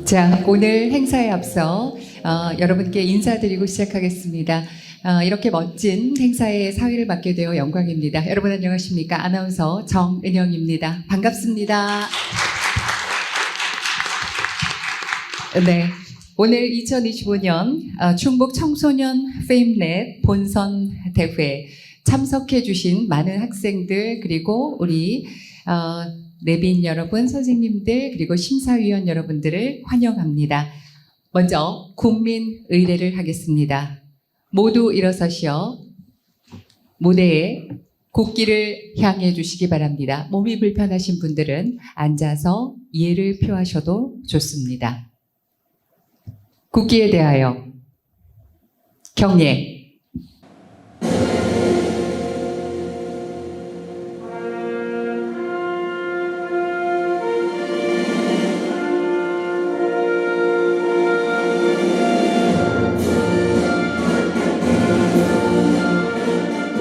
자, 오늘 행사에 앞서 여러분께 인사드리고 시작하겠습니다. 이렇게 멋진 행사의 사회를 맡게 되어 영광입니다. 여러분 안녕하십니까? 아나운서 정은영입니다. 반갑습니다. 네, 오늘 2025년 충북 청소년 페임랩 본선 대회 참석해 주신 많은 학생들 그리고 우리 내빈 여러분, 선생님들 그리고 심사위원 여러분들을 환영합니다. 먼저 국민 의례를 하겠습니다. 모두 일어서시어 무대에 국기를 향해 주시기 바랍니다. 몸이 불편하신 분들은 앉아서 예를 표하셔도 좋습니다. 국기에 대하여 경례.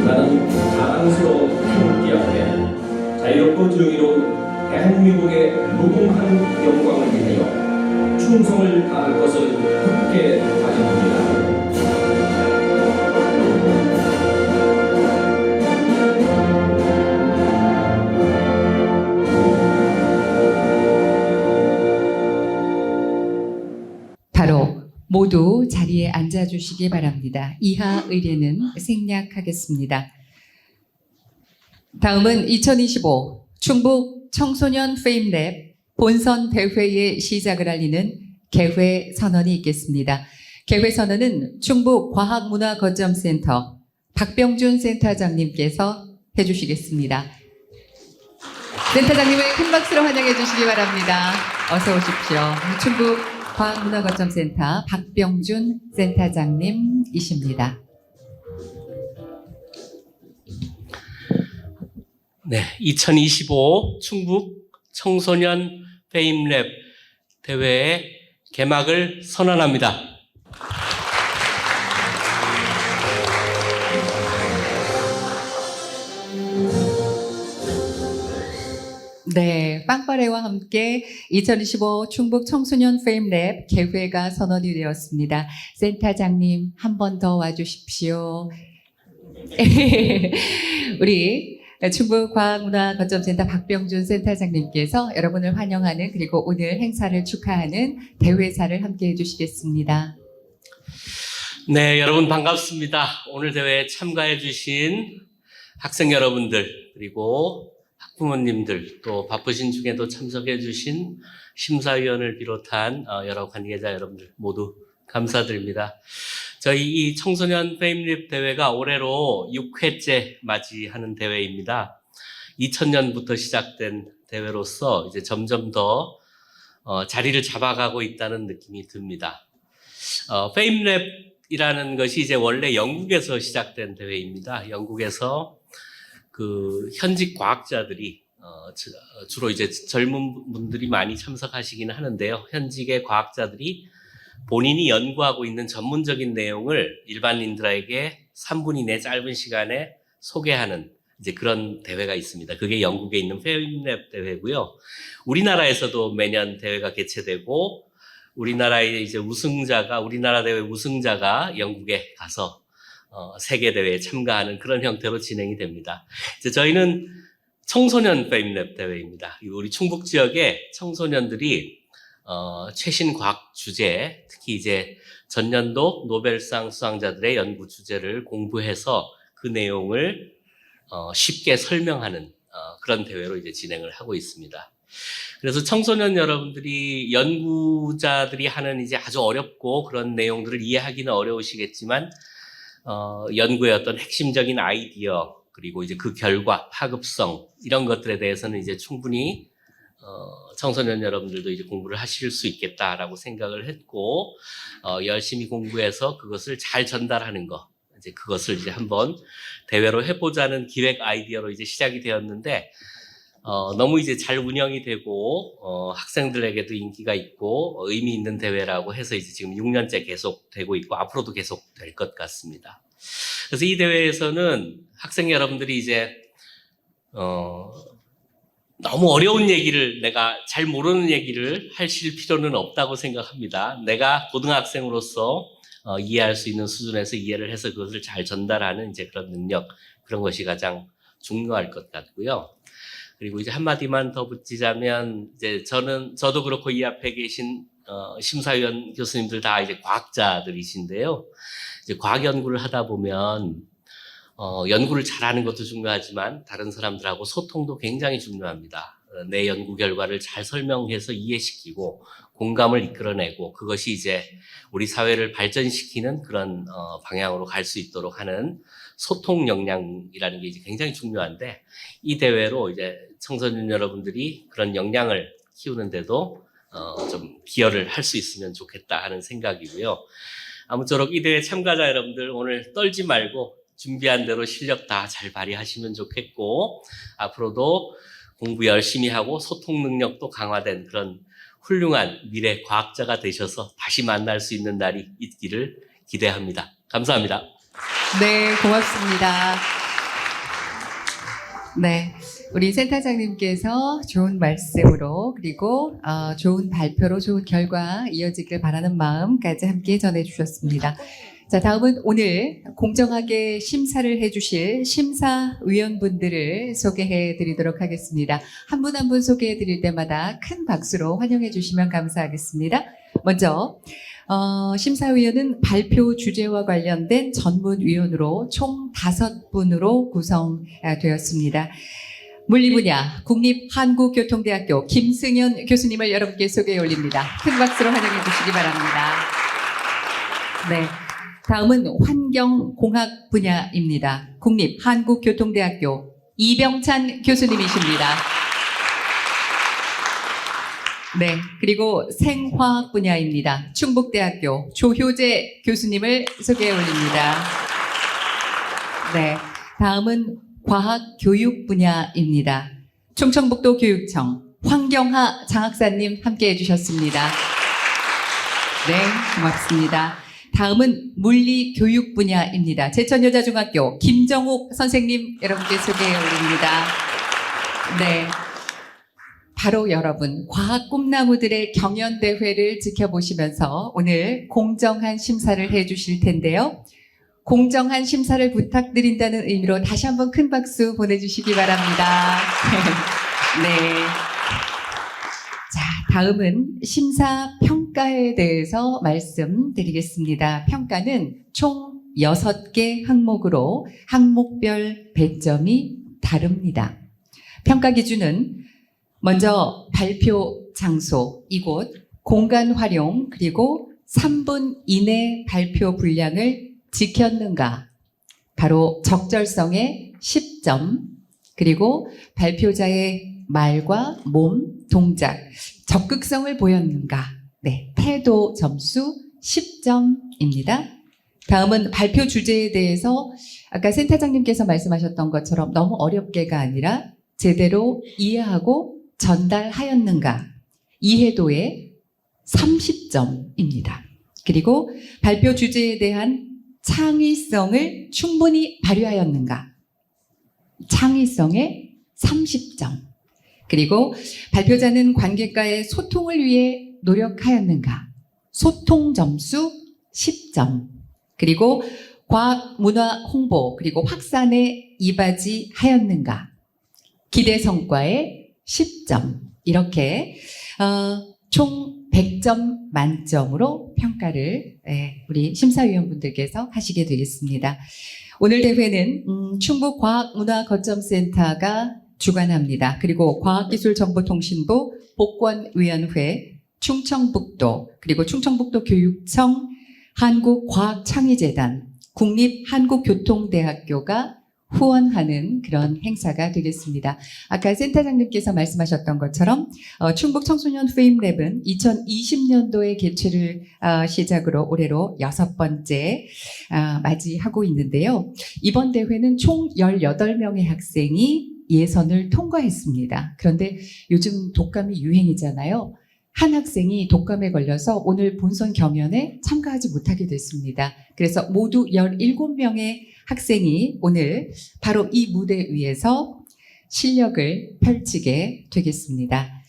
나는 자랑스러운 태극기 앞에 자유롭고 정의로운 대한민국의 무궁한 영광을 위하여 충성을 다할 것을 굳게 다짐합니다. 바로 모두 자리에 앉아주시기 바랍니다. 이하 의례는 생략하겠습니다. 다음은 2025 충북 청소년 페임랩 본선 대회의 시작을 알리는 개회 선언이 있겠습니다. 개회 선언은 충북 과학문화거점센터 박병준 센터장님께서 해주시겠습니다. 센터장님을 큰 박수로 환영해 주시기 바랍니다. 어서 오십시오. 충북 과학문화거점센터 박병준 센터장님이십니다. 네, 2025 충북 청소년 페임랩 대회의 개막을 선언합니다. 네, 빵빠레와 함께 2025 충북 청소년 페임랩 개회가 선언이 되었습니다. 센터장님 한 번 더 와주십시오. 우리 충북과학문화거점센터 박병준 센터장님께서 여러분을 환영하는 그리고 오늘 행사를 축하하는 대회사를 함께 해주시겠습니다. 네, 여러분 반갑습니다. 오늘 대회에 참가해 주신 학생 여러분들 그리고 학부모님들 또 바쁘신 중에도 참석해 주신 심사위원을 비롯한 여러 관계자 여러분들 모두 감사드립니다. 저희 이 청소년 페임랩 대회가 올해로 6회째 맞이하는 대회입니다. 2000년부터 시작된 대회로서 이제 점점 더 자리를 잡아가고 있다는 느낌이 듭니다. 페임랩이라는 것이 이제 원래 영국에서 시작된 대회입니다. 영국에서 그 현직 과학자들이 주로 이제 젊은 분들이 많이 참석하시기는 하는데요. 현직의 과학자들이 본인이 연구하고 있는 전문적인 내용을 일반인들에게 3분 이내 짧은 시간에 소개하는 이제 그런 대회가 있습니다. 그게 영국에 있는 페임랩 대회고요. 우리나라에서도 매년 대회가 개최되고 우리나라의 이제 우리나라 대회 우승자가 영국에 가서 세계 대회에 참가하는 그런 형태로 진행이 됩니다. 이제 저희는 청소년 페임랩 대회입니다. 우리 충북 지역의 청소년들이 최신 과학 주제, 특히 이제 전년도 노벨상 수상자들의 연구 주제를 공부해서 그 내용을 쉽게 설명하는 그런 대회로 이제 진행을 하고 있습니다. 그래서 청소년 여러분들이 연구자들이 하는 이제 아주 어렵고 그런 내용들을 이해하기는 어려우시겠지만 연구의 어떤 핵심적인 아이디어 그리고 이제 그 결과, 파급성 이런 것들에 대해서는 이제 충분히 청소년 여러분들도 이제 공부를 하실 수 있겠다라고 생각을 했고 열심히 공부해서 그것을 잘 전달하는 거 이제 그것을 이제 한번 대회로 해보자는 기획 아이디어로 이제 시작이 되었는데 너무 이제 잘 운영이 되고 학생들에게도 인기가 있고 의미 있는 대회라고 해서 이제 지금 6년째 계속 되고 있고 앞으로도 계속 될 것 같습니다. 그래서 이 대회에서는 학생 여러분들이 이제 너무 어려운 얘기를 내가 잘 모르는 얘기를 하실 필요는 없다고 생각합니다. 내가 고등학생으로서 이해할 수 있는 수준에서 이해를 해서 그것을 잘 전달하는 이제 그런 능력, 그런 것이 가장 중요할 것 같고요. 그리고 이제 한마디만 더 붙이자면, 이제 저도 그렇고 이 앞에 계신 심사위원 교수님들 다 이제 과학자들이신데요. 이제 과학 연구를 하다 보면 연구를 잘하는 것도 중요하지만 다른 사람들하고 소통도 굉장히 중요합니다. 내 연구 결과를 잘 설명해서 이해시키고 공감을 이끌어내고 그것이 이제 우리 사회를 발전시키는 그런 방향으로 갈 수 있도록 하는 소통 역량이라는 게 이제 굉장히 중요한데, 이 대회로 이제 청소년 여러분들이 그런 역량을 키우는데도 좀 기여를 할 수 있으면 좋겠다 하는 생각이고요. 아무쪼록 이 대회 참가자 여러분들 오늘 떨지 말고 준비한 대로 실력 다 잘 발휘하시면 좋겠고, 앞으로도 공부 열심히 하고 소통 능력도 강화된 그런 훌륭한 미래 과학자가 되셔서 다시 만날 수 있는 날이 있기를 기대합니다. 감사합니다. 네, 고맙습니다. 네, 우리 센터장님께서 좋은 말씀으로 그리고 좋은 발표로 좋은 결과 이어지길 바라는 마음까지 함께 전해주셨습니다. 자, 다음은 오늘 공정하게 심사를 해주실 심사위원분들을 소개해 드리도록 하겠습니다. 한 분 한 분 소개해 드릴 때마다 큰 박수로 환영해 주시면 감사하겠습니다. 먼저 심사위원은 발표 주제와 관련된 전문위원으로 총 5분으로 구성되었습니다. 물리 분야 국립한국교통대학교 김승현 교수님을 여러분께 소개해 올립니다. 큰 박수로 환영해 주시기 바랍니다. 네. 다음은 환경공학 분야입니다. 국립한국교통대학교 이병찬 교수님이십니다. 네, 그리고 생화학 분야입니다. 충북대학교 조효재 교수님을 소개해 올립니다. 네, 다음은 과학교육 분야입니다. 충청북도 교육청 황경하 장학사님 함께해 주셨습니다. 네, 고맙습니다. 다음은 물리교육 분야입니다. 제천여자중학교 김정욱 선생님 여러분께 소개해 올립니다. 네, 바로 여러분 과학 꿈나무들의 경연대회를 지켜보시면서 오늘 공정한 심사를 해주실 텐데요. 공정한 심사를 부탁드린다는 의미로 다시 한번 큰 박수 보내주시기 바랍니다. 네. 자, 다음은 심사평가에 대해서 말씀드리겠습니다. 평가는 총 6개 항목으로 항목별 배점이 다릅니다. 평가 기준은 먼저 발표 장소, 이곳, 공간 활용, 그리고 3분 이내 발표 분량을 지켰는가, 바로 적절성에 10점, 그리고 발표자의 말과 몸, 동작, 적극성을 보였는가, 네, 태도 점수 10점입니다. 다음은 발표 주제에 대해서 아까 센터장님께서 말씀하셨던 것처럼 너무 어렵게가 아니라 제대로 이해하고 전달하였는가, 이해도에 30점입니다. 그리고 발표 주제에 대한 창의성을 충분히 발휘하였는가, 창의성에 30점. 그리고 발표자는 관객과의 소통을 위해 노력하였는가, 소통 점수 10점. 그리고 과학 문화 홍보 그리고 확산에 이바지하였는가, 기대 성과에 10점. 이렇게 총 100점 만점으로 평가를 우리 심사위원분들께서 하시게 되겠습니다. 오늘 대회는 충북과학문화거점센터가 주관합니다. 그리고 과학기술정보통신부 복권위원회, 충청북도, 그리고 충청북도 교육청, 한국과학창의재단, 국립한국교통대학교가 후원하는 그런 행사가 되겠습니다. 아까 센터장님께서 말씀하셨던 것처럼 충북 청소년 페임랩은 2020년도에 개최를 시작으로 올해로 6번째 맞이하고 있는데요. 이번 대회는 총 18명의 학생이 예선을 통과했습니다. 그런데 요즘 독감이 유행이잖아요. 한 학생이 독감에 걸려서 오늘 본선 경연에 참가하지 못하게 됐습니다. 그래서 모두 17명의 학생이 오늘 바로 이 무대 위에서 실력을 펼치게 되겠습니다.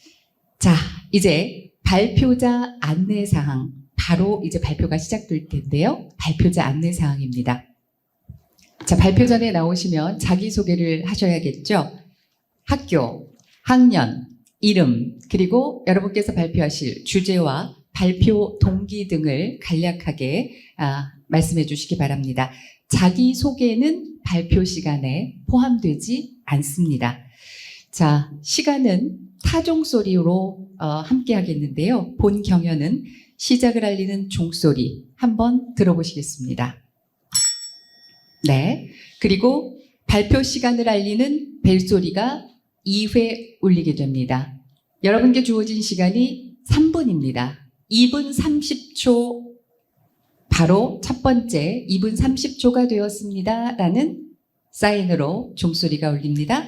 자, 이제 발표자 안내사항, 바로 이제 발표가 시작될 텐데요. 발표자 안내사항입니다. 자, 발표 전에 나오시면 자기소개를 하셔야겠죠. 학교, 학년, 이름, 그리고 여러분께서 발표하실 주제와 발표 동기 등을 간략하게 말씀해 주시기 바랍니다. 자기소개는 발표 시간에 포함되지 않습니다. 자, 시간은 타종소리로 함께 하겠는데요. 본 경연은 시작을 알리는 종소리 한번 들어보시겠습니다. 네. 그리고 발표 시간을 알리는 벨소리가 2회 울리게 됩니다. 여러분께 주어진 시간이 3분입니다. 2분 30초, 바로 첫 번째 2분 30초가 되었습니다. 라는 사인으로 종소리가 울립니다.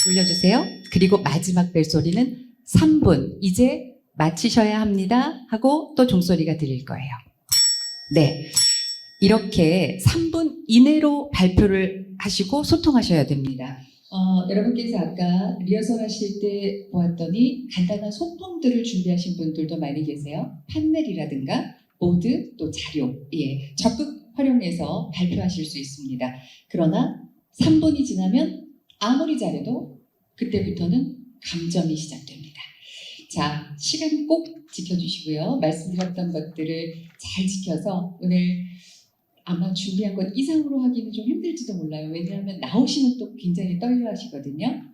울려주세요. 그리고 마지막 벨소리는 3분, 이제 마치셔야 합니다. 하고 또 종소리가 들릴 거예요. 네. 이렇게 3분 이내로 발표를 하시고 소통하셔야 됩니다. 여러분께서 아까 리허설 하실 때 보았더니 간단한 소품들을 준비하신 분들도 많이 계세요. 판넬이라든가 보드, 또 자료, 적극 활용해서 발표하실 수 있습니다. 그러나 3분이 지나면 아무리 잘해도 그때부터는 감점이 시작됩니다. 자, 시간 꼭 지켜주시고요. 말씀드렸던 것들을 잘 지켜서 오늘 아마 준비한 것 이상으로 하기는 좀 힘들지도 몰라요. 왜냐하면 나오시면 또 굉장히 떨려 하시거든요.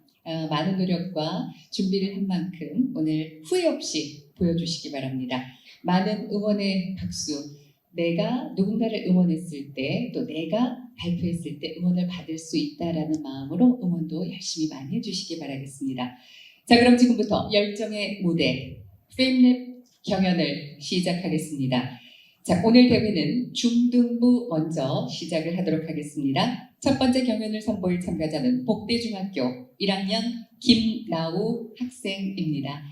많은 노력과 준비를 한 만큼 오늘 후회 없이 보여주시기 바랍니다. 많은 응원의 박수, 내가 누군가를 응원했을 때, 또 내가 발표했을 때 응원을 받을 수 있다라는 마음으로 응원도 열심히 많이 해주시기 바라겠습니다. 자, 그럼 지금부터 열정의 무대, 페임랩 경연을 시작하겠습니다. 자, 오늘 대회는 중등부 먼저 시작을 하도록 하겠습니다. 첫 번째 경연을 선보일 참가자는 복대중학교 1학년 김나우 학생입니다.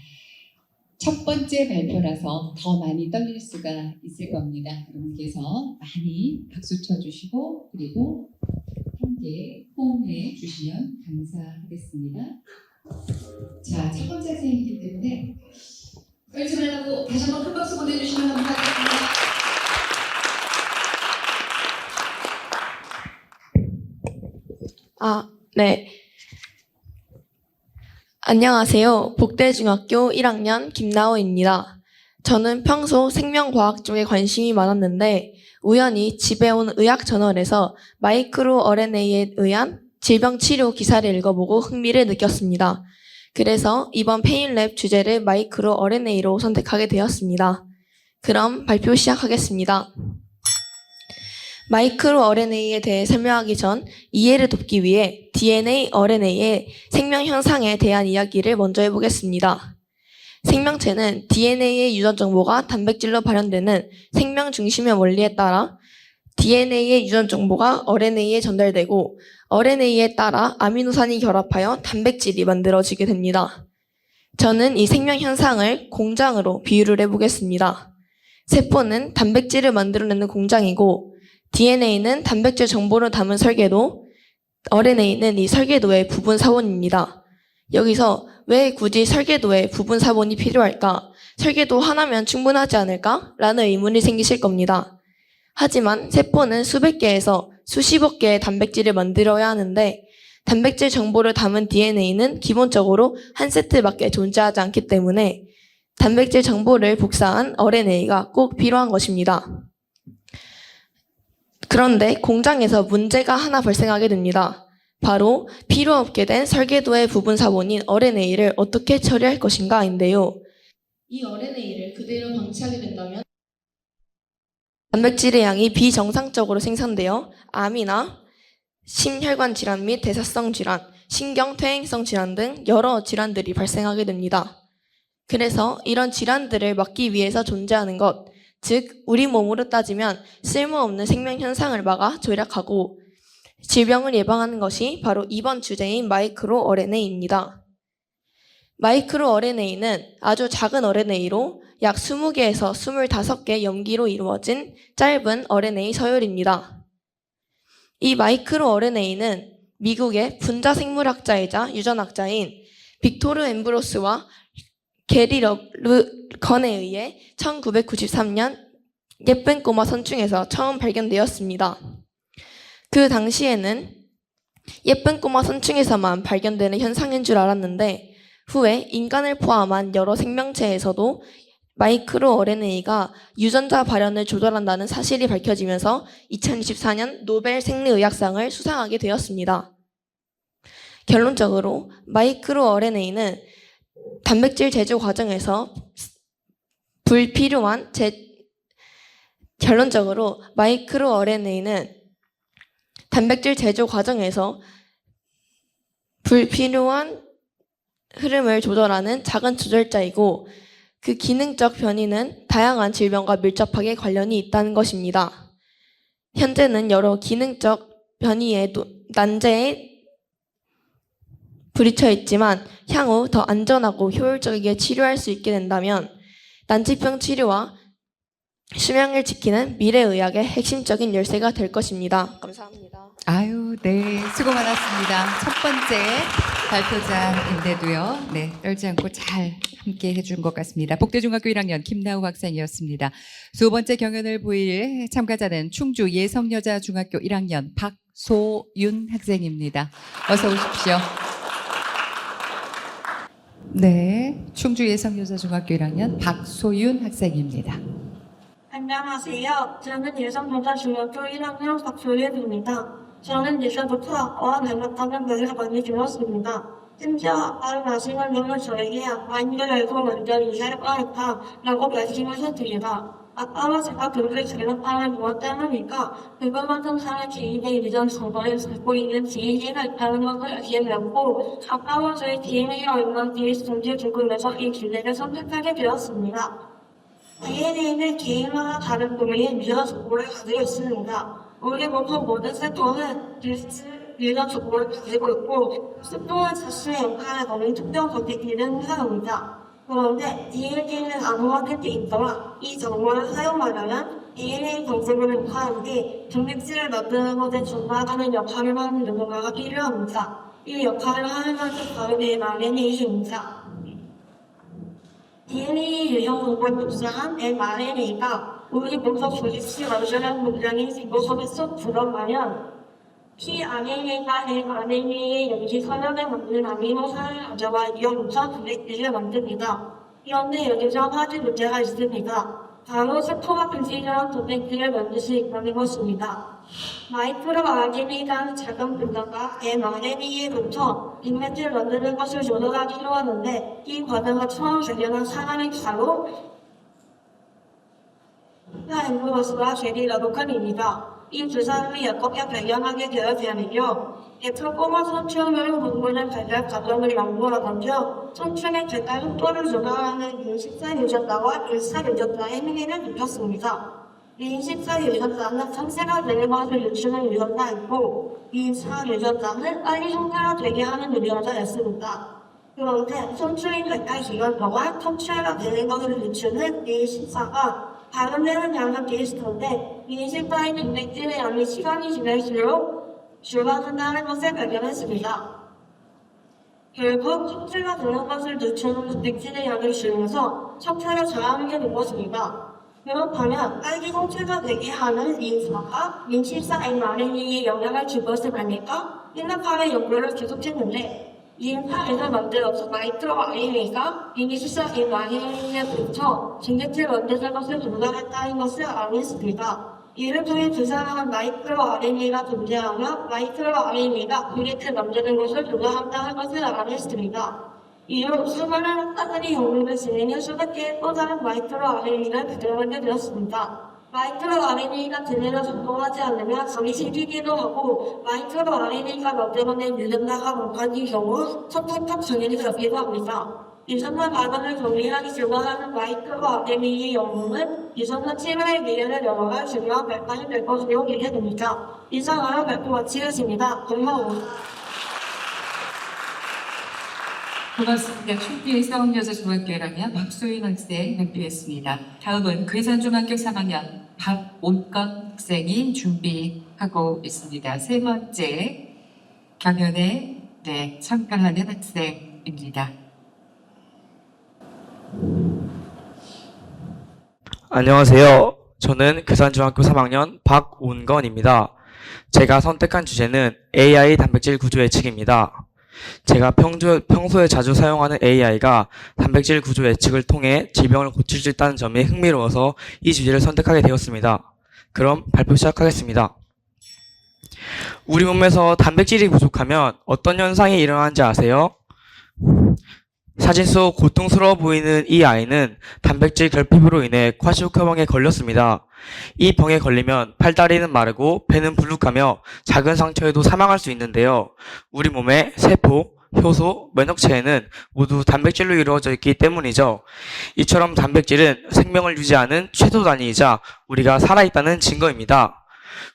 첫 번째 발표라서 더 많이 떨릴 수가 있을 겁니다. 여러분께서 많이 박수 쳐주시고 그리고 함께 호응해 주시면 감사하겠습니다. 자, 첫 번째 학생이기 때문에 떨지 말라고 다시 한번 큰 박수 보내주시면 감사하겠습니다. 네. 안녕하세요. 복대중학교 1학년 김나우입니다. 저는 평소 생명과학 쪽에 관심이 많았는데 우연히 집에 온 의학저널에서 마이크로 RNA에 의한 질병치료 기사를 읽어보고 흥미를 느꼈습니다. 그래서 이번 페인랩 주제를 마이크로 RNA로 선택하게 되었습니다. 그럼 발표 시작하겠습니다. 마이크로 RNA에 대해 설명하기 전 이해를 돕기 위해 DNA, RNA의 생명 현상에 대한 이야기를 먼저 해보겠습니다. 생명체는 DNA의 유전 정보가 단백질로 발현되는 생명 중심의 원리에 따라 DNA의 유전 정보가 RNA에 전달되고 RNA에 따라 아미노산이 결합하여 단백질이 만들어지게 됩니다. 저는 이 생명 현상을 공장으로 비유를 해보겠습니다. 세포는 단백질을 만들어내는 공장이고 DNA는 단백질 정보를 담은 설계도, RNA는 이 설계도의 부분 사본입니다. 여기서 왜 굳이 설계도에 부분 사본이 필요할까? 설계도 하나면 충분하지 않을까? 라는 의문이 생기실 겁니다. 하지만 세포는 수백 개에서 수십억 개의 단백질을 만들어야 하는데 단백질 정보를 담은 DNA는 기본적으로 한 세트밖에 존재하지 않기 때문에 단백질 정보를 복사한 RNA가 꼭 필요한 것입니다. 그런데 공장에서 문제가 하나 발생하게 됩니다. 바로 필요 없게 된 설계도의 부분 사본인 RNA를 어떻게 처리할 것인가인데요. 이 RNA를 그대로 방치하게 된다면 단백질의 양이 비정상적으로 생산되어 암이나 심혈관 질환 및 대사성 질환, 신경퇴행성 질환 등 여러 질환들이 발생하게 됩니다. 그래서 이런 질환들을 막기 위해서 존재하는 것, 즉 우리 몸으로 따지면 쓸모없는 생명 현상을 막아 절약하고 질병을 예방하는 것이 바로 이번 주제인 마이크로 RNA입니다. 마이크로 RNA는 아주 작은 RNA로 약 20개에서 25개 염기로 이루어진 짧은 RNA 서열입니다. 이 마이크로 RNA는 미국의 분자 생물학자이자 유전학자인 빅토르 엠브로스와 게리 건에 의해 1993년 예쁜 꼬마 선충에서 처음 발견되었습니다. 그 당시에는 예쁜 꼬마 선충에서만 발견되는 현상인 줄 알았는데 후에 인간을 포함한 여러 생명체에서도 마이크로 RNA가 유전자 발현을 조절한다는 사실이 밝혀지면서 2024년 노벨 생리의학상을 수상하게 되었습니다. 결론적으로 마이크로 RNA는 단백질 제조 과정에서 불필요한 단백질 제조 과정에서 불필요한 흐름을 조절하는 작은 조절자이고 그 기능적 변이는 다양한 질병과 밀접하게 관련이 있다는 것입니다. 현재는 여러 기능적 변이의 난제에 부딪혀 있지만 향후 더 안전하고 효율적이게 치료할 수 있게 된다면 난치병 치료와 수명을 지키는 미래의학의 핵심적인 열쇠가 될 것입니다. 감사합니다. 아유, 네. 수고 많았습니다. 첫 번째 발표자인데도요. 네. 떨지 않고 잘 함께 해준 것 같습니다. 복대중학교 1학년 김나우 학생이었습니다. 두 번째 경연을 보일 참가자는 충주 예성여자중학교 1학년 박소윤 학생입니다. 어서 오십시오. 네. 충주 예성여자중학교 1학년 박소윤 학생입니다. 안녕하세요. 저는 예성여자중학교 1학년 박소윤입니다. 저는 예전부터 아빠와 닮았다는 말을 많이 들었습니다. 심지어 아빠는 나중에 너무 저에게 아빠인 걸 알고 먼저 인사를 꺼냈다라고 말씀하셨습니다. 아빠와 제가 그렇게 닮았다는 무엇 때문일까? 그것만큼 사는 개인의 유전 정보를 갖고 있는 DNA가 있다는 것을 알게 아빠와 저의 DNA가 얼마나 비슷한지 궁금해서 이 길레를 선택하게 되었습니다. DNA는 개인마다 다른 부위의 유전 정보를 가지고 있습니다. 우리 몸속 모든 세포는 유전 정보를 가지고 있고 세포는 자신의 역할을 하는 특정 것들끼리는 해당합니다. 그런데 DNA는 아무것도 있더라. 이 정보를 사용하려면 DNA 경색을 역할하는 뒤 단백질을 만드는 것에 중간하는 역할을 하는 누군가가 필요합니다. 이 역할을 하는 것이 바로 mRNA입니다. DNA 유형 정보를 복사한 mRNA가 우리 몸속 조직시 완전한 문장인 세포 속에 쏙 들어가면 tRNA가 mRNA의 연기 서열을 만드는 아미노산을 가져와 이어붙여 단백질을 만듭니다. 그런데 여기서 한 문제가 있습니다. 바로 세포가 불필요한 단백질을 만들 수 있다는 것입니다. 마이크로 RNA라는 작은 분자가 mRNA로부터 단백질을 만드는 것을 조절하기로 하는데 이 과정을 처음 발견한 사람이 바로 엠브로스와 게리 러브칸입니다. 이 두 사람이 엮여 발견하게 되었다면요. 예쁜 꼬마 선충을 동물의 발달 과정을 연구하면서 선충의 발달 속도를 조절하는 인식사 유전자와 일사 유전자의 행위를 느꼈습니다. 인식사 유전자는 상세가 되는 것을 늦추는 유전자이고 일사 유전자는 빨리 성사가 되게 하는 유전자였습니다. 그런데 선충의 발달 기간 동안 성취가 되는 것을 늦추는 일식사가 발현되는 양은 비슷한데 인식사의 단백질의 양이 시간이 지날수록 줄어든다는 것을 발견했습니다. 결국 섭취가 되는 것을 늦추는 단백질의 양을 줄여서 섭취를 저하하게 된 것입니다. 그렇다면 빨리 섭취가 되게 하는 인사가 인식사 mRNA에 영향을 줄 것은 아닐까? 생각하는 연구를 계속했는데 인사에서 만들어서 마이크로 RNA가 인식사 mRNA에부터 단백질 만드는 것을 조절했다는 것을 알았습니다. 이를 통해 두 사람은 마이크로 RNA가 존재하며 마이크로 RNA가 단백질 만드는 것을 조절한다는 것을 알았습니다. 이후 수많은 학자들이 연구를 진행해 수백 개의 또 다른 마이크로 RNA를 발견하게 되었습니다. 마이크로 RNA가 제대로 작동하지 않으면 잠이 생기기도 하고 마이크로 RNA가 만들어낸 유전자가 망가진 경우 선택적 장애를 겪기도 합니다. 유전자 발견을 정리하기 불가하는 마이크로 RNA의 연구는 유전자 치료의 미래를 열어갈 중요한 발판이 될 것으로 기대됩니다. 이상으로 발표 마치겠습니다. 고마워요. 고맙습니다. 충주 예성여자중학교 1학년 박소윤 학생 발표했습니다. 다음은 괴산중학교 3학년 박온건 학생이 준비하고 있습니다. 세 번째 강연에 참가하는 학생입니다. 안녕하세요. 저는 괴산중학교 3학년 박온건입니다. 제가 선택한 주제는 AI 단백질 구조 예측입니다. 제가 평소에 자주 사용하는 AI가 단백질 구조 예측을 통해 질병을 고칠 수 있다는 점이 흥미로워서 이 주제를 선택하게 되었습니다. 그럼 발표 시작하겠습니다. 우리 몸에서 단백질이 부족하면 어떤 현상이 일어나는지 아세요? 사진 속 고통스러워 보이는 이 아이는 단백질 결핍으로 인해 쿼시오카병에 걸렸습니다. 이 병에 걸리면 팔다리는 마르고 배는 불룩하며 작은 상처에도 사망할 수 있는데요. 우리 몸의 세포, 효소, 면역체에는 모두 단백질로 이루어져 있기 때문이죠. 이처럼 단백질은 생명을 유지하는 최소 단위이자 우리가 살아있다는 증거입니다.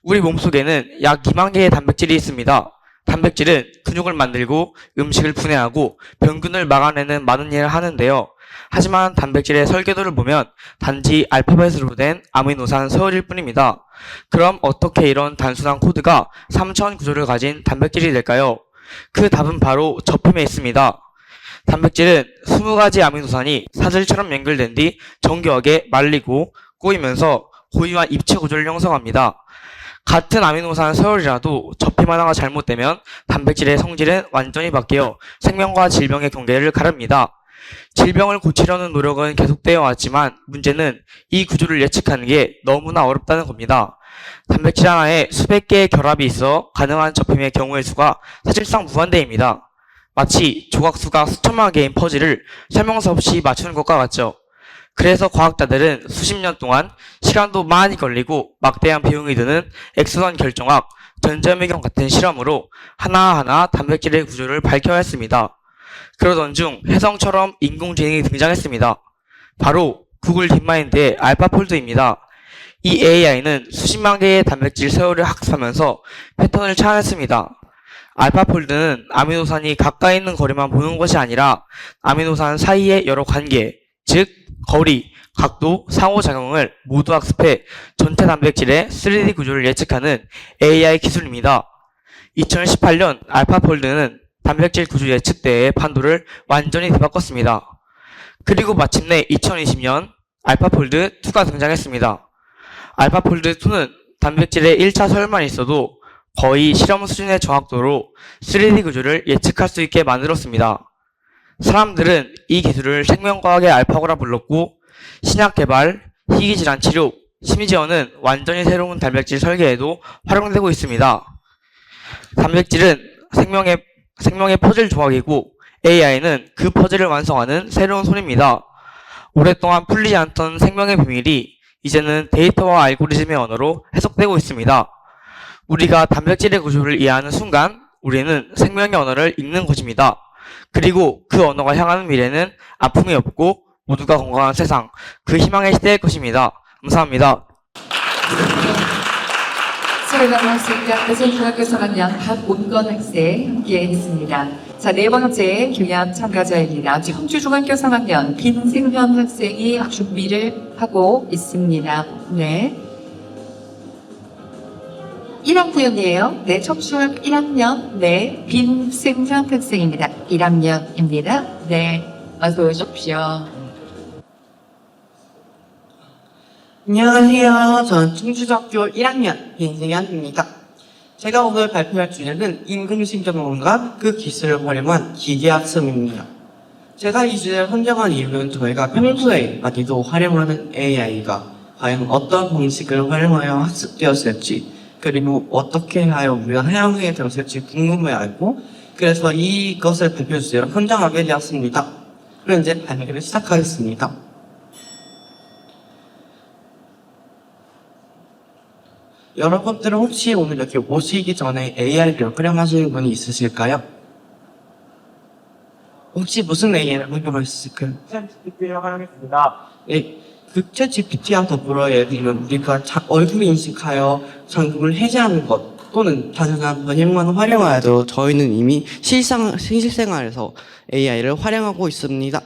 우리 몸속에는 약 2만 개의 단백질이 있습니다. 단백질은 근육을 만들고 음식을 분해하고 병균을 막아내는 많은 일을 하는데요. 하지만 단백질의 설계도를 보면 단지 알파벳으로 된 아미노산 서열일 뿐입니다. 그럼 어떻게 이런 단순한 코드가 3차원 구조를 가진 단백질이 될까요? 그 답은 바로 접힘에 있습니다. 단백질은 20가지 아미노산이 사슬처럼 연결된 뒤 정교하게 말리고 꼬이면서 고유한 입체 구조를 형성합니다. 같은 아미노산 서열이라도 접힘 하나가 잘못되면 단백질의 성질은 완전히 바뀌어 생명과 질병의 경계를 가릅니다. 질병을 고치려는 노력은 계속되어 왔지만 문제는 이 구조를 예측하는 게 너무나 어렵다는 겁니다. 단백질 하나에 수백 개의 결합이 있어 가능한 접힘의 경우의 수가 사실상 무한대입니다. 마치 조각수가 수천만 개인 퍼즐을 설명서 없이 맞추는 것과 같죠. 그래서 과학자들은 수십 년 동안 시간도 많이 걸리고 막대한 비용이 드는 엑소선 결정학, 전자미경 같은 실험으로 하나하나 단백질의 구조를 밝혀야 했습니다. 그러던 중 혜성처럼 인공지능이 등장했습니다. 바로 구글 딥마인드의 알파폴드입니다. 이 AI는 수십만 개의 단백질 서열을 학습하면서 패턴을 찾아냈습니다. 알파폴드는 아미노산이 가까이 있는 거리만 보는 것이 아니라 아미노산 사이의 여러 관계, 즉 거리, 각도, 상호작용을 모두 학습해 전체 단백질의 3D 구조를 예측하는 AI 기술입니다. 2018년 알파폴드는 단백질 구조 예측대의 판도를 완전히 뒤바꿨습니다. 그리고 마침내 2020년 알파폴드2가 등장했습니다. 알파폴드2는 단백질의 1차 서열만 있어도 거의 실험 수준의 정확도로 3D 구조를 예측할 수 있게 만들었습니다. 사람들은 이 기술을 생명과학의 알파고라 불렀고 신약 개발, 희귀질환 치료, 심지어는 완전히 새로운 단백질 설계에도 활용되고 있습니다. 단백질은 생명의 퍼즐 조각이고 AI는 그 퍼즐을 완성하는 새로운 손입니다. 오랫동안 풀리지 않던 생명의 비밀이 이제는 데이터와 알고리즘의 언어로 해석되고 있습니다. 우리가 단백질의 구조를 이해하는 순간 우리는 생명의 언어를 읽는 것입니다. 그리고 그 언어가 향하는 미래는 아픔이 없고 모두가 건강한 세상, 그 희망의 시대일 것입니다. 감사합니다. 수고를 많으셨습니다. 괴산중학교 3학년 박온건 학생 함께 했습니다. 자, 네 번째 경연 참가자입니다. 청주중학교 3학년 빈승현 학생이 준비를 하고 있습니다. 네. 1학년이에요. 네, 청주중학교 1학년, 네, 빈승현 학생입니다. 1학년입니다. 네, 어서 오십시오. 안녕하세요. 저는 청주중학교 1학년 빈승현입니다. 제가 오늘 발표할 주제는 인공신경론과 그 기술을 활용한 기계학습입니다. 제가 이 주제를 선정한 이유는 저희가 평소에 많이도 활용하는 AI가 과연 어떤 방식을 활용하여 학습되었을지 그리고 어떻게 하여 우리가 사용하게 되었을지 궁금해하고 그래서 이것을 발표 주제로 선정하게 되었습니다. 그럼 이제 발표를 시작하겠습니다. 여러분들은 혹시 오늘 이렇게 오시기 전에 AI를 활용하시는 분이 있으실까요? 혹시 무슨 AI를 활용하셨을까요? 챗GPT를 활용했습니다. 네, 그 챗GPT와 더불어 예를 들면 우리가 얼굴 인식하여 장벽을 해제하는 것 또는 다양한 번역만을 활용하여도 저희는 이미 실생활에서 AI를 활용하고 있습니다.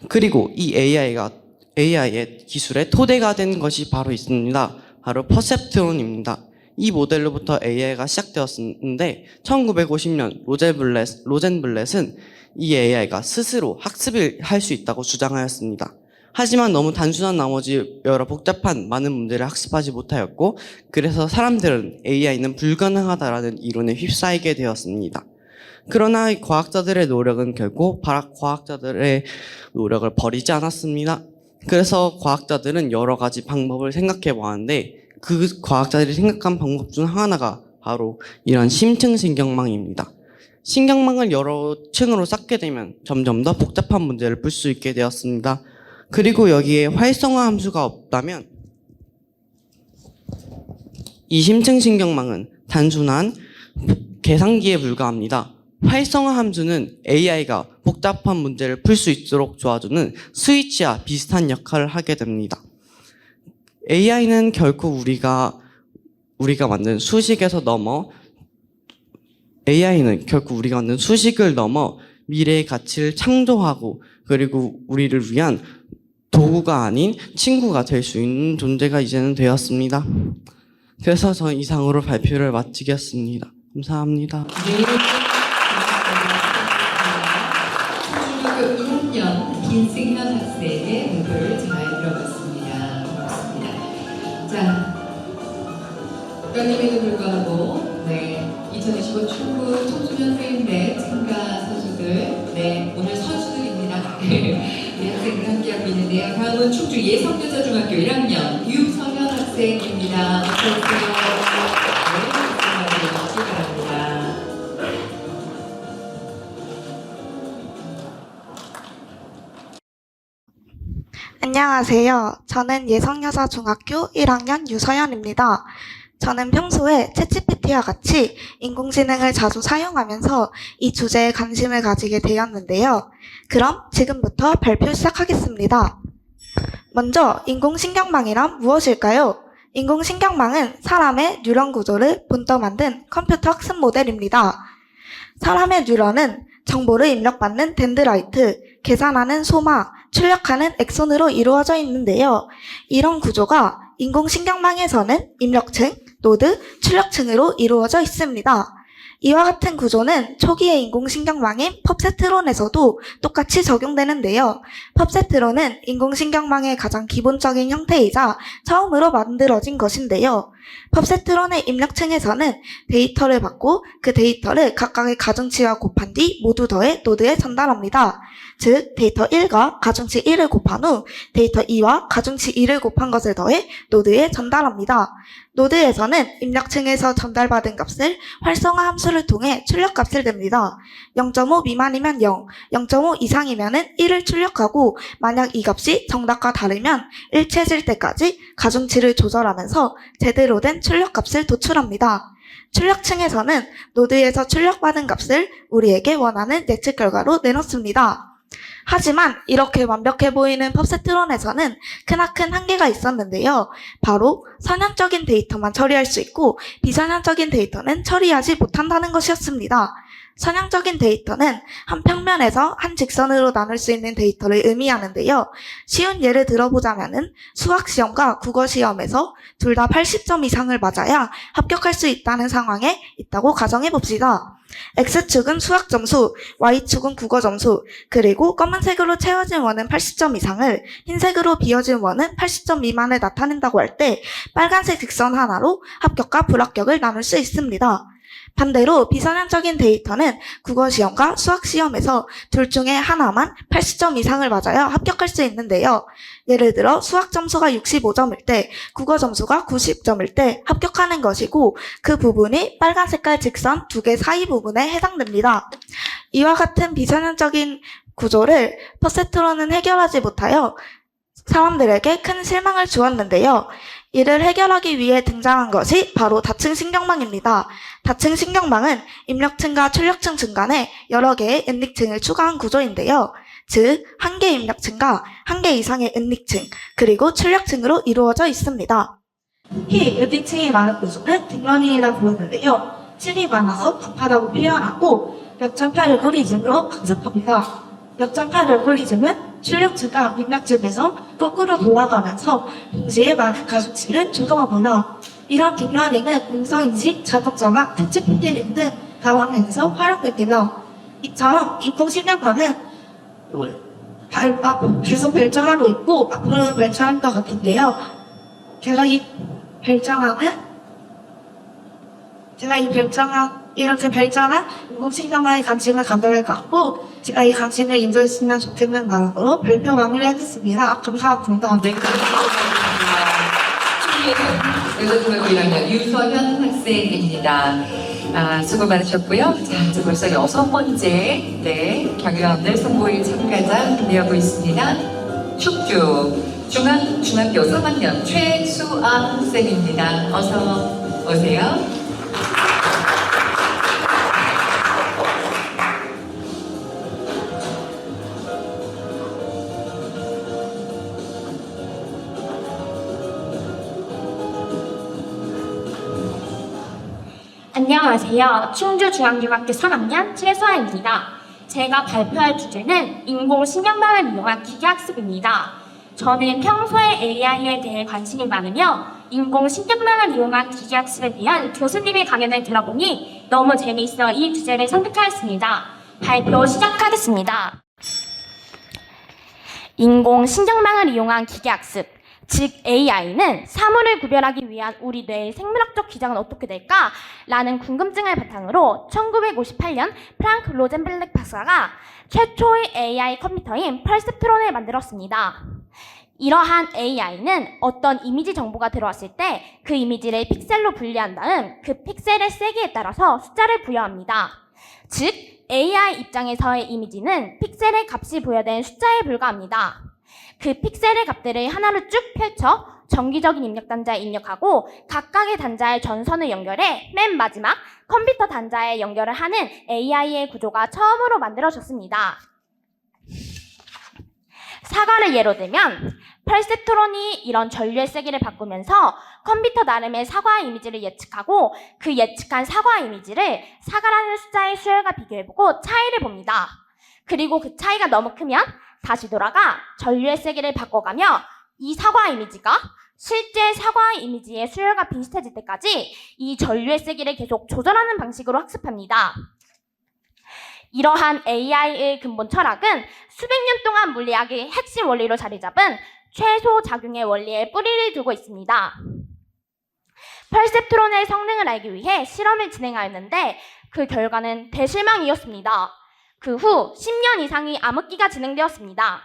그리고 이 AI의 기술의 토대가 된 것이 바로 있습니다. 바로 퍼셉트론입니다. 이 모델로부터 AI가 시작되었는데 1950년 로젠블렛은 이 AI가 스스로 학습을 할 수 있다고 주장하였습니다. 하지만 너무 단순한 나머지 여러 복잡한 많은 문제를 학습하지 못하였고 그래서 사람들은 AI는 불가능하다라는 이론에 휩싸이게 되었습니다. 그러나 과학자들의 노력은 결국 과학자들의 노력을 버리지 않았습니다. 그래서 과학자들은 여러 가지 방법을 생각해 보았는데 그 과학자들이 생각한 방법 중 하나가 바로 이런 심층신경망입니다. 신경망을 여러 층으로 쌓게 되면 점점 더 복잡한 문제를 풀 수 있게 되었습니다. 그리고 여기에 활성화 함수가 없다면 이 심층신경망은 단순한 계산기에 불과합니다. 활성화 함수는 AI가 복잡한 문제를 풀 수 있도록 도와주는 스위치와 비슷한 역할을 하게 됩니다. AI는 결코 우리가 만든 수식을 넘어 미래의 가치를 창조하고 그리고 우리를 위한 도구가 아닌 친구가 될 수 있는 존재가 이제는 되었습니다. 그래서 저는 이상으로 발표를 마치겠습니다. 감사합니다. 초중학교 1학년 김승현 학생의 발표를 잘 들어봤습니다. 고맙습니다. 자, 떨림에도 불구하고 2025 충북 청소년 프레임랩 참가 선수들, 오늘 선수들입니다. 우리 학생들 함께하고 있는데요. 다음은 충주 예성여자중학교 1학년 유성현 학생입니다. 어서오세요. 바랍니다. 안녕하세요. 저는 예성여자중학교 1학년 유서연입니다. 저는 평소에 챗GPT와 같이 인공지능을 자주 사용하면서 이 주제에 관심을 가지게 되었는데요. 그럼 지금부터 발표 시작하겠습니다. 먼저 인공신경망이란 무엇일까요? 인공신경망은 사람의 뉴런 구조를 본떠 만든 컴퓨터 학습 모델입니다. 사람의 뉴런은 정보를 입력받는 덴드라이트, 계산하는 소마, 출력하는 엑손으로 이루어져 있는데요. 이런 구조가 인공신경망에서는 입력층, 노드, 출력층으로 이루어져 있습니다. 이와 같은 구조는 초기의 인공신경망인 펍세트론에서도 똑같이 적용되는데요. 펍세트론은 인공신경망의 가장 기본적인 형태이자 처음으로 만들어진 것인데요. 펍세트론의 입력층에서는 데이터를 받고 그 데이터를 각각의 가중치와 곱한 뒤 모두 더해 노드에 전달합니다. 즉 데이터 1과 가중치 1을 곱한 후 데이터 2와 가중치 2를 곱한 것을 더해 노드에 전달합니다. 노드에서는 입력층에서 전달받은 값을 활성화 함수를 통해 출력값을 냅니다. 0.5 미만이면 0, 0.5 이상이면 1을 출력하고 만약 이 값이 정답과 다르면 일치해질 때까지 가중치를 조절하면서 제대로 된 출력값을 도출합니다. 출력층에서는 노드에서 출력받은 값을 우리에게 원하는 예측 결과로 내놓습니다. 하지만 이렇게 완벽해 보이는 펍세트론에서는 크나큰 한계가 있었는데요. 바로 선형적인 데이터만 처리할 수 있고 비선형적인 데이터는 처리하지 못한다는 것이었습니다. 선형적인 데이터는 한 평면에서 한 직선으로 나눌 수 있는 데이터를 의미하는데요. 쉬운 예를 들어보자면은 수학시험과 국어시험에서 둘 다 80점 이상을 맞아야 합격할 수 있다는 상황에 있다고 가정해봅시다. X축은 수학 점수, Y축은 국어 점수, 그리고 검은색으로 채워진 원은 80점 이상을, 흰색으로 비어진 원은 80점 미만을 나타낸다고 할 때 빨간색 직선 하나로 합격과 불합격을 나눌 수 있습니다. 반대로 비선형적인 데이터는 국어시험과 수학시험에서 둘 중에 하나만 80점 이상을 맞아야 합격할 수 있는데요. 예를 들어 수학 점수가 65점일 때, 국어 점수가 90점일 때 합격하는 것이고 그 부분이 빨간 색깔 직선 두 개 사이 부분에 해당됩니다. 이와 같은 비선형적인 구조를 펍세트론은 해결하지 못하여 사람들에게 큰 실망을 주었는데요. 이를 해결하기 위해 등장한 것이 바로 다층신경망입니다. 다층신경망은 입력층과 출력층 중간에 여러 개의 은닉층을 추가한 구조인데요. 즉, 한 개의 입력층과 한 개 이상의 은닉층, 그리고 출력층으로 이루어져 있습니다. 이 은닉층이 많은 구조는 뒷면이라고 부르는데요. 층이 많아서 답하다고 표현하고 역전파 알고리즘으로 간섭합니다. 역전파 알고리즘은 출력층과 입력층에서 거꾸로 돌아가면서 동시에 많은 가중치를 조정합니다. 이런 딥러닝은 음성인식, 자동전화, 챗GPT 등 다원에서 활용됩니다. 이처럼 인공지능과는 계속 발전하고 있고 앞으로는 발전할 것 같은데요. 제가 이 이렇게 발전한 인공지능과의 관심을 가져갈 것 같고 제가 이 관심을 인도했으면 좋겠는 마음으로 발표 마무리하겠습니다. 감사합니다. 네, 여자중학교 1학년 유서현 학생입니다. 수고 많으셨고요. 자, 이제 벌써 6번째 경연을 선보일 참가자 준비하고 있습니다. 축주 중학교 3학년 최수아 학생입니다. 어서 오세요. 안녕하세요. 충주중앙중학교 3학년 최수아입니다. 제가 발표할 주제는 인공신경망을 이용한 기계학습입니다. 저는 평소에 AI에 대해 관심이 많으며 인공신경망을 이용한 기계학습에 대한 교수님의 강연을 들어보니 너무 재미있어 이 주제를 선택하였습니다. 발표 시작하겠습니다. 인공신경망을 이용한 기계학습, 즉 AI는 사물을 구별하기 위한 우리 뇌의 생물학적 기장은 어떻게 될까? 라는 궁금증을 바탕으로 1958년 프랑크 로젠벨렉 박사가 최초의 AI 컴퓨터인 펄셉트론을 만들었습니다. 이러한 AI는 어떤 이미지 정보가 들어왔을 때 그 이미지를 픽셀로 분리한 다음 그 픽셀의 세기에 따라서 숫자를 부여합니다. 즉 AI 입장에서의 이미지는 픽셀의 값이 부여된 숫자에 불과합니다. 그 픽셀의 값들을 하나로 쭉 펼쳐 정기적인 입력 단자에 입력하고 각각의 단자의 전선을 연결해 맨 마지막 컴퓨터 단자에 연결을 하는 AI의 구조가 처음으로 만들어졌습니다. 사과를 예로 들면 펄셉트론이 이런 전류의 세기를 바꾸면서 컴퓨터 나름의 사과 이미지를 예측하고 그 예측한 사과 이미지를 사과라는 숫자의 수열과 비교해보고 차이를 봅니다. 그리고 그 차이가 너무 크면 다시 돌아가 전류의 세기를 바꿔가며 이 사과 이미지가 실제 사과 이미지의 수열과 비슷해질 때까지 이 전류의 세기를 계속 조절하는 방식으로 학습합니다. 이러한 AI의 근본 철학은 수백 년 동안 물리학의 핵심 원리로 자리 잡은 최소 작용의 원리에 뿌리를 두고 있습니다. 펄셉트론의 성능을 알기 위해 실험을 진행하였는데 그 결과는 대실망이었습니다. 그 후 10년 이상의 암흑기가 진행되었습니다.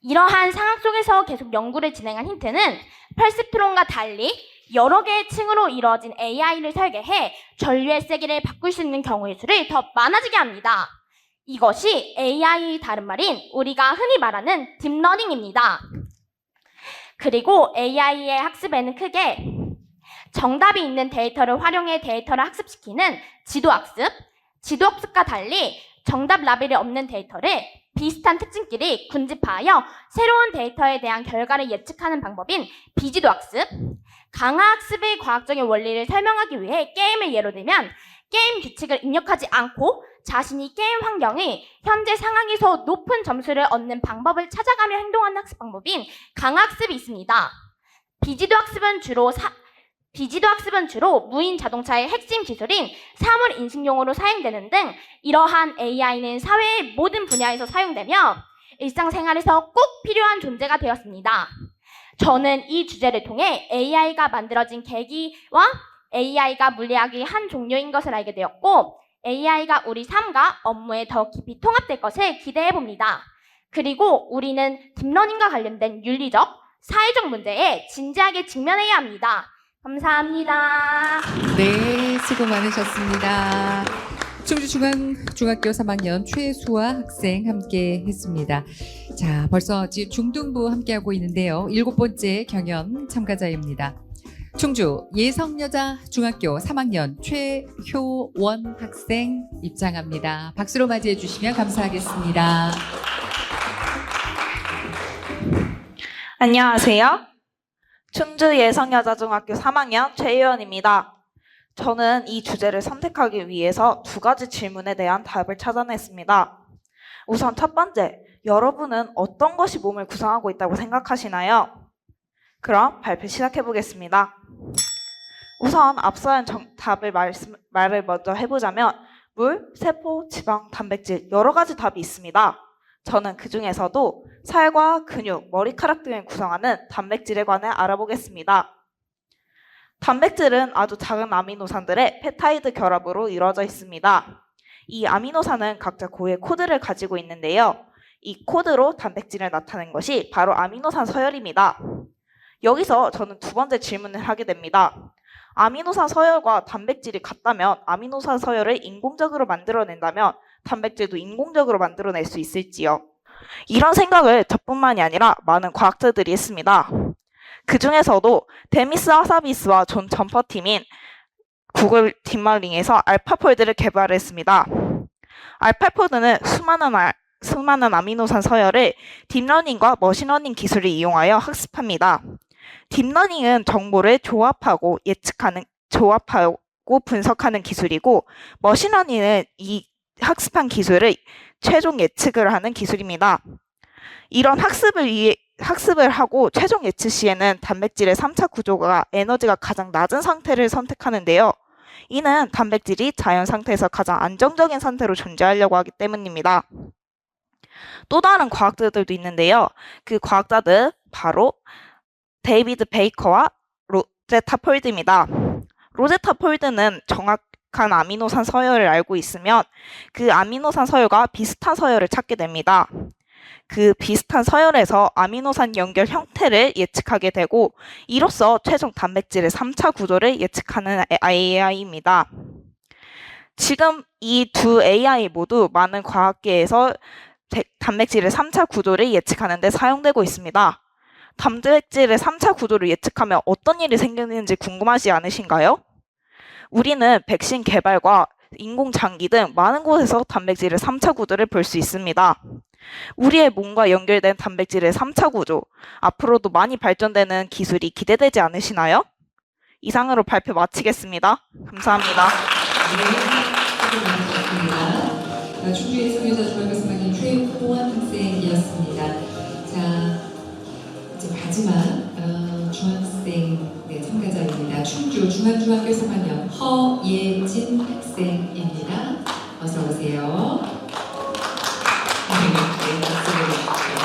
이러한 상황 속에서 계속 연구를 진행한 힌트는 펄셉트론과 달리 여러 개의 층으로 이루어진 AI를 설계해 전류의 세기를 바꿀 수 있는 경우의 수를 더 많아지게 합니다. 이것이 AI의 다른 말인 우리가 흔히 말하는 딥러닝입니다. 그리고 AI의 학습에는 크게 정답이 있는 데이터를 활용해 데이터를 학습시키는 지도학습과 달리 정답 라벨이 없는 데이터를 비슷한 특징끼리 군집하여 새로운 데이터에 대한 결과를 예측하는 방법인 비지도학습, 강화학습의 과학적인 원리를 설명하기 위해 게임을 예로 들면 게임 규칙을 입력하지 않고 자신이 게임 환경의 현재 상황에서 높은 점수를 얻는 방법을 찾아가며 행동하는 학습 방법인 강화학습이 있습니다. 비지도학습은 주로 무인 자동차의 핵심 기술인 사물 인식용으로 사용되는 등 이러한 AI는 사회의 모든 분야에서 사용되며 일상생활에서 꼭 필요한 존재가 되었습니다. 저는 이 주제를 통해 AI가 만들어진 계기와 AI가 물리학의 한 종류인 것을 알게 되었고 AI가 우리 삶과 업무에 더 깊이 통합될 것을 기대해 봅니다. 그리고 우리는 딥러닝과 관련된 윤리적, 사회적 문제에 진지하게 직면해야 합니다. 감사합니다. 네, 수고 많으셨습니다. 충주중학교 3학년 최수아 학생 함께 했습니다. 자, 벌써 지금 중등부 함께하고 있는데요. 7번째 경연 참가자입니다. 충주 예성여자중학교 3학년 최효원 학생 입장합니다. 박수로 맞이해 주시면 감사하겠습니다. 안녕하세요. 충주 예성여자중학교 3학년 최유연입니다. 저는 이 주제를 선택하기 위해서 2가지 질문에 대한 답을 찾아냈습니다. 우선 첫 번째, 여러분은 어떤 것이 몸을 구성하고 있다고 생각하시나요? 그럼 발표 시작해 보겠습니다. 우선 앞서한 말을 먼저 해보자면 물, 세포, 지방, 단백질 여러 가지 답이 있습니다. 저는 그 중에서도 살과 근육, 머리카락 등을 구성하는 단백질에 관해 알아보겠습니다. 단백질은 아주 작은 아미노산들의 펩타이드 결합으로 이루어져 있습니다. 이 아미노산은 각자 고유의 코드를 가지고 있는데요. 이 코드로 단백질을 나타낸 것이 바로 아미노산 서열입니다. 여기서 저는 두 번째 질문을 하게 됩니다. 아미노산 서열과 단백질이 같다면 아미노산 서열을 인공적으로 만들어낸다면 단백질도 인공적으로 만들어낼 수 있을지요? 이런 생각을 저뿐만이 아니라 많은 과학자들이 했습니다. 그 중에서도 데미스 하사비스와 존 점퍼팀인 구글 딥러닝에서 알파폴드를 개발했습니다. 알파폴드는 수많은 아미노산 서열을 딥러닝과 머신러닝 기술을 이용하여 학습합니다. 딥러닝은 정보를 조합하고 분석하는 기술이고 머신러닝은 이 학습한 기술을 최종 예측을 하는 기술입니다. 이런 학습을 하고 최종 예측 시에는 단백질의 3차 구조가 에너지가 가장 낮은 상태를 선택하는데요. 이는 단백질이 자연 상태에서 가장 안정적인 상태로 존재하려고 하기 때문입니다. 또 다른 과학자들도 있는데요. 그 과학자들 바로 데이비드 베이커와 로제타 폴드입니다. 로제타 폴드는 정확한 아미노산 서열을 알고 있으면 그 아미노산 서열과 비슷한 서열을 찾게 됩니다. 그 비슷한 서열에서 아미노산 연결 형태를 예측하게 되고 이로써 최종 단백질의 3차 구조를 예측하는 AI입니다. 지금 이 두 AI 모두 많은 과학계에서 단백질의 3차 구조를 예측하는 데 사용되고 있습니다. 단백질의 3차 구조를 예측하면 어떤 일이 생기는지 궁금하지 않으신가요? 우리는 백신 개발과 인공장기 등 많은 곳에서 단백질의 3차 구조를 볼 수 있습니다. 우리의 몸과 연결된 단백질의 3차 구조, 앞으로도 많이 발전되는 기술이 기대되지 않으시나요? 이상으로 발표 마치겠습니다. 감사합니다. 충주 예성여자 중학교 3학년 최호원 학생이었습니다. 자, 이제 마지막 중학생 참가자입니다. 충주 중앙중학교 3학년 허예진 학생입니다. 어서 오세요. 네, 박수 주십시오.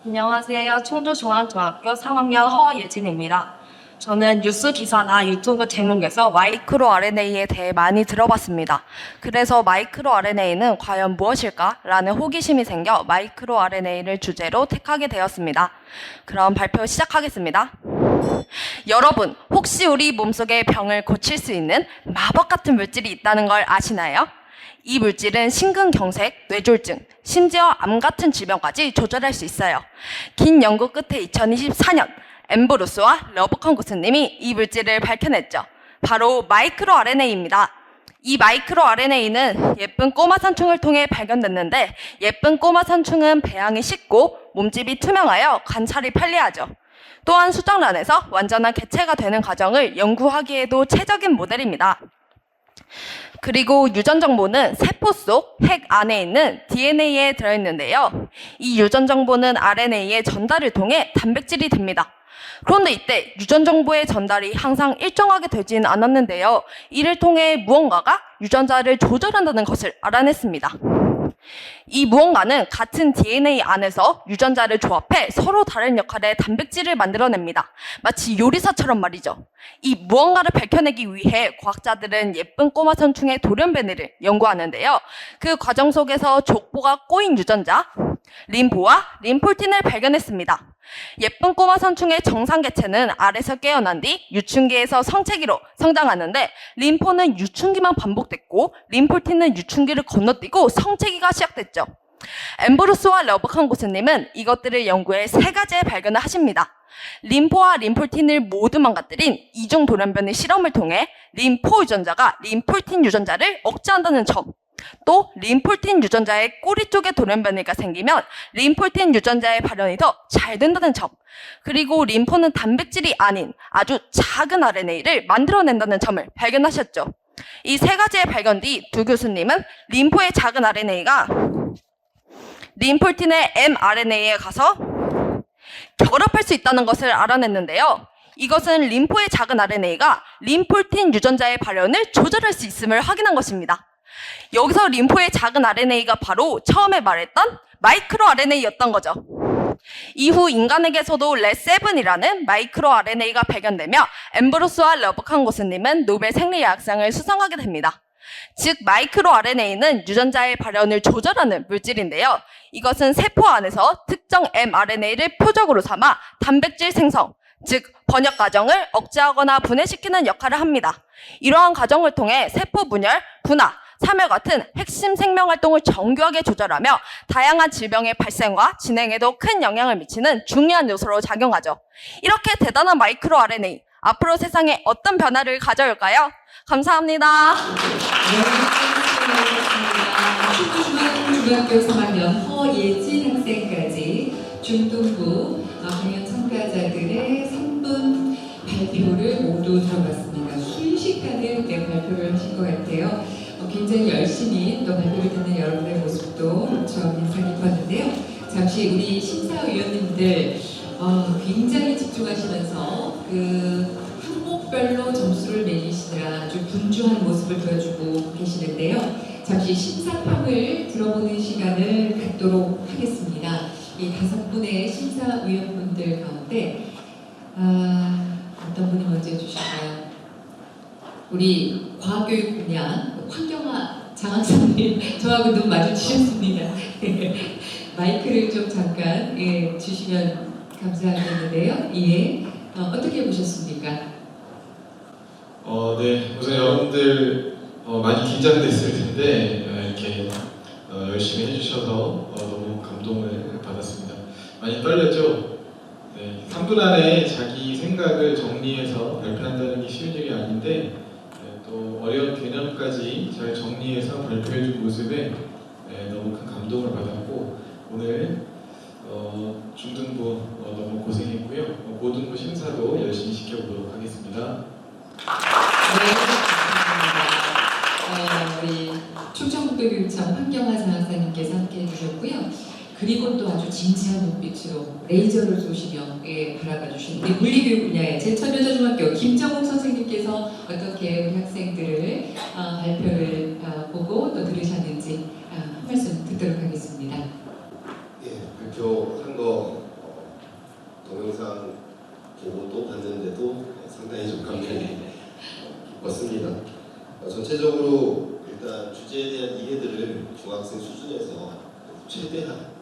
안녕하세요. 충주중앙중학교 3학년 허예진입니다. 저는 뉴스 기사나 유튜브 제목에서 마이크로 RNA에 대해 많이 들어봤습니다. 그래서 마이크로 RNA는 과연 무엇일까? 라는 호기심이 생겨 마이크로 RNA를 주제로 택하게 되었습니다. 그럼 발표 시작하겠습니다. 여러분, 혹시 우리 몸속의 병을 고칠 수 있는 마법 같은 물질이 있다는 걸 아시나요? 이 물질은 심근경색, 뇌졸중, 심지어 암 같은 질병까지 조절할 수 있어요. 긴 연구 끝에 2024년 엠브루스와 러브컨구스님이 이 물질을 밝혀냈죠. 바로 마이크로 RNA입니다. 이 마이크로 RNA는 예쁜 꼬마 산충을 통해 발견됐는데 예쁜 꼬마 산충은 배양이 쉽고 몸집이 투명하여 관찰이 편리하죠. 또한 수정란에서 완전한 개체가 되는 과정을 연구하기에도 최적인 모델입니다. 그리고 유전 정보는 세포 속 핵 안에 있는 DNA에 들어있는데요. 이 유전 정보는 RNA의 전달을 통해 단백질이 됩니다. 그런데 이때 유전 정보의 전달이 항상 일정하게 되지는 않았는데요. 이를 통해 무언가가 유전자를 조절한다는 것을 알아냈습니다. 이 무언가는 같은 DNA 안에서 유전자를 조합해 서로 다른 역할의 단백질을 만들어냅니다. 마치 요리사처럼 말이죠. 이 무언가를 밝혀내기 위해 과학자들은 예쁜 꼬마 선충의 돌연변이를 연구하는데요. 그 과정 속에서 족보가 꼬인 유전자, 림포와 림폴틴을 발견했습니다. 예쁜 꼬마 선충의 정상 개체는 알에서 깨어난 뒤 유충기에서 성체기로 성장하는데 림포는 유충기만 반복됐고 림폴틴은 유충기를 건너뛰고 성체기가 시작됐죠. 엠브루스와 러브컨구스님은 이것들을 연구해 세 가지의 발견을 하십니다. 림포와 림폴틴을 모두 망가뜨린 이중 돌연변이 실험을 통해 림포 유전자가 림폴틴 유전자를 억제한다는 점, 또 림폴틴 유전자의 꼬리 쪽에 돌연변이가 생기면 림폴틴 유전자의 발현이 더 잘 된다는 점, 그리고 림포는 단백질이 아닌 아주 작은 RNA를 만들어낸다는 점을 발견하셨죠. 이 세 가지의 발견 뒤 두 교수님은 림포의 작은 RNA가 림폴틴의 mRNA에 가서 결합할 수 있다는 것을 알아냈는데요. 이것은 림포의 작은 RNA가 림폴틴 유전자의 발현을 조절할 수 있음을 확인한 것입니다. 여기서 림포의 작은 RNA가 바로 처음에 말했던 마이크로 RNA였던 거죠. 이후 인간에게서도 레7이라는 마이크로 RNA가 발견되며 엠브로스와 러브칸고스님은 노벨 생리의학상을 수상하게 됩니다. 즉 마이크로 RNA는 유전자의 발현을 조절하는 물질인데요. 이것은 세포 안에서 특정 mRNA를 표적으로 삼아 단백질 생성, 즉 번역 과정을 억제하거나 분해시키는 역할을 합니다. 이러한 과정을 통해 세포 분열, 분화, 사멸 같은 핵심 생명활동을 정교하게 조절하며 다양한 질병의 발생과 진행에도 큰 영향을 미치는 중요한 요소로 작용하죠. 이렇게 대단한 마이크로 RNA, 앞으로 세상에 어떤 변화를 가져올까요? 감사합니다. 중학교 3학년 허예진 학생까지 중등부 강연 참가자들의 3분 발표를 모두 들어봤습니다. 순식간에 발표를 하신 것 같아요. 굉장히 열심히 또 발표를 듣는 여러분의 모습도 좀 인상 깊었는데요. 잠시 우리 심사위원님들 굉장히 집중하시면서 그 항목별로 점수를 매기시느라 아주 분주한 모습을 보여주고 계시는데요. 잠시 심사평을 들어보는 시간을 갖도록 하겠습니다. 이 5분의 심사위원분들 가운데 어떤 분이 먼저 해주실까요? 우리 과학교육 분야 황경아 장학사님 저하고 눈 마주치셨습니다. 마이크를 좀 잠깐 주시면 감사하겠는데요. 예, 어떻게 보셨습니까? 네, 우선 여러분들 많이 긴장됐을 텐데 이렇게 열심히 해주셔서 너무 감동을 받았습니다. 많이 떨렸죠? 네, 3분 안에 자기 생각을 정리해서 발표한다는 게 쉬운 일이 아닌데 또 어려운 개념까지 잘 정리해서 발표해준 모습에 너무 큰 감동을 받았고 오늘 중등부 너무 고생했고요. 고등부 심사도 열심히 지켜보도록 하겠습니다. 네, 감사합니다. 우리 충청북도교육청 황경화 장학사님께서 함께 해주셨고요. 그리고 또 아주 진지한 눈빛으로 레이저를 쏘시며 바라봐 주신 우리 물리교육 분야의 제천여자중학교 김정욱 선생님께서 어떻게 우리 학생들을 발표를 보고 또 들으셨는지 한 말씀 듣도록 하겠습니다. 예, 발표한 거 동영상 보고도 봤는데도 상당히 좀 감동이 깊었습니다. 전체적으로 일단 주제에 대한 이해들을 중학생 수준에서 최대한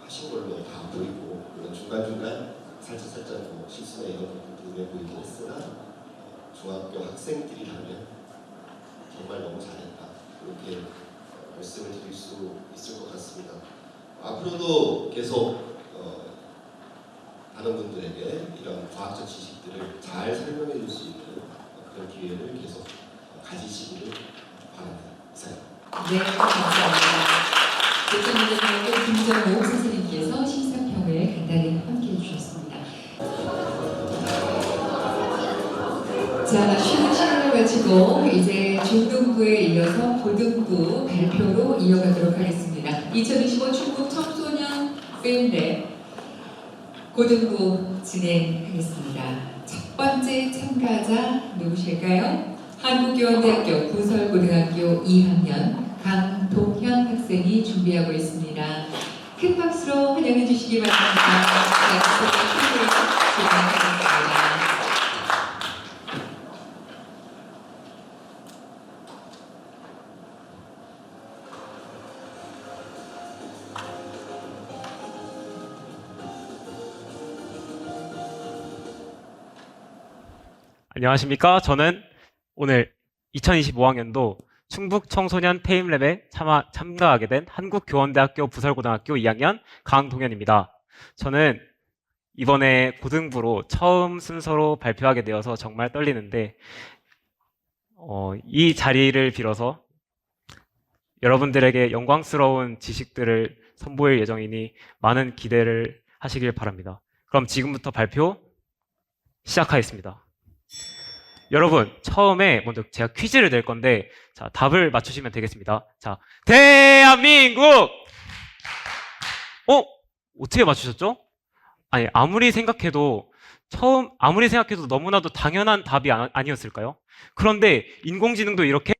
하신 걸로 다 보이고 물론 중간중간 살짝 뭐 실수나 이런 부분도 눈에 보이긴 했으나 중학교 학생들이라면 정말 너무 잘했다 이렇게 말씀을 드릴 수 있을 것 같습니다. 앞으로도 계속 다른 분들에게 이런 과학적 지식들을 잘 설명해 줄 수 있는 그런 기회를 계속 가지시기를 바랍니다. 이상입니다. 네, 감사합니다. 제천여자중학교 김정욱 선생님께서 심사평을 간단히 함께해 주셨습니다. 자, 쉬는 시간을 가지고 이제 중등부에 이어서 고등부 발표로 이어가도록 하겠습니다. 2025 충북 청소년 필m랩 고등부 진행하겠습니다. 첫 번째 참가자 누구실까요? 한국교원대학교 부설고등학교 2학년 강동현 학생이 준비하고 있습니다. 큰 박수로 환영해 주시기 바랍니다. 안녕하십니까. 저는 오늘 2025학년도 충북 청소년 페임랩에 참가하게 된 한국교원대학교 부설고등학교 2학년 강동현입니다. 저는 이번에 고등부로 처음 순서로 발표하게 되어서 정말 떨리는데 이 자리를 빌어서 여러분들에게 영광스러운 지식들을 선보일 예정이니 많은 기대를 하시길 바랍니다. 그럼 지금부터 발표 시작하겠습니다. 여러분, 처음에 먼저 제가 퀴즈를 낼 건데, 자, 답을 맞추시면 되겠습니다. 자, 대한민국! 어떻게 맞추셨죠? 아니, 아무리 생각해도 너무나도 당연한 답이 아니었을까요? 그런데 인공지능도 이렇게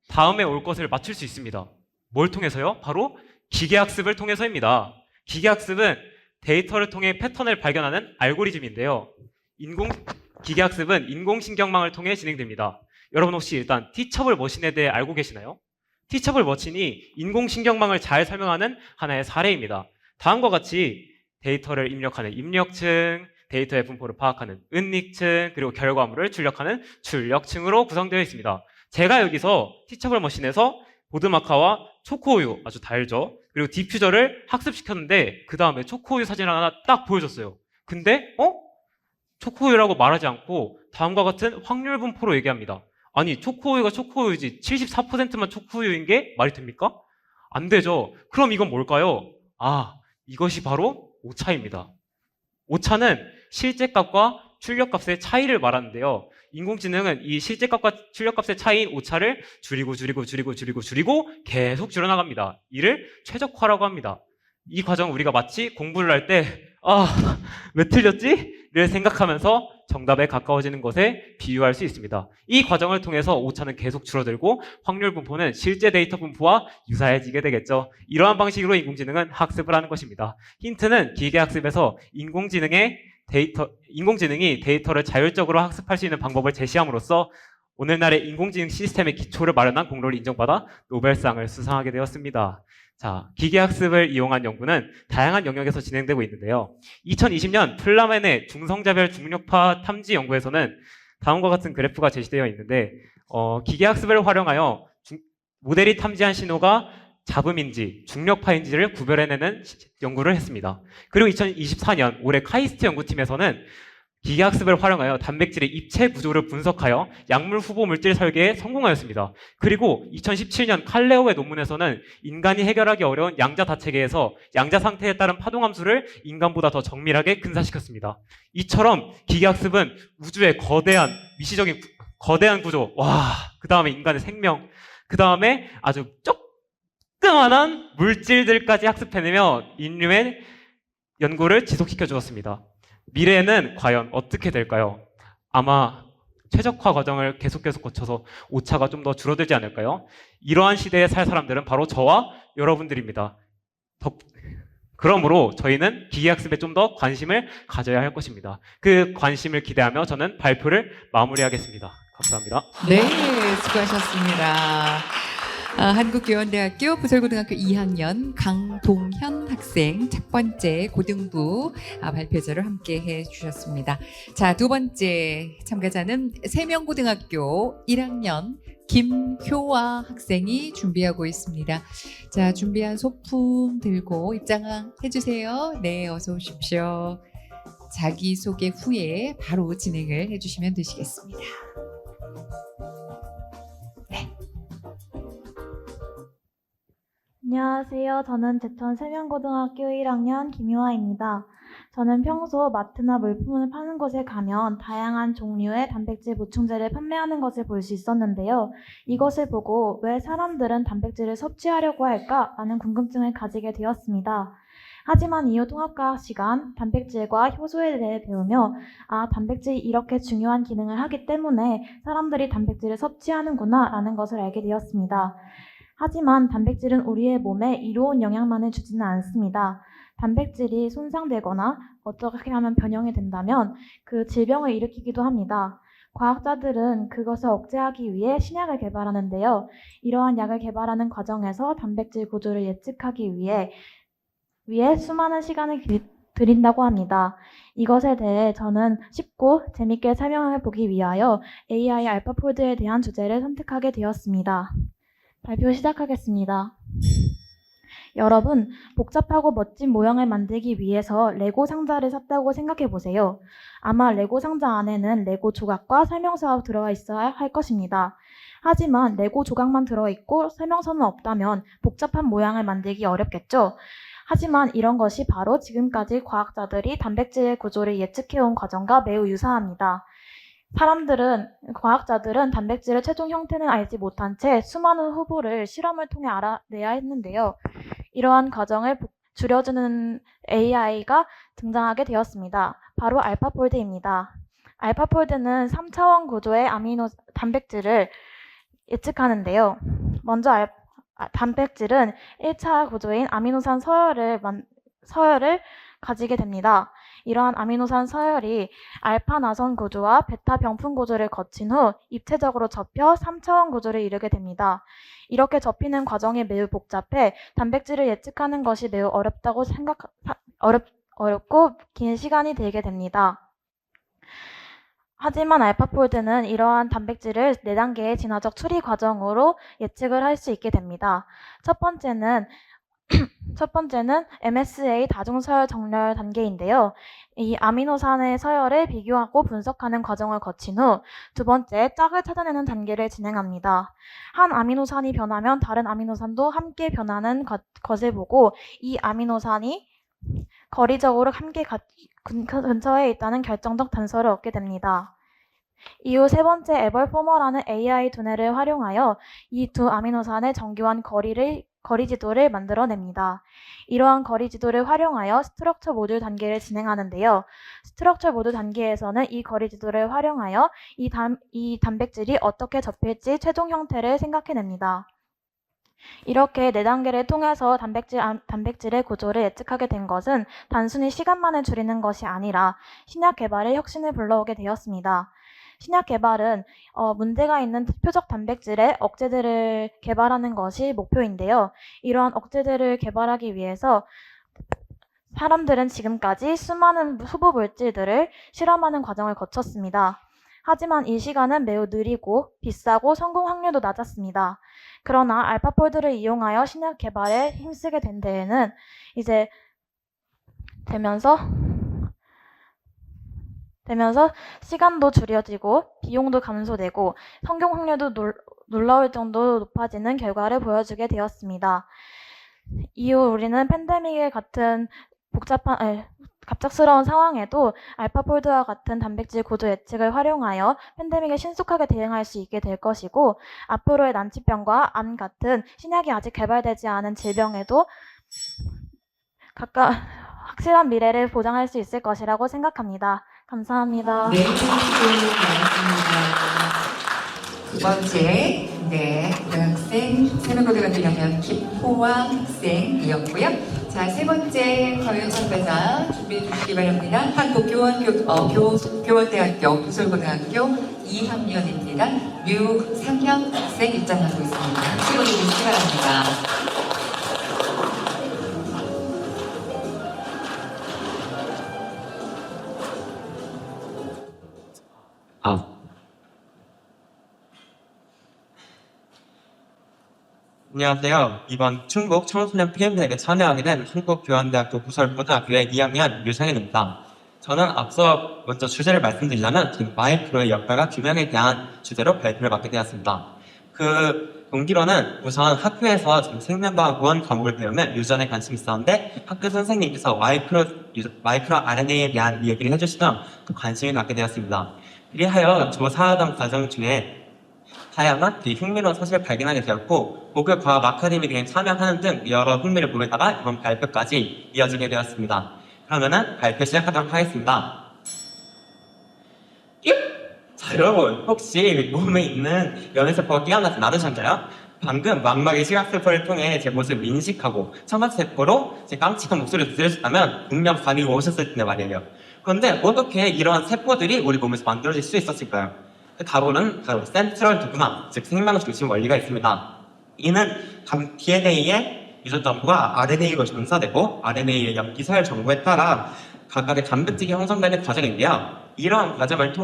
다음에 올 것을 맞출 수 있습니다. 뭘 통해서요? 바로 기계학습을 통해서입니다. 기계학습은 데이터를 통해 패턴을 발견하는 알고리즘인데요. 기계학습은 인공신경망을 통해 진행됩니다. 여러분 혹시 일단 티처블 머신에 대해 알고 계시나요? 티처블 머신이 인공신경망을 잘 설명하는 하나의 사례입니다. 다음과 같이 데이터를 입력하는 입력층, 데이터의 분포를 파악하는 은닉층, 그리고 결과물을 출력하는 출력층으로 구성되어 있습니다. 제가 여기서 티처블 머신에서 보드마카와 초코우유, 아주 달죠? 그리고 디퓨저를 학습시켰는데 그 다음에 초코우유 사진을 하나 딱 보여줬어요. 근데 초코우유라고 말하지 않고 다음과 같은 확률 분포로 얘기합니다. 아니, 초코우유가 초코우유지 74%만 초코우유인 게 말이 됩니까? 안 되죠. 그럼 이건 뭘까요? 이것이 바로 오차입니다. 오차는 실제값과 출력값의 차이를 말하는데요. 인공지능은 이 실제값과 출력값의 차이인 오차를 줄이고 계속 줄여나갑니다. 이를 최적화라고 합니다. 이 과정을 우리가 마치 공부를 할 때 왜 틀렸지? 를 생각하면서 정답에 가까워지는 것에 비유할 수 있습니다. 이 과정을 통해서 오차는 계속 줄어들고 확률 분포는 실제 데이터 분포와 유사해지게 되겠죠. 이러한 방식으로 인공지능은 학습을 하는 것입니다. 힌트는 기계학습에서 인공지능이 데이터를 자율적으로 학습할 수 있는 방법을 제시함으로써 오늘날의 인공지능 시스템의 기초를 마련한 공로를 인정받아 노벨상을 수상하게 되었습니다. 자, 기계학습을 이용한 연구는 다양한 영역에서 진행되고 있는데요. 2020년 플라멘의 중성자별 중력파 탐지 연구에서는 다음과 같은 그래프가 제시되어 있는데 기계학습을 활용하여 모델이 탐지한 신호가 잡음인지 중력파인지를 구별해내는 연구를 했습니다. 그리고 2024년 올해 카이스트 연구팀에서는 기계학습을 활용하여 단백질의 입체 구조를 분석하여 약물 후보 물질 설계에 성공하였습니다. 그리고 2017년 칼레오의 논문에서는 인간이 해결하기 어려운 양자 다체계에서 양자 상태에 따른 파동함수를 인간보다 더 정밀하게 근사시켰습니다. 이처럼 기계학습은 우주의 거대한 미시적인 거대한 구조, 그 다음에 인간의 생명, 그 다음에 아주 조그만한 물질들까지 학습해내며 인류의 연구를 지속시켜 주었습니다. 미래에는 과연 어떻게 될까요? 아마 최적화 과정을 계속 거쳐서 오차가 좀 더 줄어들지 않을까요? 이러한 시대에 살 사람들은 바로 저와 여러분들입니다. 그러므로 저희는 기계학습에 좀 더 관심을 가져야 할 것입니다. 그 관심을 기대하며 저는 발표를 마무리하겠습니다. 감사합니다. 네, 수고하셨습니다. 한국교원대학교 부설고등학교 2학년 강동현 학생 첫 번째 고등부 발표자로 함께 해주셨습니다. 자, 두 번째 참가자는 세명고등학교 1학년 김효아 학생이 준비하고 있습니다. 자, 준비한 소품 들고 입장해 주세요. 네, 어서 오십시오. 자기소개 후에 바로 진행을 해주시면 되시겠습니다. 안녕하세요. 저는 제천 세명고등학교 1학년 김효아입니다. 저는 평소 마트나 물품을 파는 곳에 가면 다양한 종류의 단백질 보충제를 판매하는 것을 볼 수 있었는데요. 이것을 보고 왜 사람들은 단백질을 섭취하려고 할까라는 궁금증을 가지게 되었습니다. 하지만 이후 통합과학 시간, 단백질과 효소에 대해 배우며 단백질이 이렇게 중요한 기능을 하기 때문에 사람들이 단백질을 섭취하는구나 라는 것을 알게 되었습니다. 하지만 단백질은 우리의 몸에 이로운 영향만을 주지는 않습니다. 단백질이 손상되거나 어떻게 하면 변형이 된다면 그 질병을 일으키기도 합니다. 과학자들은 그것을 억제하기 위해 신약을 개발하는데요. 이러한 약을 개발하는 과정에서 단백질 구조를 예측하기 위해 수많은 시간을 들인다고 합니다. 이것에 대해 저는 쉽고 재밌게 설명해 보기 위하여 AI 알파폴드에 대한 주제를 선택하게 되었습니다. 발표 시작하겠습니다. 여러분, 복잡하고 멋진 모양을 만들기 위해서 레고 상자를 샀다고 생각해 보세요. 아마 레고 상자 안에는 레고 조각과 설명서가 들어가 있어야 할 것입니다. 하지만 레고 조각만 들어있고 설명서는 없다면 복잡한 모양을 만들기 어렵겠죠? 하지만 이런 것이 바로 지금까지 과학자들이 단백질의 구조를 예측해온 과정과 매우 유사합니다. 과학자들은 단백질의 최종 형태는 알지 못한 채 수많은 후보를 실험을 통해 알아내야 했는데요. 이러한 과정을 줄여주는 AI가 등장하게 되었습니다. 바로 알파폴드입니다. 알파폴드는 3차원 구조의 단백질을 예측하는데요. 먼저 단백질은 1차 구조인 아미노산 서열을 가지게 됩니다. 이러한 아미노산 서열이 알파 나선 구조와 베타 병풍 구조를 거친 후 입체적으로 접혀 3차원 구조를 이루게 됩니다. 이렇게 접히는 과정이 매우 복잡해 단백질을 예측하는 것이 매우 어렵고 긴 시간이 들게 됩니다. 하지만 알파폴드는 이러한 단백질을 4단계의 진화적 추리 과정으로 예측을 할 수 있게 됩니다. 첫 번째는 MSA 다중서열 정렬 단계인데요. 이 아미노산의 서열을 비교하고 분석하는 과정을 거친 후 두 번째, 짝을 찾아내는 단계를 진행합니다. 한 아미노산이 변하면 다른 아미노산도 함께 변하는 것을 보고 이 아미노산이 거리적으로 함께 근처에 있다는 결정적 단서를 얻게 됩니다. 이후 세 번째, 에벌포머라는 AI 두뇌를 활용하여 이 두 아미노산의 정교한 거리 지도를 만들어냅니다. 이러한 거리 지도를 활용하여 스트럭처 모듈 단계를 진행하는데요. 스트럭처 모듈 단계에서는 이 거리 지도를 활용하여 이 단백질이 어떻게 접힐지 최종 형태를 생각해냅니다. 이렇게 4단계를 통해서 단백질의 구조를 예측하게 된 것은 단순히 시간만을 줄이는 것이 아니라 신약 개발에 혁신을 불러오게 되었습니다. 신약 개발은 문제가 있는 표적 단백질의 억제들을 개발하는 것이 목표인데요. 이러한 억제들을 개발하기 위해서 사람들은 지금까지 수많은 후보 물질들을 실험하는 과정을 거쳤습니다. 하지만 이 시간은 매우 느리고 비싸고 성공 확률도 낮았습니다. 그러나 알파폴드를 이용하여 신약 개발에 힘쓰게 된 데에는 되면서 시간도 줄여지고 비용도 감소되고 성공 확률도 놀라울 정도로 높아지는 결과를 보여주게 되었습니다. 이후 우리는 팬데믹의 같은 갑작스러운 상황에도 알파폴드와 같은 단백질 구조 예측을 활용하여 팬데믹에 신속하게 대응할 수 있게 될 것이고 앞으로의 난치병과 암 같은 신약이 아직 개발되지 않은 질병에도 확실한 미래를 보장할 수 있을 것이라고 생각합니다. 감사합니다. 네, 고맙습니다. 두 번째, 고등학생, 세면고등학교 영역 김호왕 학생이었고요. 자, 세 번째 서면 참가자 준비해 주시기 바랍니다. 한국교원대학교 부설고등학교 2학년입니다. 류상현 학생 입장하고 있습니다. 찍어주고 주시기 바랍니다. 안녕하세요. 이번 충북 청소년 PM대회에 참여하게 된 한국교원대학교 부설고등학교의 2학년 류상현입니다. 저는 앞서 먼저 주제를 말씀드리려면 지금 마이크로의 역할과 규명에 대한 주제로 발표를 맡게 되었습니다. 그 동기로는 우선 학교에서 지금 생명과학원 과목을 배우면 유전에 관심이 있었는데 학교 선생님께서 마이크로 RNA에 대한 이야기를 해주시던 그 관심이 갖게 되었습니다. 그리하여 조사하던 과정 중에 다양한 흥미로운 사실을 발견하게 되었고 고교 과학 아카데미에 참여하는 등 여러 흥미를 보이다가 이번 발표까지 이어지게 되었습니다. 그러면은 발표 시작하도록 하겠습니다. 자, 여러분 혹시 몸에 있는 연회세포가 깨어나지 않으셨나요? 방금 망막의 시각세포를 통해 제 모습을 인식하고 청각세포로 제 깜찍한 목소리를 들으셨다면 분명 감이 오셨을 텐데 말이에요. 그런데 어떻게 이러한 세포들이 우리 몸에서 만들어질 수 있었을까요? 그 답은 바로 센트럴 도그마, 즉 생명 중심 원리가 있습니다. 이는 DNA의 유전 정보가 RNA로 전사되고 RNA의 염기 서열 정보에 따라 각각의 단백질이 형성되는 과정인데요. 이러한 과정을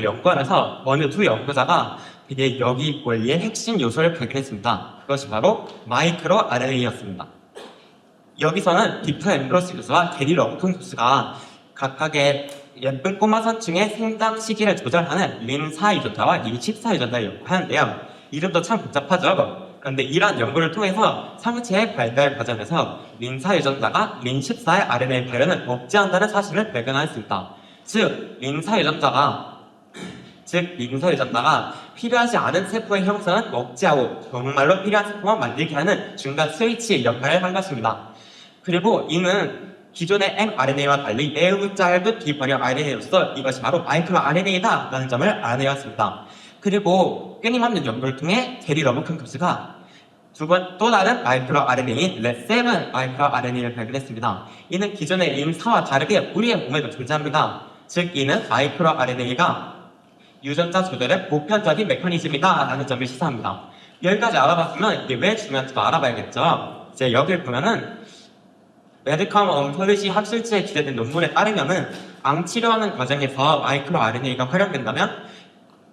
연구하면서 어느 두 연구자가 그게 여기 원리의 핵심 요소를 발견했습니다. 그것이 바로 마이크로 RNA였습니다. 여기서는 딥프 앰브로스 교수와 게리 러브큰 교수가 각각의 예쁜 꼬마 선충의 생장 시기를 조절하는 린4 유전자와 린14 유전자를 연구하는데요. 이름도 참 복잡하죠. 그런데 이러한 연구를 통해서 상체의 발달 과정에서 린4 유전자가 린14의 RNA 발현을 억제한다는 사실을 발견하였습니다. 즉, 린4 유전자가 필요하지 않은 세포의 형성은 억제하고 정말로 필요한 세포만 만들게 하는 중간 스위치 역할을 한 것입니다. 그리고 이는 기존의 mRNA와 달리 매우 짧은 비번역 RNA로서 이것이 바로 마이크로 RNA다 라는 점을 알아내었습니다. 그리고 끊임없는 연구를 통해 게리 러브큰 교수가 또 다른 마이크로 RNA인 렛7 마이크로 RNA를 발견했습니다. 이는 기존의 린4와 다르게 우리의 몸에도 존재합니다. 즉, 이는 마이크로 RNA가 유전자 조절의 보편적인 메커니즘이다 라는 점을 시사합니다. 여기까지 알아봤으면 이게 왜 중요한지도 알아봐야겠죠. 이제 여기를 보면은 메드컴 엉터리시 학술지에 기재된 논문에 따르면은 암 치료하는 과정에서 마이크로 RNA가 활용된다면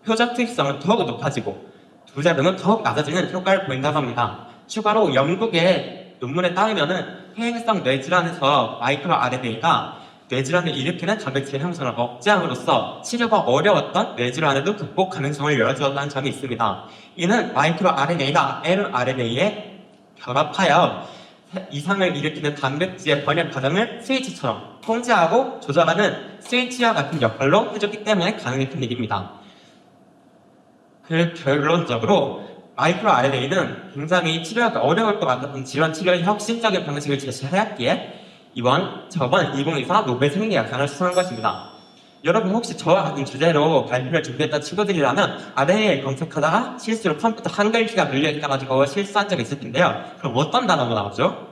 표적 특이성은 더욱 높아지고 부작용은 더욱 낮아지는 효과를 보인다고 합니다. 추가로 영국의 논문에 따르면은 퇴행성 뇌질환에서 마이크로 RNA가 뇌질환을 일으키는 단백질 형성을 억제함으로써 치료가 어려웠던 뇌질환에도 극복 가능성을 열어주었다는 점이 있습니다. 이는 마이크로 RNA가 mRNA에 결합하여 이상을 일으키는 단백질의 번역 과정을 스위치처럼 통제하고 조절하는 스위치와 같은 역할로 해줬기 때문에 가능했던 일입니다. 결론적으로 마이크로 RNA는 굉장히 치료하기 어려울 것 같았던 질환 치료의 혁신적인 방식을 제시하였기에 저번 2024 노벨 생리학상을 수상한 것입니다. 여러분 혹시 저와 같은 주제로 발표를 준비했던 친구들이라면 RNA를 검색하다가 실수로 컴퓨터 한글키가 눌려있어가지고 실수한 적이 있을 텐데요. 그럼 어떤 단어가 나오죠?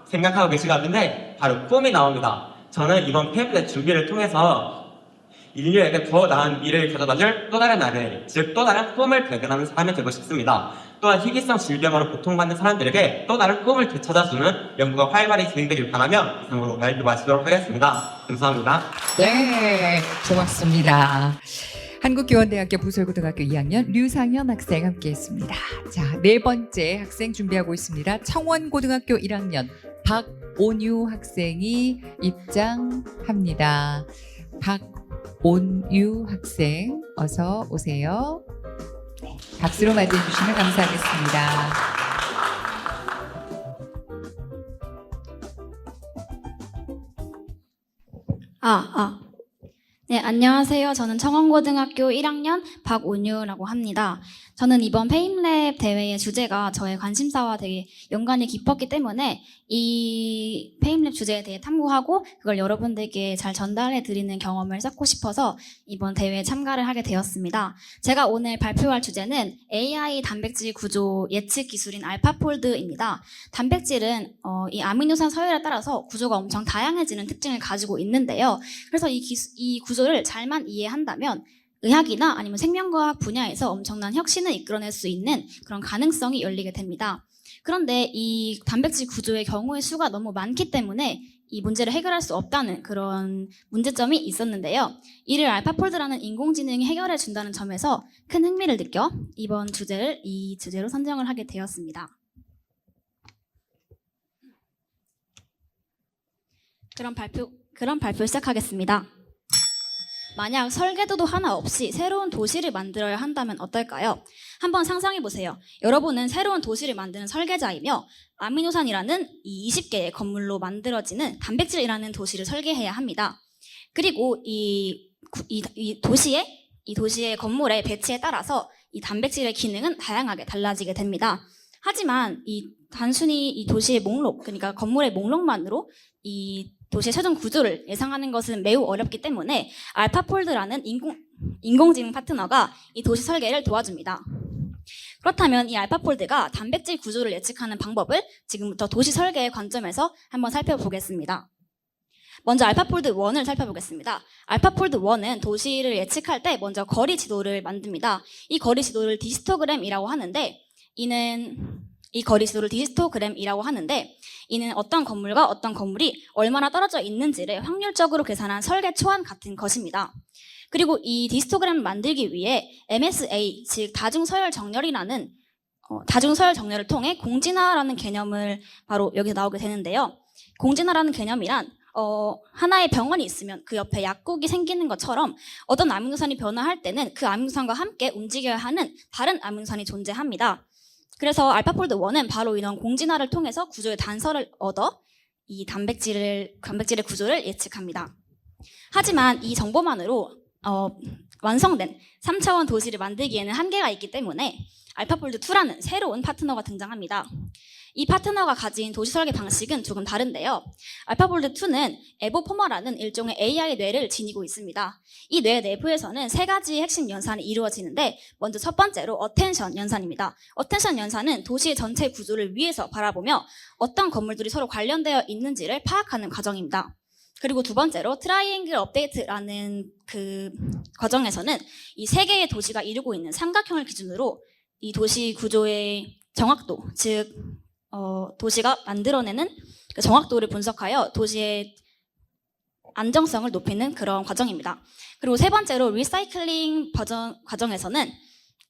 생각하고 계신 것 같은데 바로 꿈이 나옵니다. 저는 이번 페이플렛 준비를 통해서 인류에게 더 나은 미래를 가져다줄 또 다른 RNA, 즉 또 다른 꿈을 발견하는 사람이 되고 싶습니다. 또한 희귀성 질병으로 고통받는 사람들에게 또 다른 꿈을 되찾아주는 연구가 활발히 진행되길 바라며 이상으로 발표 마치도록 하겠습니다. 감사합니다. 네, 고맙습니다. 한국교원대학교 부설고등학교 2학년 류상현 학생 함께했습니다. 자, 네 번째 학생 준비하고 있습니다. 청원고등학교 1학년 박온유 학생이 입장합니다. 박온유 학생 어서 오세요. 박수로 맞이해주시면 감사하겠습니다. 네, 안녕하세요. 저는 청원고등학교 1학년 박온유라고 합니다. 저는 이번 페임랩 대회의 주제가 저의 관심사와 되게 연관이 깊었기 때문에 이 페임랩 주제에 대해 탐구하고 그걸 여러분들께 잘 전달해 드리는 경험을 쌓고 싶어서 이번 대회에 참가를 하게 되었습니다. 제가 오늘 발표할 주제는 AI 단백질 구조 예측 기술인 알파폴드입니다. 단백질은 이 아미노산 서열에 따라서 구조가 엄청 다양해지는 특징을 가지고 있는데요. 그래서 이 구조를 잘만 이해한다면 의학이나 아니면 생명과학 분야에서 엄청난 혁신을 이끌어낼 수 있는 그런 가능성이 열리게 됩니다. 그런데 이 단백질 구조의 경우의 수가 너무 많기 때문에 이 문제를 해결할 수 없다는 그런 문제점이 있었는데요. 이를 알파폴드라는 인공지능이 해결해 준다는 점에서 큰 흥미를 느껴 이번 주제를 이 주제로 선정을 하게 되었습니다. 그럼 발표 시작하겠습니다. 만약 설계도도 하나 없이 새로운 도시를 만들어야 한다면 어떨까요? 한번 상상해 보세요. 여러분은 새로운 도시를 만드는 설계자이며 아미노산이라는 이 20개의 건물로 만들어지는 단백질이라는 도시를 설계해야 합니다. 그리고 이 도시의 건물의 배치에 따라서 이 단백질의 기능은 다양하게 달라지게 됩니다. 하지만 단순히 이 도시의 목록, 그러니까 건물의 목록만으로 이 도시의 최종 구조를 예상하는 것은 매우 어렵기 때문에 알파폴드라는 인공지능 파트너가 이 도시 설계를 도와줍니다. 그렇다면 이 알파폴드가 단백질 구조를 예측하는 방법을 지금부터 도시 설계의 관점에서 한번 살펴보겠습니다. 먼저 알파폴드 1을 살펴보겠습니다. 알파폴드 1은 도시를 예측할 때 먼저 거리 지도를 만듭니다. 이 거리 지도를 디스토그램이라고 하는데 이는 어떤 건물과 어떤 건물이 얼마나 떨어져 있는지를 확률적으로 계산한 설계 초안 같은 것입니다. 그리고 이 디스토그램을 만들기 위해 MSA, 즉 다중서열 정렬이라는 다중서열 정렬을 통해 공진화라는 개념을 바로 여기서 나오게 되는데요. 공진화라는 개념이란 하나의 병원이 있으면 그 옆에 약국이 생기는 것처럼 어떤 아미노산이 변화할 때는 그 아미노산과 함께 움직여야 하는 다른 아미노산이 존재합니다. 그래서 알파폴드 1은 바로 이런 공진화를 통해서 구조의 단서를 얻어 이 단백질의 구조를 예측합니다. 하지만 이 정보만으로 완성된 3차원 도시를 만들기에는 한계가 있기 때문에 알파폴드 2라는 새로운 파트너가 등장합니다. 이 파트너가 가진 도시 설계 방식은 조금 다른데요. 알파폴드 2는 에보포머라는 일종의 AI 뇌를 지니고 있습니다. 이 뇌 내부에서는 세 가지의 핵심 연산이 이루어지는데 먼저 첫 번째로 어텐션 연산입니다. 어텐션 연산은 도시의 전체 구조를 위에서 바라보며 어떤 건물들이 서로 관련되어 있는지를 파악하는 과정입니다. 그리고 두 번째로 트라이앵글 업데이트라는 그 과정에서는 이 세 개의 도시가 이루고 있는 삼각형을 기준으로 이 도시 구조의 정확도, 즉 도시가 만들어내는 그 정확도를 분석하여 도시의 안정성을 높이는 그런 과정입니다. 그리고 세 번째로 리사이클링 과정에서는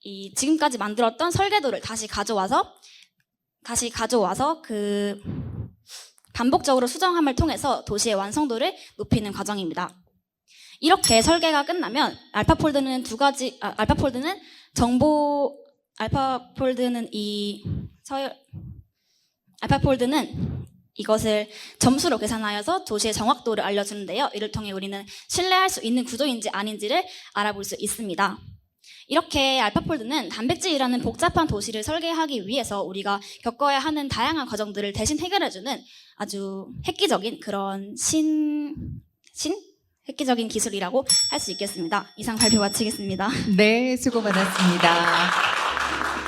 이 지금까지 만들었던 설계도를 다시 가져와서 그 반복적으로 수정함을 통해서 도시의 완성도를 높이는 과정입니다. 이렇게 설계가 끝나면 알파폴드는 이것을 점수로 계산하여서 도시의 정확도를 알려주는데요. 이를 통해 우리는 신뢰할 수 있는 구조인지 아닌지를 알아볼 수 있습니다. 이렇게 알파폴드는 단백질이라는 복잡한 도시를 설계하기 위해서 우리가 겪어야 하는 다양한 과정들을 대신 해결해주는 아주 획기적인 그런 획기적인 기술이라고 할 수 있겠습니다. 이상 발표 마치겠습니다. 네, 수고 많았습니다.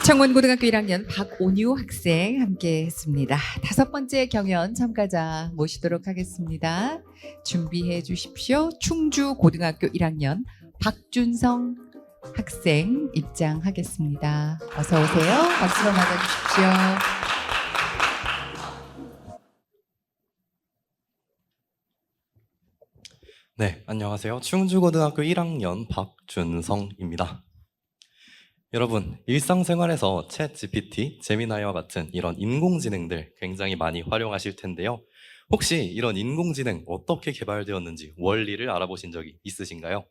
청원고등학교 1학년 박온유 학생 함께 했습니다. 5번째 경연 참가자 모시도록 하겠습니다. 준비해 주십시오. 충주고등학교 1학년 박준성 학생 입장하겠습니다. 어서 오세요. 박수로 맞아주십시오. 네, 안녕하세요. 충주고등학교 1학년 박준성입니다. 여러분, 일상생활에서 챗 GPT, 제미나이와 같은 이런 인공지능들 굉장히 많이 활용하실 텐데요. 혹시 이런 인공지능 어떻게 개발되었는지 원리를 알아보신 적이 있으신가요?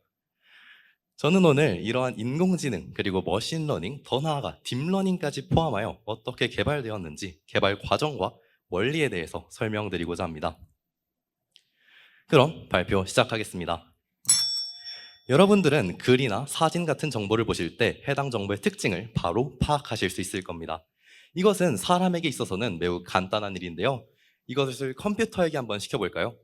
저는 오늘 이러한 인공지능 그리고 머신러닝, 더 나아가 딥러닝까지 포함하여 어떻게 개발되었는지 개발 과정과 원리에 대해서 설명드리고자 합니다. 그럼 발표 시작하겠습니다. 여러분들은 글이나 사진 같은 정보를 보실 때 해당 정보의 특징을 바로 파악하실 수 있을 겁니다. 이것은 사람에게 있어서는 매우 간단한 일인데요. 이것을 컴퓨터에게 한번 시켜볼까요?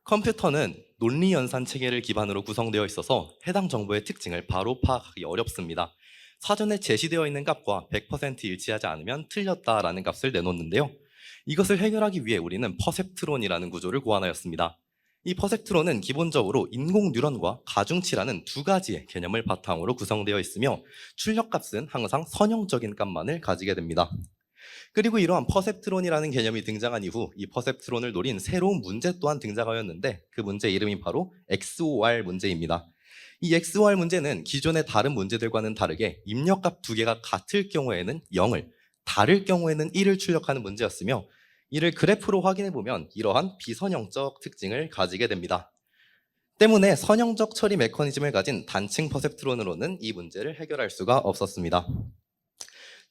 컴퓨터는 논리 연산 체계를 기반으로 구성되어 있어서 해당 정보의 특징을 바로 파악하기 어렵습니다. 사전에 제시되어 있는 값과 100% 일치하지 않으면 틀렸다라는 값을 내놓는데요. 이것을 해결하기 위해 우리는 퍼셉트론이라는 구조를 고안하였습니다. 이 퍼셉트론은 기본적으로 인공 뉴런과 가중치라는 두 가지의 개념을 바탕으로 구성되어 있으며 출력값은 항상 선형적인 값만을 가지게 됩니다. 그리고 이러한 퍼셉트론이라는 개념이 등장한 이후 이 퍼셉트론을 노린 새로운 문제 또한 등장하였는데 그 문제 이름이 바로 XOR 문제입니다. 이 XOR 문제는 기존의 다른 문제들과는 다르게 입력값 두 개가 같을 경우에는 0을, 다를 경우에는 1을 출력하는 문제였으며 이를 그래프로 확인해보면 이러한 비선형적 특징을 가지게 됩니다. 때문에 선형적 처리 메커니즘을 가진 단층 퍼셉트론으로는 이 문제를 해결할 수가 없었습니다.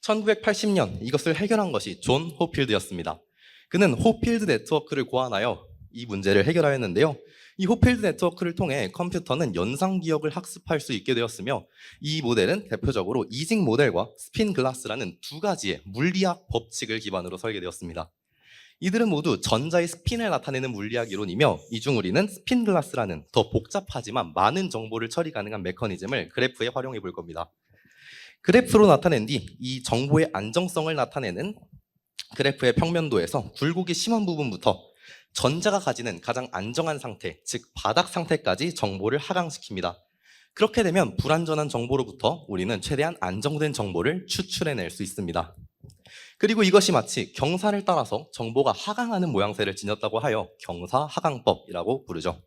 1980년 이것을 해결한 것이 존 호필드였습니다. 그는 호필드 네트워크를 고안하여 이 문제를 해결하였는데요. 이 호필드 네트워크를 통해 컴퓨터는 연상 기억을 학습할 수 있게 되었으며 이 모델은 대표적으로 이직 모델과 스핀 글라스라는 두 가지의 물리학 법칙을 기반으로 설계되었습니다. 이들은 모두 전자의 스핀을 나타내는 물리학 이론이며 이 중 우리는 스핀 글라스라는 더 복잡하지만 많은 정보를 처리 가능한 메커니즘을 그래프에 활용해 볼 겁니다. 그래프로 나타낸 뒤 이 정보의 안정성을 나타내는 그래프의 평면도에서 굴곡이 심한 부분부터 전자가 가지는 가장 안정한 상태, 즉 바닥 상태까지 정보를 하강시킵니다. 그렇게 되면 불안전한 정보로부터 우리는 최대한 안정된 정보를 추출해낼 수 있습니다. 그리고 이것이 마치 경사를 따라서 정보가 하강하는 모양새를 지녔다고 하여 경사 하강법이라고 부르죠.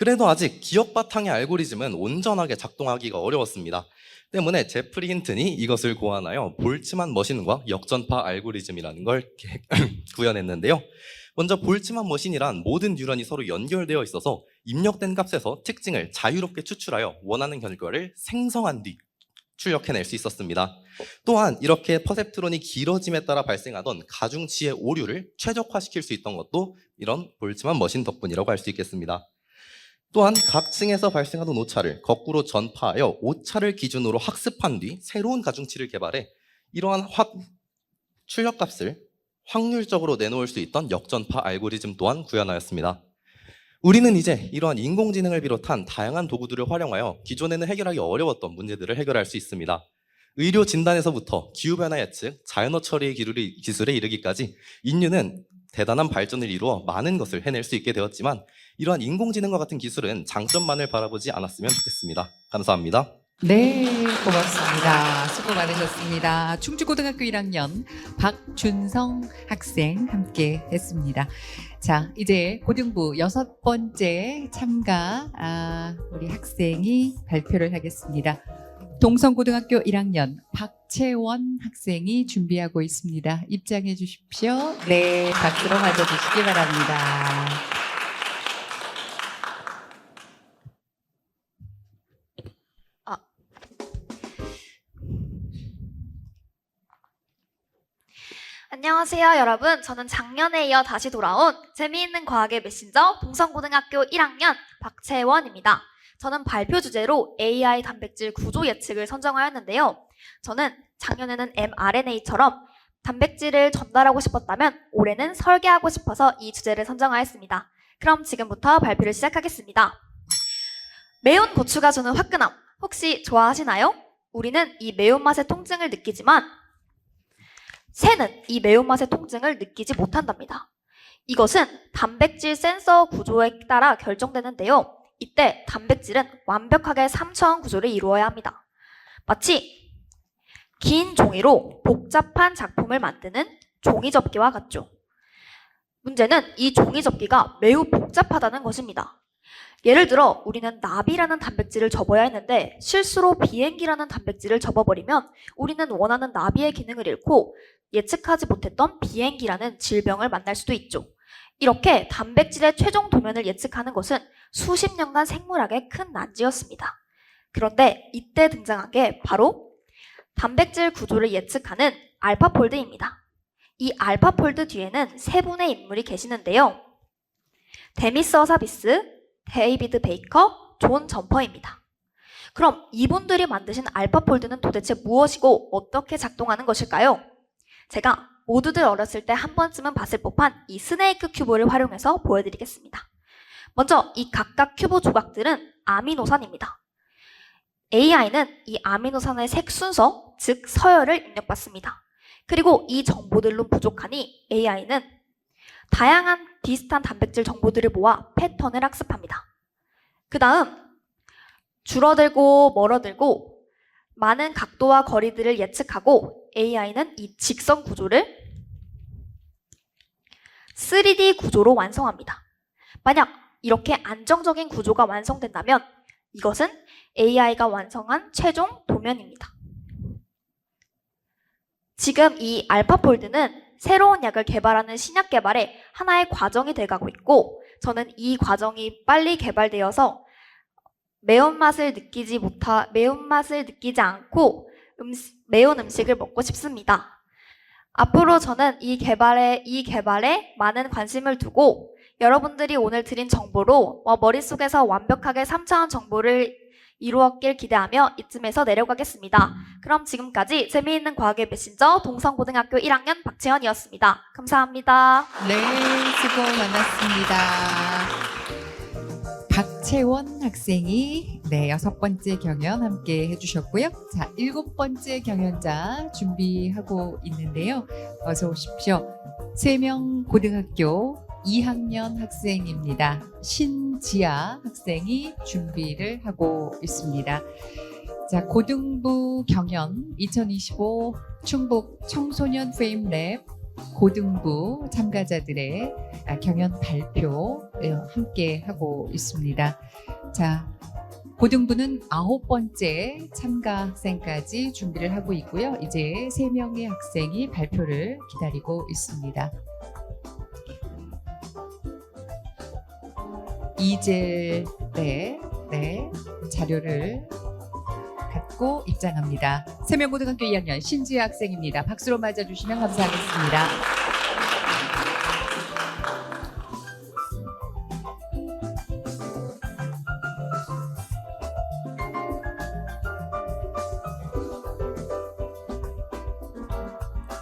그래도 아직 기억 바탕의 알고리즘은 온전하게 작동하기가 어려웠습니다. 때문에 제프리 힌튼이 이것을 고안하여 볼츠만 머신과 역전파 알고리즘이라는 걸 구현했는데요. 먼저 볼츠만 머신이란 모든 뉴런이 서로 연결되어 있어서 입력된 값에서 특징을 자유롭게 추출하여 원하는 결과를 생성한 뒤 출력해낼 수 있었습니다. 또한 이렇게 퍼셉트론이 길어짐에 따라 발생하던 가중치의 오류를 최적화시킬 수 있던 것도 이런 볼츠만 머신 덕분이라고 할 수 있겠습니다. 또한 각 층에서 발생하던 오차를 거꾸로 전파하여 오차를 기준으로 학습한 뒤 새로운 가중치를 개발해 이러한 출력값을 확률적으로 내놓을 수 있던 역전파 알고리즘 또한 구현하였습니다. 우리는 이제 이러한 인공지능을 비롯한 다양한 도구들을 활용하여 기존에는 해결하기 어려웠던 문제들을 해결할 수 있습니다. 의료 진단에서부터 기후변화 예측, 자연어 처리 기술에 이르기까지 인류는 대단한 발전을 이루어 많은 것을 해낼 수 있게 되었지만 이러한 인공지능과 같은 기술은 장점만을 바라보지 않았으면 좋겠습니다. 감사합니다. 네, 고맙습니다. 수고 많으셨습니다. 충주고등학교 1학년 박준성 학생 함께 했습니다. 자, 이제 고등부 6번째 참가 우리 학생이 발표를 하겠습니다. 동성고등학교 1학년 박채원 학생이 준비하고 있습니다. 입장해 주십시오. 네, 박수로 맞아주시기 바랍니다. 안녕하세요, 여러분. 저는 작년에 이어 다시 돌아온 재미있는 과학의 메신저 동성고등학교 1학년 박채원입니다. 저는 발표 주제로 AI 단백질 구조 예측을 선정하였는데요. 저는 작년에는 mRNA처럼 단백질을 전달하고 싶었다면 올해는 설계하고 싶어서 이 주제를 선정하였습니다. 그럼 지금부터 발표를 시작하겠습니다. 매운 고추가 주는 화끈함, 혹시 좋아하시나요? 우리는 이 매운맛의 통증을 느끼지만 새는 이 매운맛의 통증을 느끼지 못한답니다. 이것은 단백질 센서 구조에 따라 결정되는데요. 이때 단백질은 완벽하게 3차원 구조를 이루어야 합니다. 마치 긴 종이로 복잡한 작품을 만드는 종이접기와 같죠. 문제는 이 종이접기가 매우 복잡하다는 것입니다. 예를 들어 우리는 나비라는 단백질을 접어야 했는데 실수로 비행기라는 단백질을 접어버리면 우리는 원하는 나비의 기능을 잃고 예측하지 못했던 비행기라는 질병을 만날 수도 있죠. 이렇게 단백질의 최종 도면을 예측하는 것은 수십 년간 생물학의 큰 난제였습니다. 그런데 이때 등장한 게 바로 단백질 구조를 예측하는 알파폴드입니다. 이 알파폴드 뒤에는 세 분의 인물이 계시는데요. 데미스 어사비스, 데이비드 베이커, 존 점퍼입니다. 그럼 이분들이 만드신 알파폴드는 도대체 무엇이고 어떻게 작동하는 것일까요? 제가 모두들 어렸을 때 한 번쯤은 봤을 법한 이 스네이크 큐브를 활용해서 보여드리겠습니다. 먼저 이 각각 큐브 조각들은 아미노산입니다. AI는 이 아미노산의 색 순서, 즉 서열을 입력받습니다. 그리고 이 정보들로 부족하니 AI는 다양한 비슷한 단백질 정보들을 모아 패턴을 학습합니다. 그 다음 줄어들고 멀어들고 많은 각도와 거리들을 예측하고 AI는 이 직선 구조를 3D 구조로 완성합니다. 만약 이렇게 안정적인 구조가 완성된다면 이것은 AI가 완성한 최종 도면입니다. 지금 이 알파폴드는 새로운 약을 개발하는 신약 개발에 하나의 과정이 돼가고 있고 저는 이 과정이 빨리 개발되어서 매운맛을 느끼지 않고 매운 음식을 먹고 싶습니다. 앞으로 저는 이 개발에 많은 관심을 두고 여러분들이 오늘 드린 정보로 머릿속에서 완벽하게 3차원 정보를 이루었길 기대하며 이쯤에서 내려가겠습니다. 그럼 지금까지 재미있는 과학의 메신저 동성고등학교 1학년 박채원이었습니다. 감사합니다. 네, 수고 많았습니다. 박채원 학생이 6번째 경연 함께 해주셨고요. 자, 7번째 경연자 준비하고 있는데요. 어서 오십시오. 세명고등학교 2학년 학생입니다. 신지아 학생이 준비를 하고 있습니다. 자, 고등부 경연 2025 충북 청소년 페임랩 고등부 참가자들의 경연 발표 함께 하고 있습니다. 자, 고등부는 9번째 참가 학생까지 준비를 하고 있고요. 이제 3명의 학생이 발표를 기다리고 있습니다. 이젤 네, 자료를 갖고 입장합니다. 세명고등학교 2학년 신지아 학생입니다. 박수로 맞아주시면 감사하겠습니다.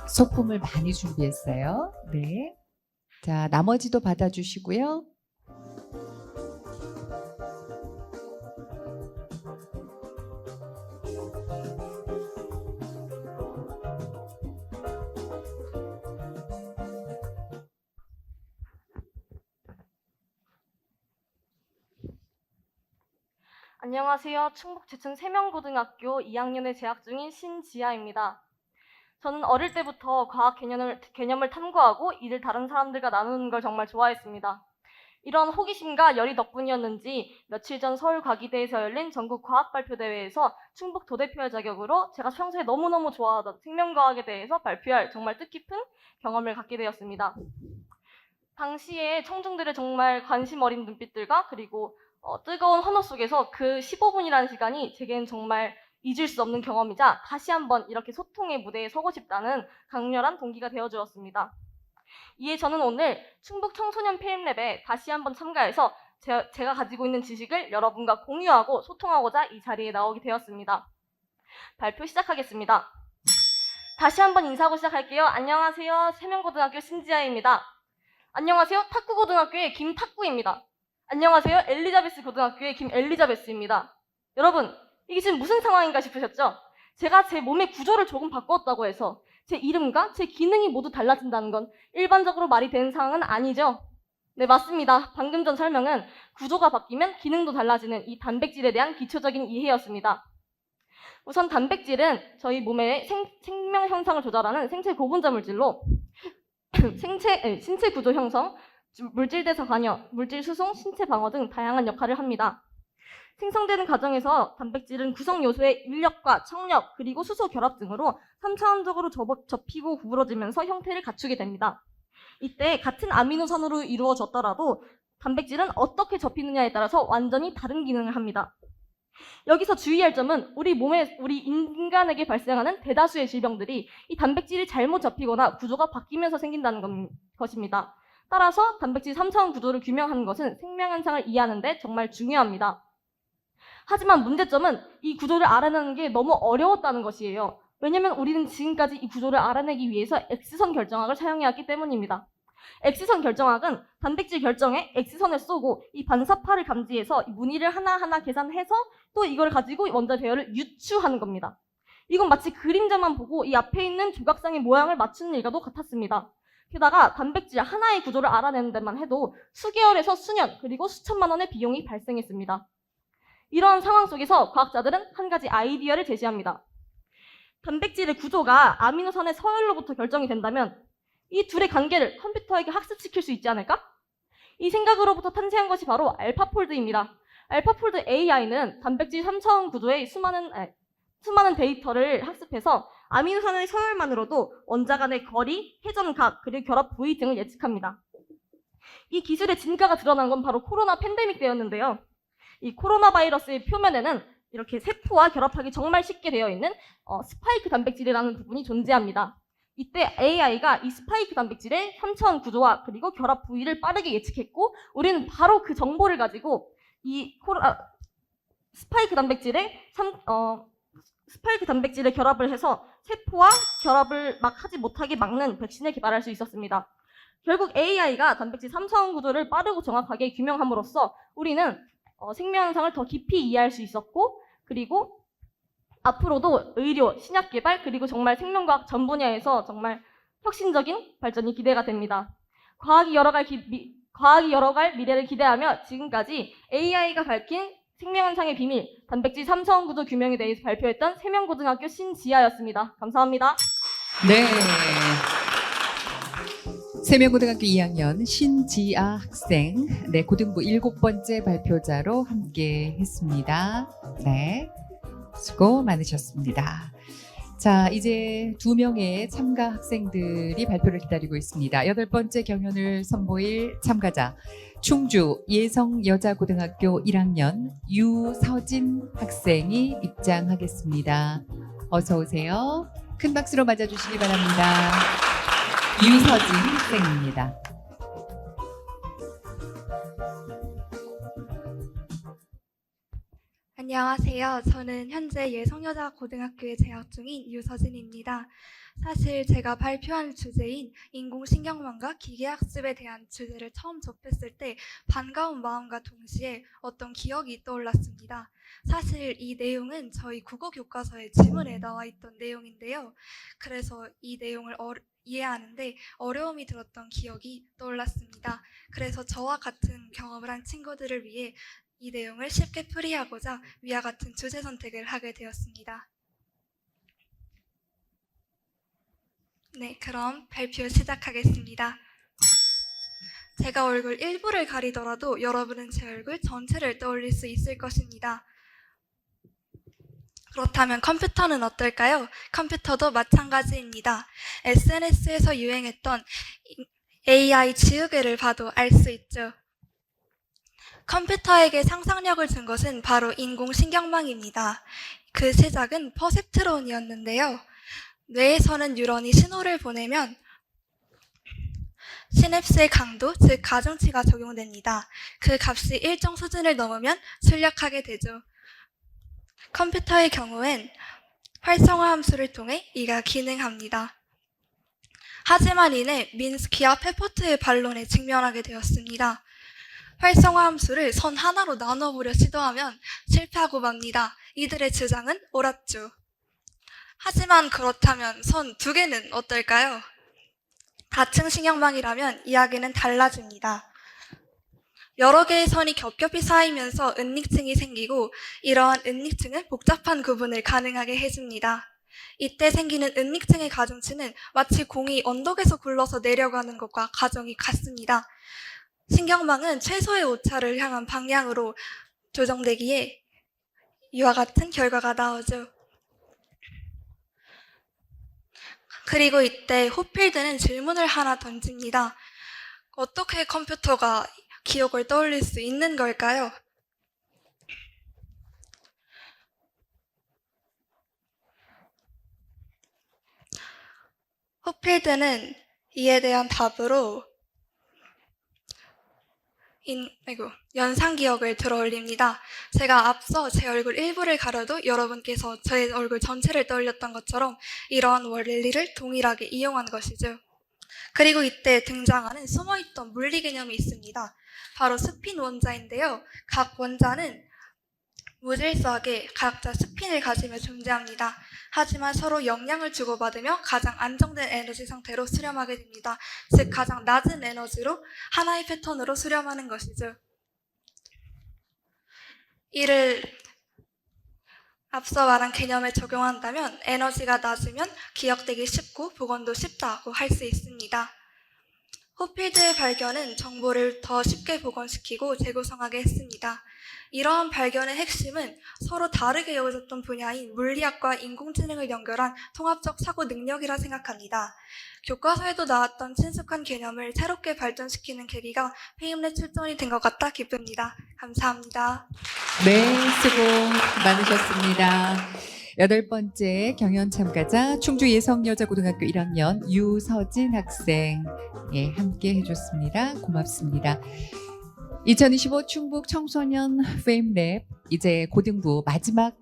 소품을 많이 준비했어요. 네. 자, 나머지도 받아주시고요. 안녕하세요. 충북 제천 세명고등학교 2학년에 재학 중인 신지아입니다. 저는 어릴 때부터 과학 개념을 탐구하고 이를 다른 사람들과 나누는 걸 정말 좋아했습니다. 이런 호기심과 열의 덕분이었는지 며칠 전 서울과기대에서 열린 전국 과학발표대회에서 충북 도대표 자격으로 제가 평소에 너무너무 좋아하던 생명과학에 대해서 발표할 정말 뜻깊은 경험을 갖게 되었습니다. 당시에 청중들의 정말 관심 어린 눈빛들과 그리고 뜨거운 환호 속에서 그 15분이라는 시간이 제겐 정말 잊을 수 없는 경험이자 다시 한번 이렇게 소통의 무대에 서고 싶다는 강렬한 동기가 되어주었습니다. 이에 저는 오늘 충북 청소년 페임랩에 다시 한번 참가해서 제가 가지고 있는 지식을 여러분과 공유하고 소통하고자 이 자리에 나오게 되었습니다. 발표 시작하겠습니다. 다시 한번 인사하고 시작할게요. 안녕하세요. 세명고등학교 신지아입니다. 안녕하세요. 탁구고등학교의 김탁구입니다. 안녕하세요. 엘리자베스 고등학교의 김엘리자베스입니다. 여러분, 이게 지금 무슨 상황인가 싶으셨죠? 제가 제 몸의 구조를 조금 바꾸었다고 해서 제 이름과 제 기능이 모두 달라진다는 건 일반적으로 말이 되는 상황은 아니죠? 네, 맞습니다. 방금 전 설명은 구조가 바뀌면 기능도 달라지는 이 단백질에 대한 기초적인 이해였습니다. 우선 단백질은 저희 몸의 생명 현상을 조절하는 생체 고분자 물질로 신체 구조 형성, 물질 대사 관여, 물질 수송, 신체 방어 등 다양한 역할을 합니다. 생성되는 과정에서 단백질은 구성 요소의 인력과 청력, 그리고 수소 결합 등으로 3차원적으로 접히고 구부러지면서 형태를 갖추게 됩니다. 이때 같은 아미노산으로 이루어졌더라도 단백질은 어떻게 접히느냐에 따라서 완전히 다른 기능을 합니다. 여기서 주의할 점은 우리 인간에게 발생하는 대다수의 질병들이 이 단백질이 잘못 접히거나 구조가 바뀌면서 생긴다는 것입니다. 따라서 단백질 3차원 구조를 규명하는 것은 생명 현상을 이해하는 데 정말 중요합니다. 하지만 문제점은 이 구조를 알아내는 게 너무 어려웠다는 것이에요. 왜냐면 우리는 지금까지 이 구조를 알아내기 위해서 X선 결정학을 사용해왔기 때문입니다. X선 결정학은 단백질 결정에 X선을 쏘고 이 반사파를 감지해서 이 무늬를 하나하나 계산해서 또 이걸 가지고 원자 배열을 유추하는 겁니다. 이건 마치 그림자만 보고 이 앞에 있는 조각상의 모양을 맞추는 일과도 같았습니다. 게다가 단백질 하나의 구조를 알아내는 데만 해도 수개월에서 수년 그리고 수천만 원의 비용이 발생했습니다. 이런 상황 속에서 과학자들은 한 가지 아이디어를 제시합니다. 단백질의 구조가 아미노산의 서열로부터 결정이 된다면 이 둘의 관계를 컴퓨터에게 학습시킬 수 있지 않을까? 이 생각으로부터 탄생한 것이 바로 알파폴드입니다. 알파폴드 AI는 단백질 3차원 구조의 수많은 데이터를 학습해서 아미노산의 서열만으로도 원자 간의 거리, 회전각, 그리고 결합 부위 등을 예측합니다. 이 기술의 진가가 드러난 건 바로 코로나 팬데믹 때였는데요. 이 코로나 바이러스의 표면에는 이렇게 세포와 결합하기 정말 쉽게 되어 있는 스파이크 단백질이라는 부분이 존재합니다. 이때 AI가 이 스파이크 단백질의 3차원 구조와 그리고 결합 부위를 빠르게 예측했고 우리는 바로 그 정보를 가지고 이 스파이크 단백질의 결합을 해서 세포와 결합을 하지 못하게 막는 백신을 개발할 수 있었습니다. 결국 AI가 단백질 3차원 구조를 빠르고 정확하게 규명함으로써 우리는 생명 현상을 더 깊이 이해할 수 있었고 그리고 앞으로도 의료, 신약 개발 그리고 정말 생명과학 전 분야에서 정말 혁신적인 발전이 기대가 됩니다. 과학이 열어갈 미래를 기대하며 지금까지 AI가 밝힌 생명현상의 비밀, 단백질 3차원 구조 규명에 대해서 발표했던 세명고등학교 신지아였습니다. 감사합니다. 네. 세명고등학교 2학년 신지아 학생, 네, 고등부 7번째 발표자로 함께 했습니다. 네, 수고 많으셨습니다. 자, 이제 2명의 참가 학생들이 발표를 기다리고 있습니다. 8번째 경연을 선보일 참가자, 충주 예성여자고등학교 1학년 유서진 학생이 입장하겠습니다. 어서 오세요. 큰 박수로 맞아주시기 바랍니다. 유서진 학생입니다. 안녕하세요. 저는 현재 예성여자고등학교에 재학 중인 유서진입니다. 사실 제가 발표한 주제인 인공신경망과 기계학습에 대한 주제를 처음 접했을 때 반가운 마음과 동시에 어떤 기억이 떠올랐습니다. 사실 이 내용은 저희 국어 교과서의 지문에 나와 있던 내용인데요. 그래서 이 내용을 이해하는데 어려움이 들었던 기억이 떠올랐습니다. 그래서 저와 같은 경험을 한 친구들을 위해 이 내용을 쉽게 풀이하고자 위와 같은 주제 선택을 하게 되었습니다. 네, 그럼 발표 시작하겠습니다. 제가 얼굴 일부를 가리더라도 여러분은 제 얼굴 전체를 떠올릴 수 있을 것입니다. 그렇다면 컴퓨터는 어떨까요? 컴퓨터도 마찬가지입니다. SNS에서 유행했던 AI 지우개를 봐도 알 수 있죠. 컴퓨터에게 상상력을 준 것은 바로 인공신경망입니다. 그 시작은 퍼셉트론이었는데요. 뇌에서는 뉴런이 신호를 보내면 시냅스의 강도, 즉 가중치가 적용됩니다. 그 값이 일정 수준을 넘으면 출력하게 되죠. 컴퓨터의 경우엔 활성화 함수를 통해 이가 기능합니다. 하지만 이내 민스키와 페포트의 반론에 직면하게 되었습니다. 활성화 함수를 선 하나로 나눠보려 시도하면 실패하고 맙니다. 이들의 주장은 옳았죠. 하지만 그렇다면 선 2개는 어떨까요? 다층 신경망이라면 이야기는 달라집니다. 여러 개의 선이 겹겹이 쌓이면서 은닉층이 생기고 이러한 은닉층은 복잡한 구분을 가능하게 해줍니다. 이때 생기는 은닉층의 가중치는 마치 공이 언덕에서 굴러서 내려가는 것과 가정이 같습니다. 신경망은 최소의 오차를 향한 방향으로 조정되기에 이와 같은 결과가 나오죠. 그리고 이때 호필드는 질문을 하나 던집니다. 어떻게 컴퓨터가 기억을 떠올릴 수 있는 걸까요? 호필드는 이에 대한 답으로 연상 기억을 들어올립니다. 제가 앞서 제 얼굴 일부를 가려도 여러분께서 제 얼굴 전체를 떠올렸던 것처럼 이러한 원리를 동일하게 이용한 것이죠. 그리고 이때 등장하는 숨어있던 물리 개념이 있습니다. 바로 스핀 원자인데요. 각 원자는 무질서하게 각자 스핀을 가지며 존재합니다. 하지만 서로 영향을 주고받으며 가장 안정된 에너지 상태로 수렴하게 됩니다. 즉 가장 낮은 에너지로 하나의 패턴으로 수렴하는 것이죠. 이를 앞서 말한 개념에 적용한다면 에너지가 낮으면 기억되기 쉽고 복원도 쉽다고 할 수 있습니다. 호필드의 발견은 정보를 더 쉽게 복원시키고 재구성하게 했습니다. 이러한 발견의 핵심은 서로 다르게 여겨졌던 분야인 물리학과 인공지능을 연결한 통합적 사고 능력이라 생각합니다. 교과서에도 나왔던 친숙한 개념을 새롭게 발전시키는 계기가 페임랩 출전이 된 것 같아 기쁩니다. 감사합니다. 네, 수고 많으셨습니다. 8번째 경연 참가자 충주 예성여자고등학교 1학년 유서진 학생, 예, 함께 해줬습니다. 고맙습니다. 2025 충북 청소년 페임랩 이제 고등부 마지막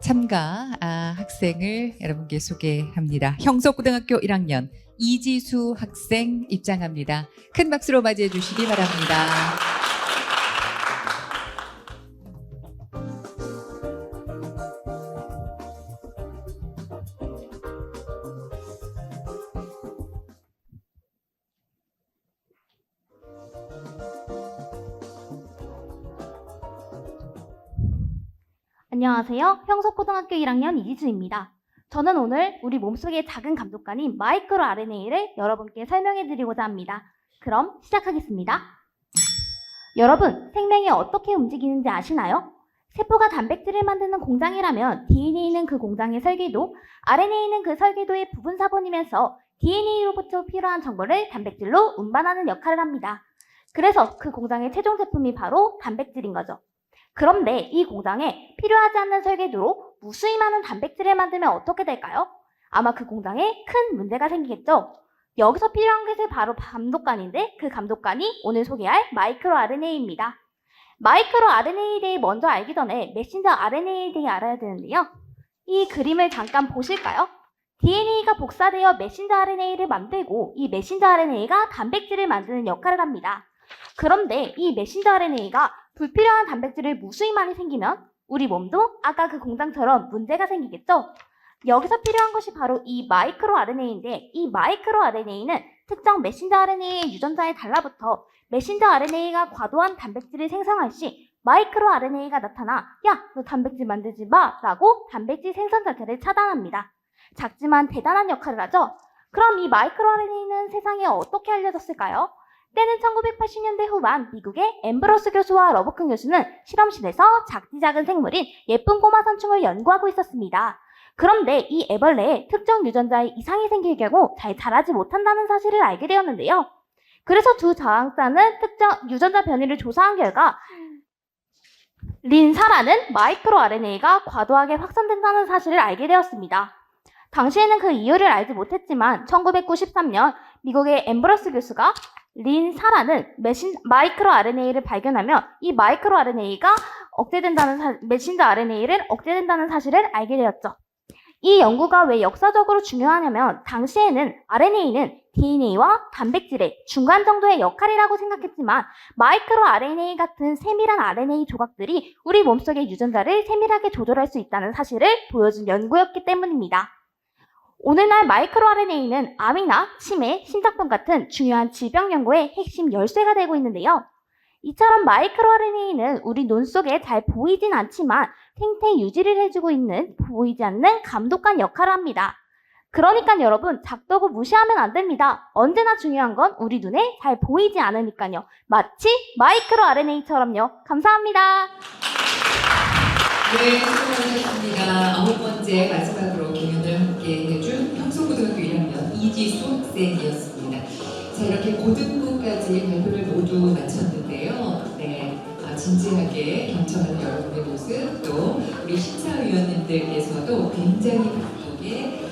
참가 학생을 여러분께 소개합니다. 형석고등학교 1학년 이지수 학생 입장합니다. 큰 박수로 맞이해 주시기 바랍니다. 안녕하세요. 형석고등학교 1학년 이지수입니다. 저는 오늘 우리 몸속의 작은 감독관인 마이크로 RNA를 여러분께 설명해 드리고자 합니다. 그럼 시작하겠습니다. 여러분, 생명이 어떻게 움직이는지 아시나요? 세포가 단백질을 만드는 공장이라면 DNA는 그 공장의 설계도, RNA는 그 설계도의 부분 사본이면서 DNA로부터 필요한 정보를 단백질로 운반하는 역할을 합니다. 그래서 그 공장의 최종 제품이 바로 단백질인 거죠. 그런데 이 공장에 필요하지 않는 설계도로 무수히 많은 단백질을 만들면 어떻게 될까요? 아마 그 공장에 큰 문제가 생기겠죠? 여기서 필요한 것이 바로 감독관인데 그 감독관이 오늘 소개할 마이크로 RNA입니다. 마이크로 RNA에 대해 먼저 알기 전에 메신저 RNA에 대해 알아야 되는데요. 이 그림을 잠깐 보실까요? DNA가 복사되어 메신저 RNA를 만들고 이 메신저 RNA가 단백질을 만드는 역할을 합니다. 그런데 이 메신저 RNA가 불필요한 단백질을 무수히 많이 생기면 우리 몸도 아까 그 공장처럼 문제가 생기겠죠? 여기서 필요한 것이 바로 이 마이크로 RNA인데 이 마이크로 RNA는 특정 메신저 RNA의 유전자에 달라붙어 메신저 RNA가 과도한 단백질을 생성할 시 마이크로 RNA가 나타나 야, 너 단백질 만들지 마 라고 단백질 생산 자체를 차단합니다. 작지만 대단한 역할을 하죠? 그럼 이 마이크로 RNA는 세상에 어떻게 알려졌을까요? 때는 1980년대 후반 미국의 앰브로스 교수와 러버큰 교수는 실험실에서 작디 작은 생물인 예쁜 꼬마 선충을 연구하고 있었습니다. 그런데 이 애벌레에 특정 유전자에 이상이 생길 경우 잘 자라지 못한다는 사실을 알게 되었는데요. 그래서 두 저항자는 특정 유전자 변이를 조사한 결과 린사라는 마이크로 RNA가 과도하게 확산된다는 사실을 알게 되었습니다. 당시에는 그 이유를 알지 못했지만 1993년 미국의 앰브로스 교수가 린사라는 마이크로 RNA를 발견하며 이 마이크로 RNA가 메신저 RNA를 억제된다는 사실을 알게 되었죠. 이 연구가 왜 역사적으로 중요하냐면 당시에는 RNA는 DNA와 단백질의 중간 정도의 역할이라고 생각했지만 마이크로 RNA 같은 세밀한 RNA 조각들이 우리 몸속의 유전자를 세밀하게 조절할 수 있다는 사실을 보여준 연구였기 때문입니다. 오늘날 마이크로 RNA는 암이나 치매, 심장병 같은 중요한 질병 연구의 핵심 열쇠가 되고 있는데요. 이처럼 마이크로 RNA는 우리 눈 속에 잘 보이진 않지만 생태 유지를 해주고 있는 보이지 않는 감독관 역할을 합니다. 그러니까 여러분 작다고 무시하면 안 됩니다. 언제나 중요한 건 우리 눈에 잘 보이지 않으니까요. 마치 마이크로 RNA처럼요. 감사합니다. 네, 수고하셨습니다. 9번째 마지막으로 공연을 함께 해준 평소고등학교 1학년 이지수 학생이었습니다. 자, 이렇게 고등부까지 발표를 모두 마쳤는데요. 네, 진지하게 경청하는 여러분의 모습, 또 우리 심사위원님들께서도 굉장히 바쁘게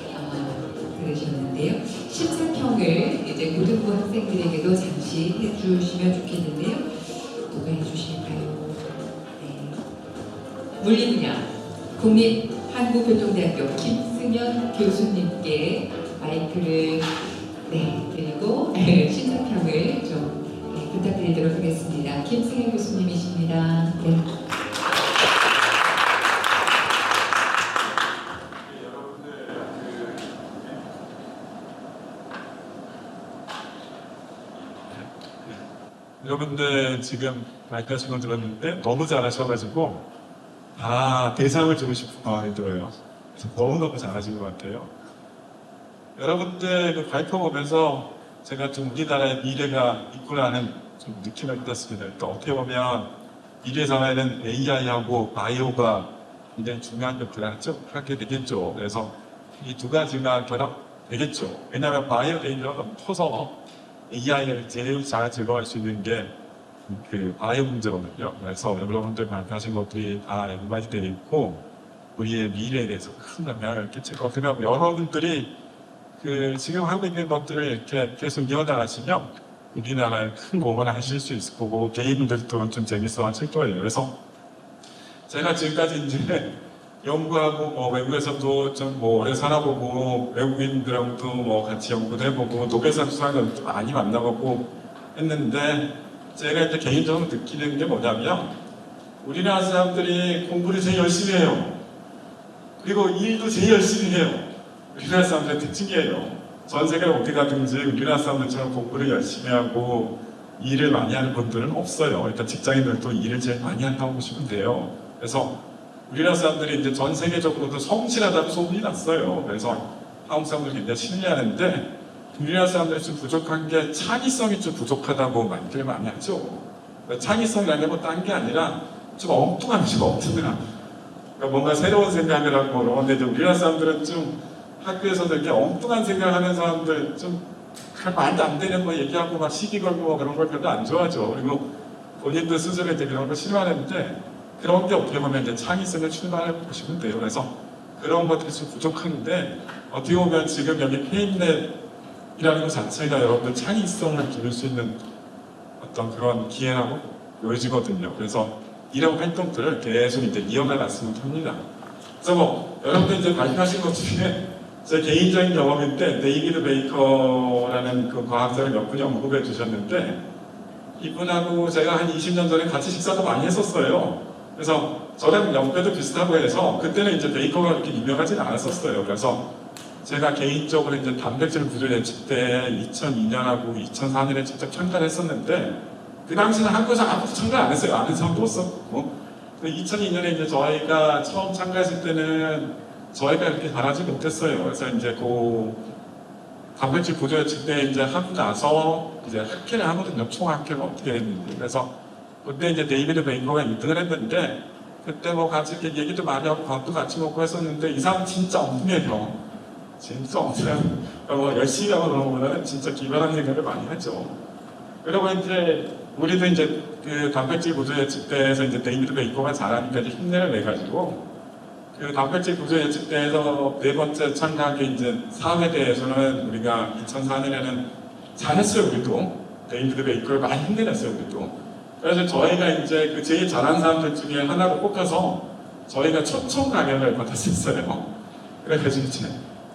들으셨는데요. 심사평을 이제 고등부 학생들에게도 잠시 해주시면 좋겠는데요. 누가 해주실까요? 네. 물리 분야 국립한국교통대학교 김승현 교수님께 마이크를 드리고 심사평을 좀 부탁드리도록 하겠습니다. 김승현 교수님이십니다. 네. 여러분들 지금 말씀하신 걸 들었는데 너무 잘하셔가지고 대상을 주고 싶은 마음이 들어요. 그래서 너무너무 잘하신 것 같아요. 여러분들 그 발표 보면서 제가 좀 우리나라의 미래가 있구나는 좀 느낌을 받았습니다. 또 어떻게 보면 미래 사회는 AI하고 바이오가 굉장히 중요한 역할을 하게 되겠죠. 그래서 이 두 가지가 결합되겠죠. 왜냐하면 바이오 데이터가 너무 커서 AI를 제일 잘 제거할 수 있는 게 그 바이오 문제거든요. 그래서 여러분들 발표하신 것들이 다 연관되어 있고 우리의 미래에 대해서 큰 영향을 끼칠 것 같아요. 여러분들이 지금 하고 있는 것들을 이렇게 계속 이어나가시면 우리나라에 큰 공헌을 하실 수 있을 거고 개인들도 좀 재밌어 하실 거예요. 그래서 제가 지금까지 이제 연구하고 외국에서도 좀 오래 살아보고 외국인들하고도 같이 연구도 해보고 노벨상 수상자들도 많이 만나보고 했는데 제가 이제 개인적으로 느끼는 게 뭐냐면 우리나라 사람들이 공부를 제일 열심히 해요. 그리고 일도 제일 열심히 해요. 우리나라 사람들의 특징이에요. 전 세계 어디 가든지 우리나라 사람들처럼 공부를 열심히 하고 일을 많이 하는 분들은 없어요. 일단 직장인들도 일을 제일 많이 한다고 보시면 돼요. 그래서 우리나라 사람들이 이제 전 세계적으로도 성실하다고 소문이 났어요. 그래서 한국 사람들이 굉장히 신뢰하는데 우리나라 사람들이 좀 부족한 게 창의성이 좀 부족하다고 많이들 많이 하죠. 창의성이라는 게 뭐 딴 게 아니라 좀 엉뚱하죠, 엉뚱한. 그러니까 뭔가 새로운 생각을 하고 그런데 이제 우리나라 사람들은 좀 학교에서도 이렇게 엉뚱한 생각하는 사람들 좀 말도 안 되는 거 얘기하고 막 시기 걸고 뭐 그런 걸 별로 안 좋아하죠. 그리고 본인도 스스로 이제 그런 걸 싫어하는데 그런 게 어떻게 보면 이제 창의성을 출발해 보시면 돼요. 그래서 그런 것들이 좀 부족한데 어떻게 보면 지금 여기 페인랩이라는 것 자체가 여러분들 창의성을 기를 수 있는 어떤 그런 기회라고 보여지거든요. 그래서 이런 활동들을 계속 이제 이어나갔으면 합니다. 그래서 뭐 여러분들 이제 발표하신 것 중에 제 개인적인 경험인데 데이비드 베이커라는 그 과학자를 몇 분이 언급해 주셨는데 이분하고 제가 한 20년 전에 같이 식사도 많이 했었어요. 그래서 저랑 연배도 비슷하고 해서 그때는 이제 베이커가 그렇게 유명하진 않았었어요. 그래서 제가 개인적으로 이제 단백질 구조 예측 때 2002년하고 2004년에 직접 참가를 했었는데 그 당시는 한국에서 아무도 참가 안 했어요. 아는 사람도 없었고 2002년에 이제 저희가 처음 참가했을 때는 저희가 이렇게 잘하지 못했어요. 그래서 이제 그 단백질 구조 예측 때 이제 하고 나서 이제 학회를 하거든요. 총 학회가 어떻게 했는지. 그래서 그때 이제 데이비드 베이커가 1등을 했는데 그때 뭐 같이 이렇게 얘기도 많이 하고 밥도 같이 먹고 했었는데 이 사람 진짜 엉뚱해요. 진짜 엉뚱해요. 뭐 열심히 하고 그런 거보다는 진짜 기발한 생각을 많이 하죠. 그리고 이제 우리도 이제 그 단백질 구조 예측 때에서 이제 데이비드 베이커가 잘하니까 이제 힘내를 내가지고 그 단백질 구조 예측 때에서 네 번째 참가하게 이제 사회대에서는 우리가 2004년에는 잘했어요. 우리도 데이비드 베이커를 많이 힘내냈어요. 우리도. 그래서 저희가 이제 그 제일 잘하는 사람들 중에 하나로 꼽혀서 저희가 초청 강연을 받았었어요. 그래가지고 이제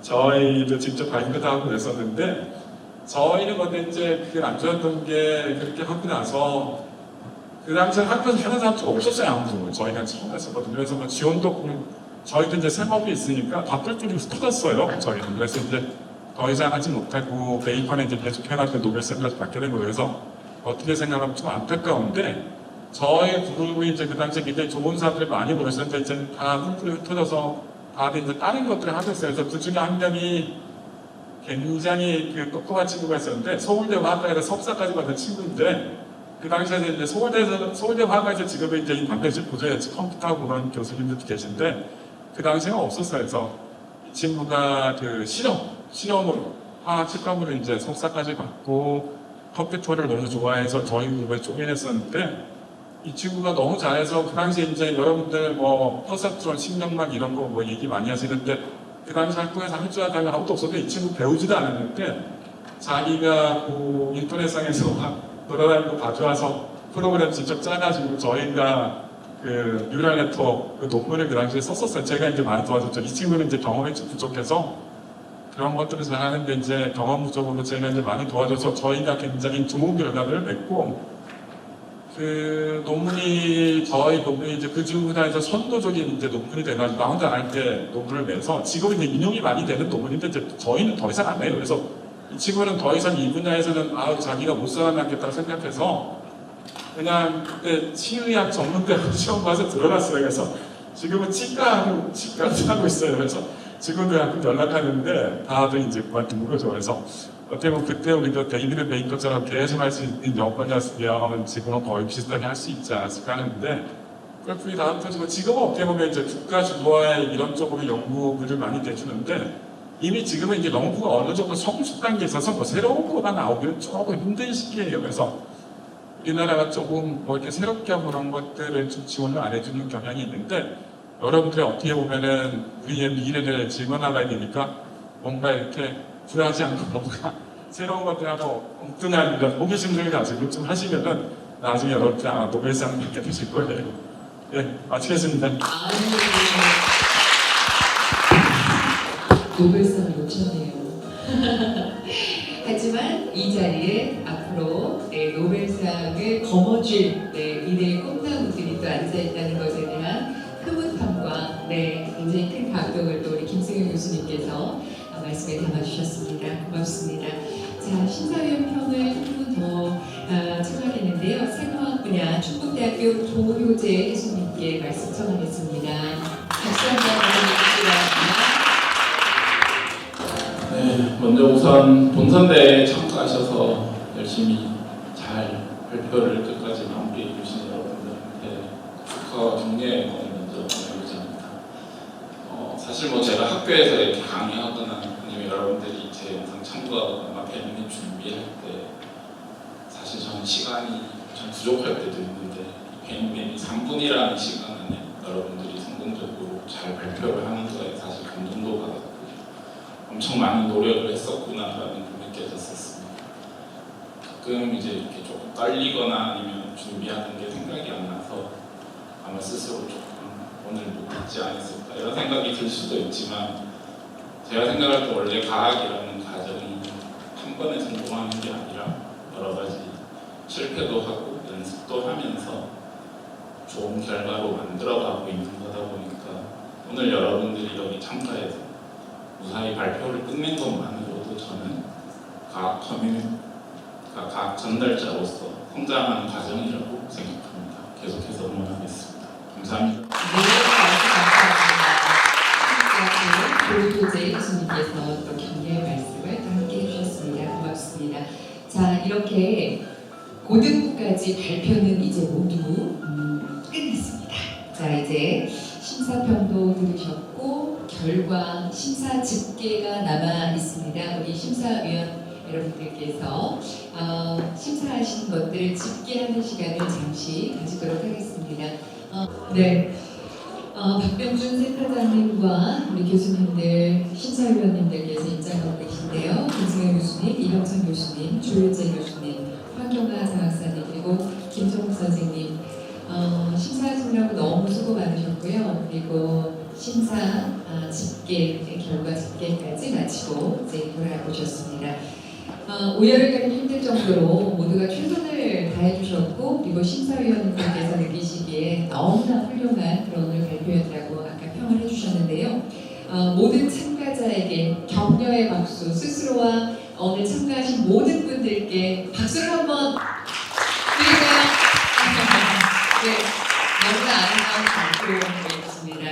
저희도 직접 발표도 하고 그랬었는데 저희는 근데 이제 그게 안 좋았던 게 그렇게 하고 나서 그 당시에 학교에서 하는 사람도 없었어요. 아무도. 저희가 처음 했었거든요. 그래서 뭐 지원도 없고 저희도 이제 생업이 있으니까 바쁠 줄이 터졌어요. 저희는. 그래서 이제 더 이상 하지 못하고 베이컨에 이제 계속 해가지고 노벨상까지 받게 된 거예요. 그래서 어떻게 생각하면 좀 안타까운데 저희 그룹이 이제 그 당시에 굉장히 좋은 사람들이 많이 모였었는데 이제 다 훌훌 흩어져서 다들 이제 다른 것들을 하고 있어요. 그래서 그 중에 한 명이 굉장히 그 똑똑한 친구가 있었는데 서울대 화학과에서 석사까지 받은 친구인데 그 당시에 이제 서울대 화학과에서 지금은 이제 단백질 구조 예측 컴퓨터하고 그런 교수님들도 계신데 그 당시에는 없었어요. 그래서 이 친구가 그 실험으로 화학 특강으로 이제 석사까지 받고 컴퓨터를 너무 좋아해서 저희 그룹에 쪼개냈었는데 이 친구가 너무 잘해서 그 당시에 이제 여러분들 뭐 퍼셉트론, 신경막 이런 거 뭐 얘기 많이 하시는데 그 당시 학교에서 할 줄 아는 아무도 없었는데 이 친구 배우지도 않았는데 자기가 그 인터넷상에서 막 돌아다니고 가져와서 프로그램 직접 짜가지고 저희가 그 뉴럴 네트워크 그 논문을 그 당시에 썼었어요. 제가 이제 많이 도와줬죠. 이 친구는 이제 경험이 좀 부족해서 그런 것들을 잘하는데 이제 경험 부족으로 제가 이제 많이 도와줘서 저희가 굉장히 좋은 결과를 냈고 그 논문이 저희 논문이 이제 그 중에서 선도적인 이제 논문이 돼가지고 나 혼자 할 때 논문을 내서 지금 이제 인용이 많이 되는 논문인데 이제 저희는 더 이상 안 내요. 그래서 이 친구는 더 이상 이 분야에서는 자기가 못 살아남겠다고 생각해서 그냥 그때 치의학 전문대로 시험 봐서 들어갔어요. 그래서 지금은 치과를 하고 있어요. 그래서 지금도 가끔 연락하는데 다들 이제 그만둔 거죠. 그래서 어떻게 보면 그때 우리도 데이비드 베이커처럼 계속 할 수 있는 여건이었으면 지금은 거의 비슷하게 할 수 있지 않았을까 하는데 그렇게 다음 터지고 지금은 어떻게 보면 이제 국가 주도의 이런 쪽으로 연구를 많이 내주는데 이미 지금은 이제 연구가 어느 정도 성숙 단계에 있어서 뭐 새로운 거가 나오기는 조금 힘든 시기예요. 그래서 우리나라가 조금 뭐 이렇게 새롭게 하고 그런 것들을 좀 지원을 안 해주는 경향이 있는데 여러분들이 어떻게 보면은 우리의 미래를 짊어나가야 되니까 뭔가 이렇게 불하지 않고 뭔가 새로운 것들하고 엉뚱한 이런 호기심을 가지고 좀 하시면은 나중에 여러분들 아마 노벨상 받게 되실 거예요. 예, 마치겠습니다. 노벨상을 놓쳤네요. 하지만 이 자리에 앞으로 노벨상을 거머쥘 미래의 꽃나무들이 또 앉아있다는 것에 대한 흐뭇함과 굉장히 큰 감동을 또 우리 김승현 교수님께서 말씀에 담아주셨습니다. 고맙습니다. 자, 심사위원 평을 한 분 분 더 참가했는데요. 생화학 분야 충북대학교 조효재 교수님께 말씀 전하겠습니다. 박수 한번 부탁드립니다. 네, 먼저 우선 본선대에 참가하셔서 열심히 잘 발표를 끝까지 마무리해 주신 여러분들한테 축하와 격려의 마음을 먼저 전하고자 합니다. 사실 뭐 제가 학교에서 이렇게 강의하거나 아니면 여러분들이 제 영상 참고하거나 팬미팅 준비할 때 사실 저는 시간이 좀 부족할 때도 있는데 팬미팅 3분이라는 시간 안에 여러분들이 성공적으로 잘 발표를 하는 거에 사실 감동도 받았고 엄청 많은 노력을 했었구나라는 게 느껴졌었습니다. 가끔 이제 이렇게 조금 떨리거나 아니면 준비하는 게 생각이 안 나서 아마 스스로 조금 오늘 못했지 않았을까 이런 생각이 들 수도 있지만 제가 생각할 때 원래 과학이라는 과정이 한 번에 성공하는 게 아니라 여러 가지 실패도 하고 연습도 하면서 좋은 결과로 만들어가고 있는 거다 보니까 오늘 여러분들이 여기 참가해서 무사히 발표를 끝낸 것만으로도 저는 과학 전달자로서 성장하는 과정이라고 생각합니다. 계속해서 응원하겠습니다. 감사합니다. 조효재 교수님께서 또 격려의 말씀을 함께 해주셨습니다. 고맙습니다. 자, 이렇게 고등부까지 발표는 이제 모두 끝났습니다. 자, 이제 심사평도 들으셨고 결과 심사 집계가 남아 있습니다. 우리 심사위원 여러분들께서 심사하신 것들을 집계하는 시간을 잠시 가지도록 하겠습니다. 네. 박병준 센터장님과 우리 교수님들, 심사위원님들께서 입장하고 계신데요. 김승현 교수님, 이병찬 교수님, 조효재 교수님, 황경아 장학사님, 그리고 김정욱 선생님 심사하시느라고 너무 수고 많으셨고요. 그리고 심사 집계, 결과 집계까지 마치고 이제 돌아오셨습니다. 오열을 가리기 힘들 정도로 모두가 최선을 다해주셨고 그리고 심사위원님들께서 느끼시기에 너무나 훌륭한 그런 오늘 발표였다고 아까 평을 해주셨는데요. 모든 참가자에게 격려의 박수, 스스로와 오늘 참가하신 모든 분들께 박수를 한번 드릴까요? 네, 너무나 아름다운 발표였습니다.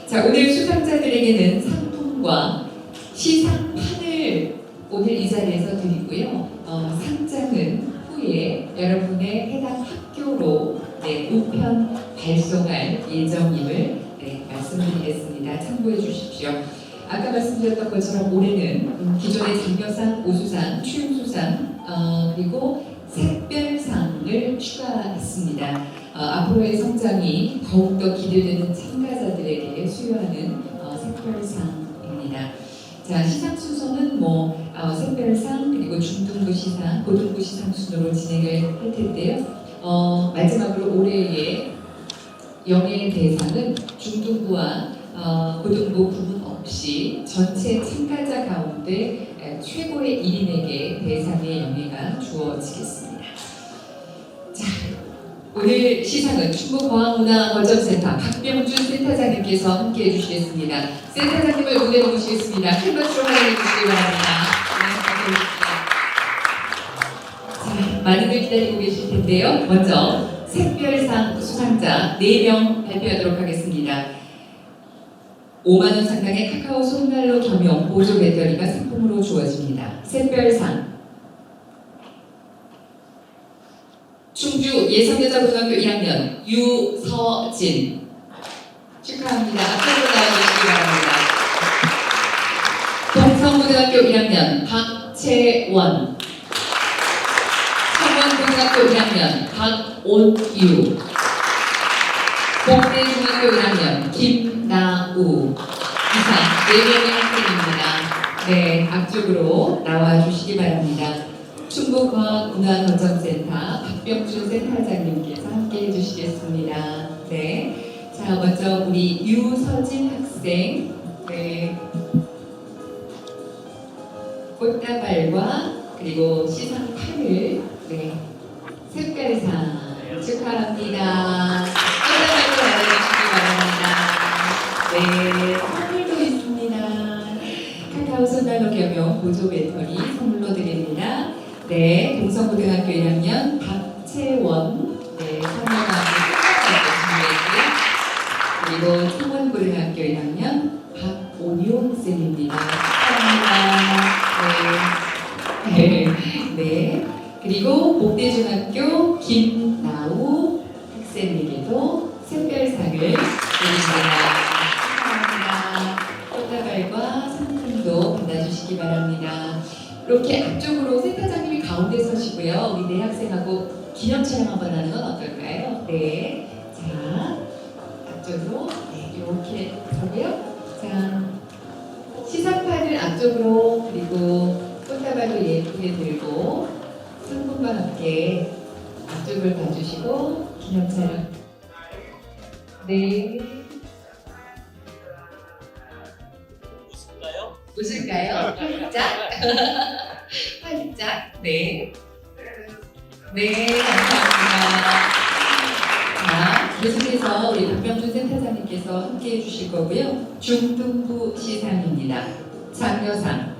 자, 오늘 수상자들에게는 상품과 시상판을 오늘 이 자리에서 드리고요. 상장은 후에 여러분의 해당 학교로 우편 발송할 예정임을 말씀드리겠습니다. 참고해 주십시오. 아까 말씀드렸던 것처럼 올해는 기존의 장려상, 우수상, 추임수상 그리고 샛별상을 추가했습니다. 앞으로의 성장이 더욱더 기대되는 참가자들에게 수여하는 샛별상입니다. 자, 시상 순서는 샛별상 그리고 중등부 시상, 고등부 시상 순으로 진행을 할 텐데요. 마지막으로 올해의 영예 대상은 중등부와 고등부 구분 없이 전체 참가자 가운데 최고의 1인에게 대상의 영예가 주어지겠습니다. 자, 오늘 시상은 충북과학문화거점센터 박병준 센터장님께서 함께해 주시겠습니다. 센터장님을 무대로 모시겠습니다. 큰 박수로 환영해 주시기 바랍니다. 자, 많이들 기다리고 계실 텐데요. 먼저 샛별상 수상자 4명 발표하도록 하겠습니다. 5만 원 상당의 카카오 손난로 겸용 보조 배터리가 상품으로 주어집니다. 샛별상 충주 예성여자고등학교 1학년 유서진 축하합니다. 앞으로 나와주시기 바랍니다. 동성고등학교 1학년 박채원, 청원고등학교 1학년 박온유, 봉대중학교 1학년 김나우 이상 4명의 학생입니다. 네, 앞쪽으로 나와주시기 바랍니다. 충북과학문화거점센터 박병준 센터장님께서 함께 해주시겠습니다. 네, 자 먼저 우리 유서진 학생, 꽃다발과 그리고 시상판을 샛별상 축하합니다. 꽃다발도 받아주시기 바랍니다. 네, 선물도 있습니다. 카카오 손난로 겸용 보조 배터리 선물로 드립니다. 네, 동성고등학교 1학년 박채원, 네, 참여하고 그리고 창원고등학교 1학년 박온효 학생입니다. 축하합니다. 네. 그리고 목대중학교 김나우 학생에게도 샛별상을 드립니다. 축하합니다. 꽃다발과 상품도 받아주시기 바랍니다. 이렇게 앞쪽으로 센터장님이 가운데 서시고요. 우리 네 학생하고 기념 촬영 한번 하는 건 어떨까요? 네. 자, 앞쪽으로 네, 이렇게 서고요. 자, 시상판을 앞쪽으로 그리고 꽃다발도 예쁘게 들고 상품과 함께 앞쪽을 봐주시고 기념 촬영. 네. 웃을까요? 활짝. 활짝. 네. 네, 감사합니다. 자, 계속해서 우리 박병준 센터장님께서 함께 해주실 거고요. 중등부 시상입니다. 장려상.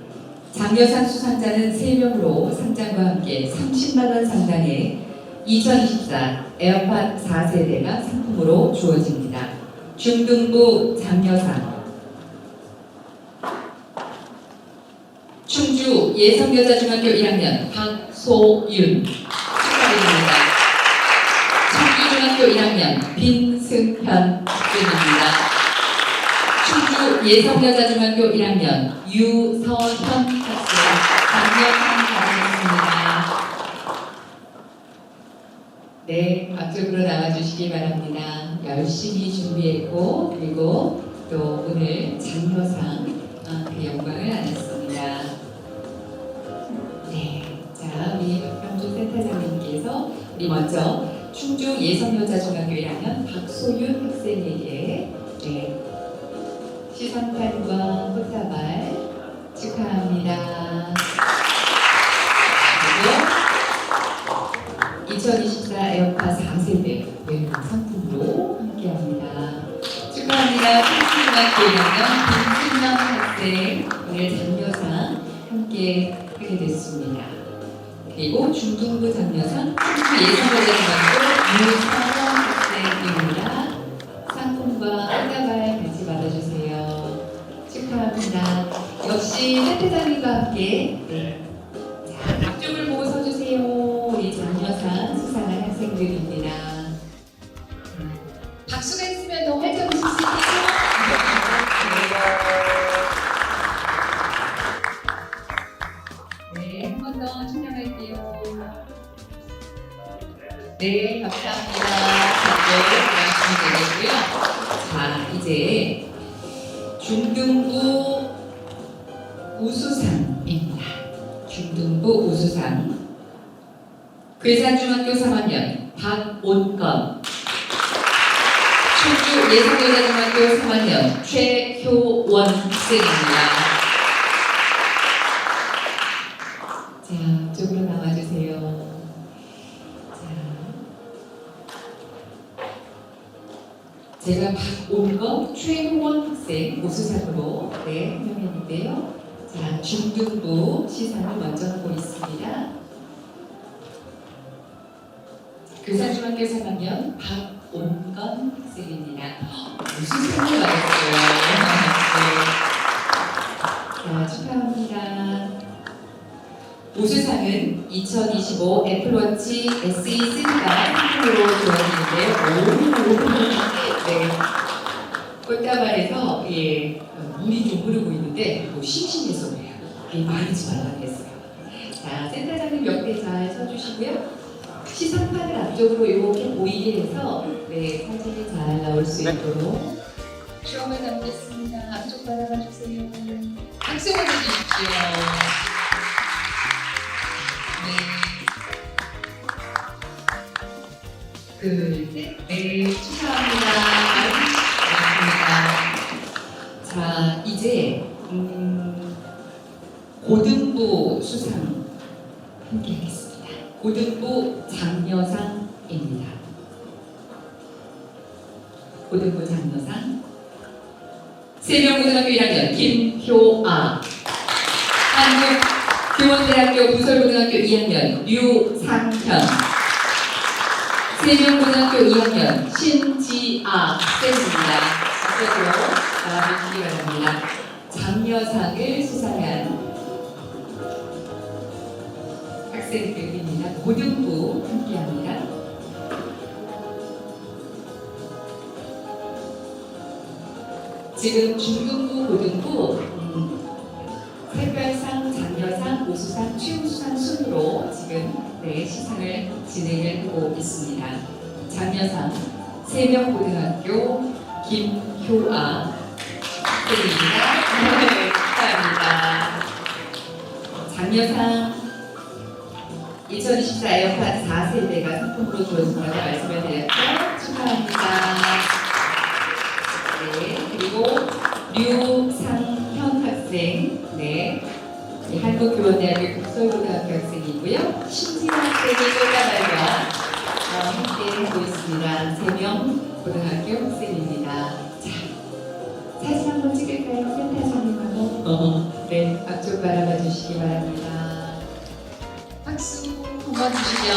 장려상 수상자는 3명으로 상장과 함께 30만 원 상당의 2024 에어팟 4세대가 상품으로 주어집니다. 중등부 장려상. 충주 예성여자중학교 1학년 박소윤 축하드립니다. 청주중학교 1학년 빈승현 학생입니다. 충주 예성여자중학교 1학년 유서현 학생 장려상 받으셨습니다. 네, 앞쪽으로 나와주시기 바랍니다. 열심히 준비했고 그리고 또 오늘 장려상 그 영광을 안았습니다. 네, 자 우리 박병준 센터장님께서 우리 먼저 충주 예성여자중학교 1학년 박소윤 학생에게 네, 시상판과 꽃다발 축하합니다. 그리고 2024 에어팟 4세대 외국 상품으로 함께합니다. 축하합니다. 충주중학교 1학년 김승명 학생 오늘 장려상 함께 하게 됐습니다. 그리고 중등부 장려상 충주 예성여자중학교 유성원 학생입니다. 상품과 꽃다발 같이 받아주세요. 축하합니다. 역시 센터장님과 함께 네. 자, 앞쪽을 보고 서주세요. 우리 장려상 수상한 학생들입니다. 박수가 있으면 더 활짝 웃을 수 있겠죠? 네, 한 번 더 촬영할게요. 네, 감사합니다. 네, 되겠고요. 자, 이제 중등부 우수상입니다. 중등부 우수상. 괴산중학교 3학년 박온건. 충주 예성여자중학교 3학년 최효원 학생입니다. 자, 쪽으로 나와주세요. 자, 제가 박온건, 최효원 학생 우수상으로 네, 임명했는데요. 자, 중등부 시상을 먼저 하고 있습니다. 괴산중학교 3학년 박온건 학생입니다. 우수상을 받았어요. 네. 자, 축하합니다. 우수상은 2025 애플워치 SE3가 상품으로 주어지는데요. 네. 꽃다발에서 예, 물이 좀 흐르고 있는데 심심해서 그래요. 말리지 말라고 했어요. 자, 센터장님 옆에 잘 서주시고요. 시상판을 앞쪽으로 이렇게 보이게 해서 네, 사진이 잘 나올 수 있도록 추억을 담겠습니다. 앞쪽 바라봐 주세요. 박수 보내주십시오. 네. 둘, 셋. 네, 축하합니다. 고맙습니다. 자, 이제 고등부 수상 함께 하겠습니다. 고등부 장려상입니다. 고등부 장려상 세명고등학교 1학년 김효아. 교원대학교 부설고등학교 2학년 류상현, 세명고등학교 2학년 신지아 쌤입니다. 앞으로 나와주시기 바랍니다. 장려상을 수상한 학생들입니다. 고등부 함께합니다. 지금 중등부, 고등부 특별상, 장려상, 우수상, 최우수상 순으로 지금 시상을 진행을 하고 있습니다. 장려상 세명고등학교 김효아 학생입니다. 네, 축하합니다. 장려상 2024 에어팟 4세대가 상품으로 주어진다고 말씀을 드렸죠. 축하합니다. 네, 그리고 류상현 학생, 네, 한국교원대학교 국설고등학교 학생이고요. 신지아 학생이 꼴라발과 함께 하고 있습니다. 3명 고등학교 학생입니다. 자, 사진 한번 찍을까요? 센터장님하고. 네, 앞쪽 바라봐 주시기 바랍니다. 박수 한번 주시면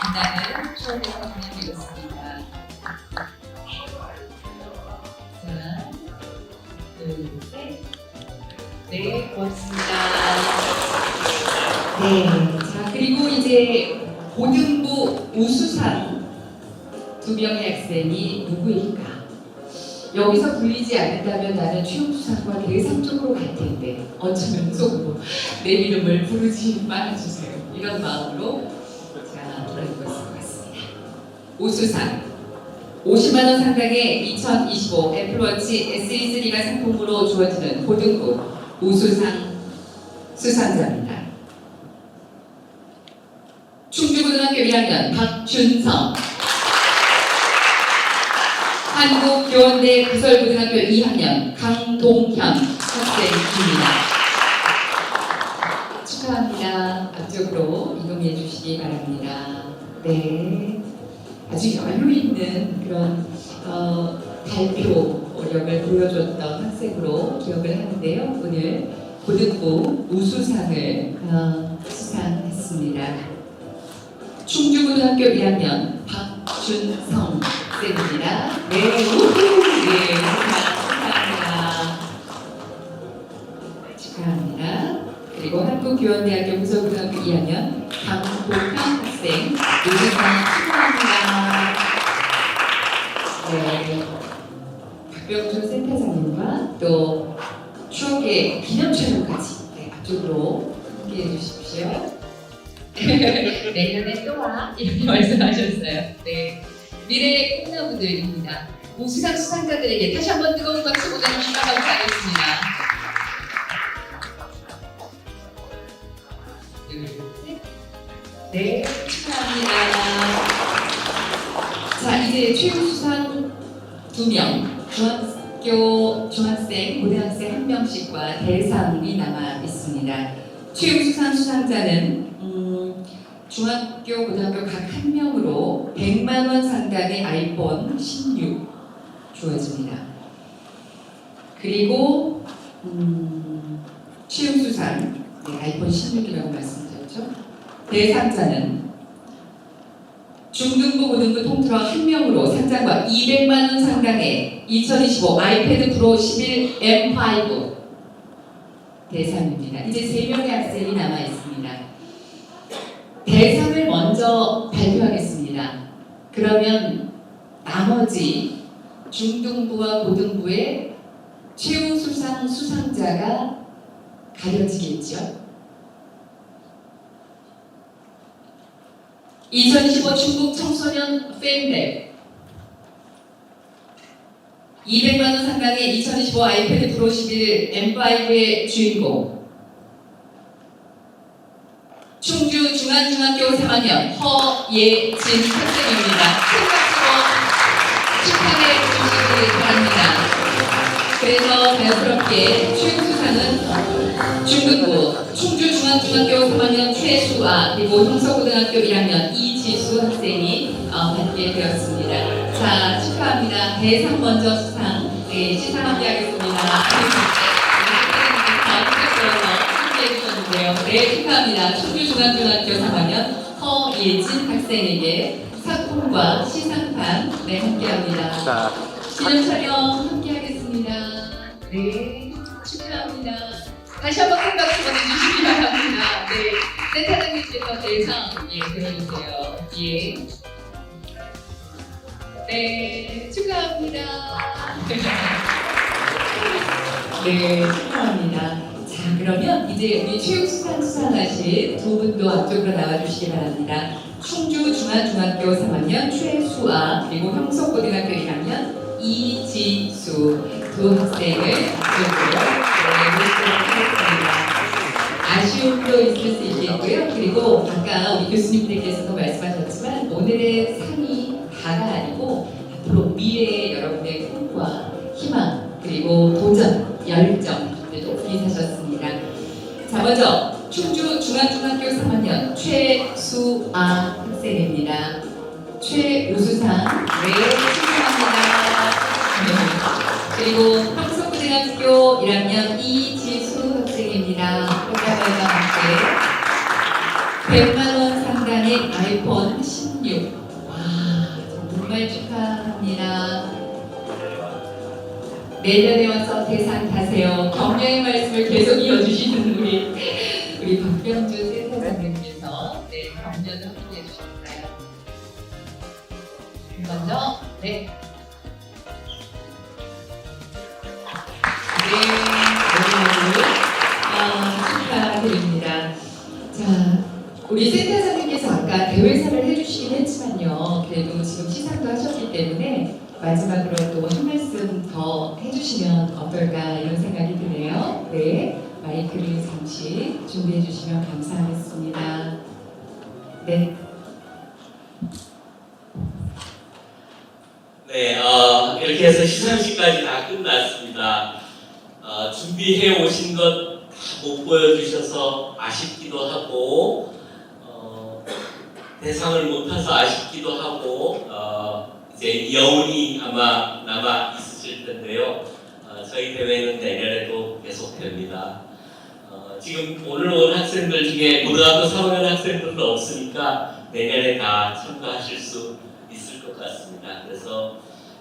빛나는 추억의 화면이 되겠습니다. 자, 둘, 셋. 네, 고맙습니다. 네, 자, 그리고 이제 고등부 우수상 2명의 학생이 누구일까? 여기서 불리지 않는다면 나는 최우수상과 대상적으로 갈 텐데 어쩌면 속으로 내 이름을 부르지 말아주세요. 이런 마음으로 자, 돌아오고 있을 것 같습니다. 우수상 50만 원 상당의 2025 애플워치 SE3가 상품으로 주어지는 고등부 우수상 수상자입니다. 충주고등학교 1학년 박준성, 한국교원대 부설고등학교 2학년 강동현 학생입니다. 축하합니다. 앞쪽으로 이동해 주시기 바랍니다. 네, 아주 여유 있는 그런 발표력을 보여줬던 학생으로 기억을 하는데요. 오늘 고등부 우수상을 수상했습니다. 충주고등학교 1학년 박준성 쌤입니다. 네, 네, 축하합니다. 축하합니다. 그리고 한국교원대학교 부설고등학교 2학년 강복현 학생 우수상 축하합니다. 네, 박병준 센터장님과 또 추억의 기념 촬영까지 앞쪽으로 함께해 주십시오. 내년에 또 와 이렇게 말씀하셨어요. 네, 미래의 꿈나무들입니다. 우수상 수상자들에게 다시 한번 뜨거운 박수 보내주시면 감사하겠습니다. 둘, 셋. 네, 축하합니다. 자, 이제 최우수상 2명, 중학생, 고등학생 1명씩과 대상이 남아 있습니다. 최우수상 수상자는 중학교, 고등학교 각 한 명으로 100만 원 상당의 아이폰 16 주어집니다. 그리고 최우수상 아이폰 16이라고 말씀드렸죠. 대상자는 중등부, 고등부 통틀어 한 명으로 상장과 200만 원 상당의 2025 아이패드 프로 11 M5 대상입니다. 이제 3명의 학생이 남아 있습니다. 대상을 먼저 발표하겠습니다. 그러면 나머지 중등부와 고등부의 최우수상 수상자가 가려지겠죠. 2025 충북 청소년 팬랩 200만 원 상당의 2025 아이패드 프로 11 M5의 주인공 충주 중앙중학교 3학년 허예진 학생입니다. 큰 박수로 축하해 주시기 바랍니다. 그래서 자연스럽게 최우수상은 중등부 충주중앙중학교 3학년 최수아 그리고 형서고등학교 1학년 이지수 학생이 받게 되었습니다. 자, 축하합니다. 대상 먼저 수상 시상 함께 하겠습니다. 함께 해주셨는데요. 네, 축하합니다. 충주중앙중학교 3학년 허예진 학생에게 상품과 시상판 네, 함께합니다. 기념 촬영 함께하겠습니다. 네, 축하합니다. 다시 한번 큰 박수 보내주시기 바랍니다. 네, 센터장님께서 대상 들어주세요. 예. 네, 축하합니다. 네, 축하합니다. 자, 그러면 이제 우리 체육수상 수상하신 두 분도 앞쪽으로 나와주시기 바랍니다. 충주중앙중학교 3학년 최수아 그리고 형석고등학교 1학년 이지수 두 학생을 앞쪽으로 모시도록 하겠습니다. 아쉬움도 있을 수 있겠고요. 그리고 아까 우리 교수님들께서도 말씀하셨지만 오늘의 상이 다가 아니고 앞으로 미래의 여러분의 꿈과 희망 그리고 도전, 열정을 높이 사셨습니다. 자, 먼저 충주중앙중학교 3학년 최수아 학생입니다. 최우수상 네, 축하합니다. 그리고 황석고등학교 1학년 이지수 학생입니다. 꽃다발과 함께 100만원 상당의 아이폰 16 와, 정말 축하합니다. 내년에 와서 대상 타세요. 격려의 말씀을 계속 이어주시는 우리 박병주 센터장님께서 네, 격려를 함께 해주셨어요. 먼저 네. 축하드립니다. 자, 우리 센터장님께서 아까 대회사를 해주시긴 했지만요. 그래도 지금 시상도 하셨기 때문에 마지막으로 또 한 말씀 더 해주시면 어떨까 이런 생각이 드네요. 네, 마이크를 잠시 준비해 주시면 감사하겠습니다. 네. 네, 이렇게 해서 시상식까지 다 끝났습니다. 준비해 오신 것 다 못 보여주셔서 아쉽기도 하고, 대상을 못 타서 아쉽기도 하고, 이제 여운이 아마 남아 있으실 텐데요. 저희 대회는 내년에도 계속됩니다. 지금 오늘 온 학생들 중에 고등학교 3학년 학생들도 없으니까 내년에 다 참가하실 수 있을 것 같습니다. 그래서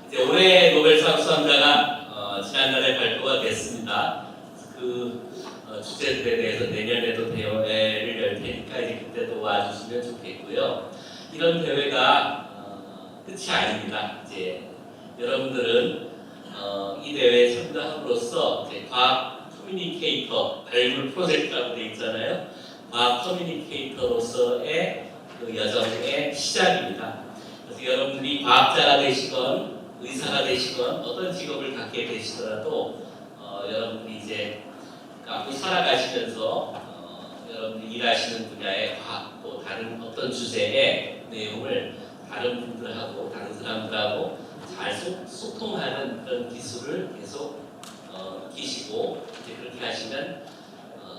이제 올해 노벨상 수상자가 지난달에 발표가 됐습니다. 그 주제들에 대해서 내년에도 대회를 열 테니까 이제 그때도 와주시면 좋겠고요. 이런 대회가 끝이 아닙니다. 이제 여러분들은 이 대회에 참가함으로써 이제 과학 커뮤니케이터 발굴 프로젝트라고 되어 있잖아요. 과학 커뮤니케이터로서의 그 여정의 시작입니다. 그래서 여러분들이 과학자가 되시건 의사가 되시건 어떤 직업을 갖게 되시더라도 여러분들이 이제 앞으로 살아가시면서 여러분들이 일하시는 분야의 과학 또 다른 어떤 주제의 내용을 다른 분들하고 다른 사람들하고 잘 소통하는 그런 기술을 계속 익히시고 이제 그렇게 하시면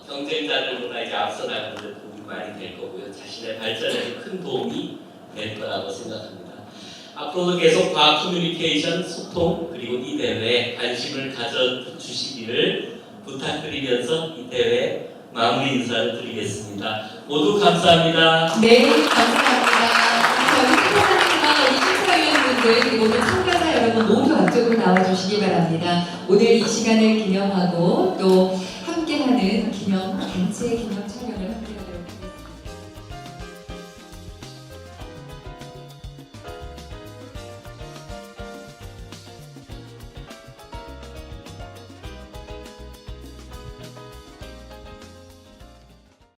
경쟁자들보다 이제 앞서 나가는 데 도움이 많이 될 거고요. 자신의 발전에도 큰 도움이 될 거라고 생각합니다. 앞으로도 계속 과학 커뮤니케이션 소통 그리고 이 대회에 관심을 가져주시기를 부탁드리면서 이 대회 마무리 인사를 드리겠습니다. 모두 감사합니다. 네, 감사합니다. 저희 센터장님과 우리 심사위원분들 그리고 오늘 참가자 여러분 모두 앞쪽으로 나와주시기 바랍니다. 오늘 이 시간을 기념하고 또 함께하는 단체 기념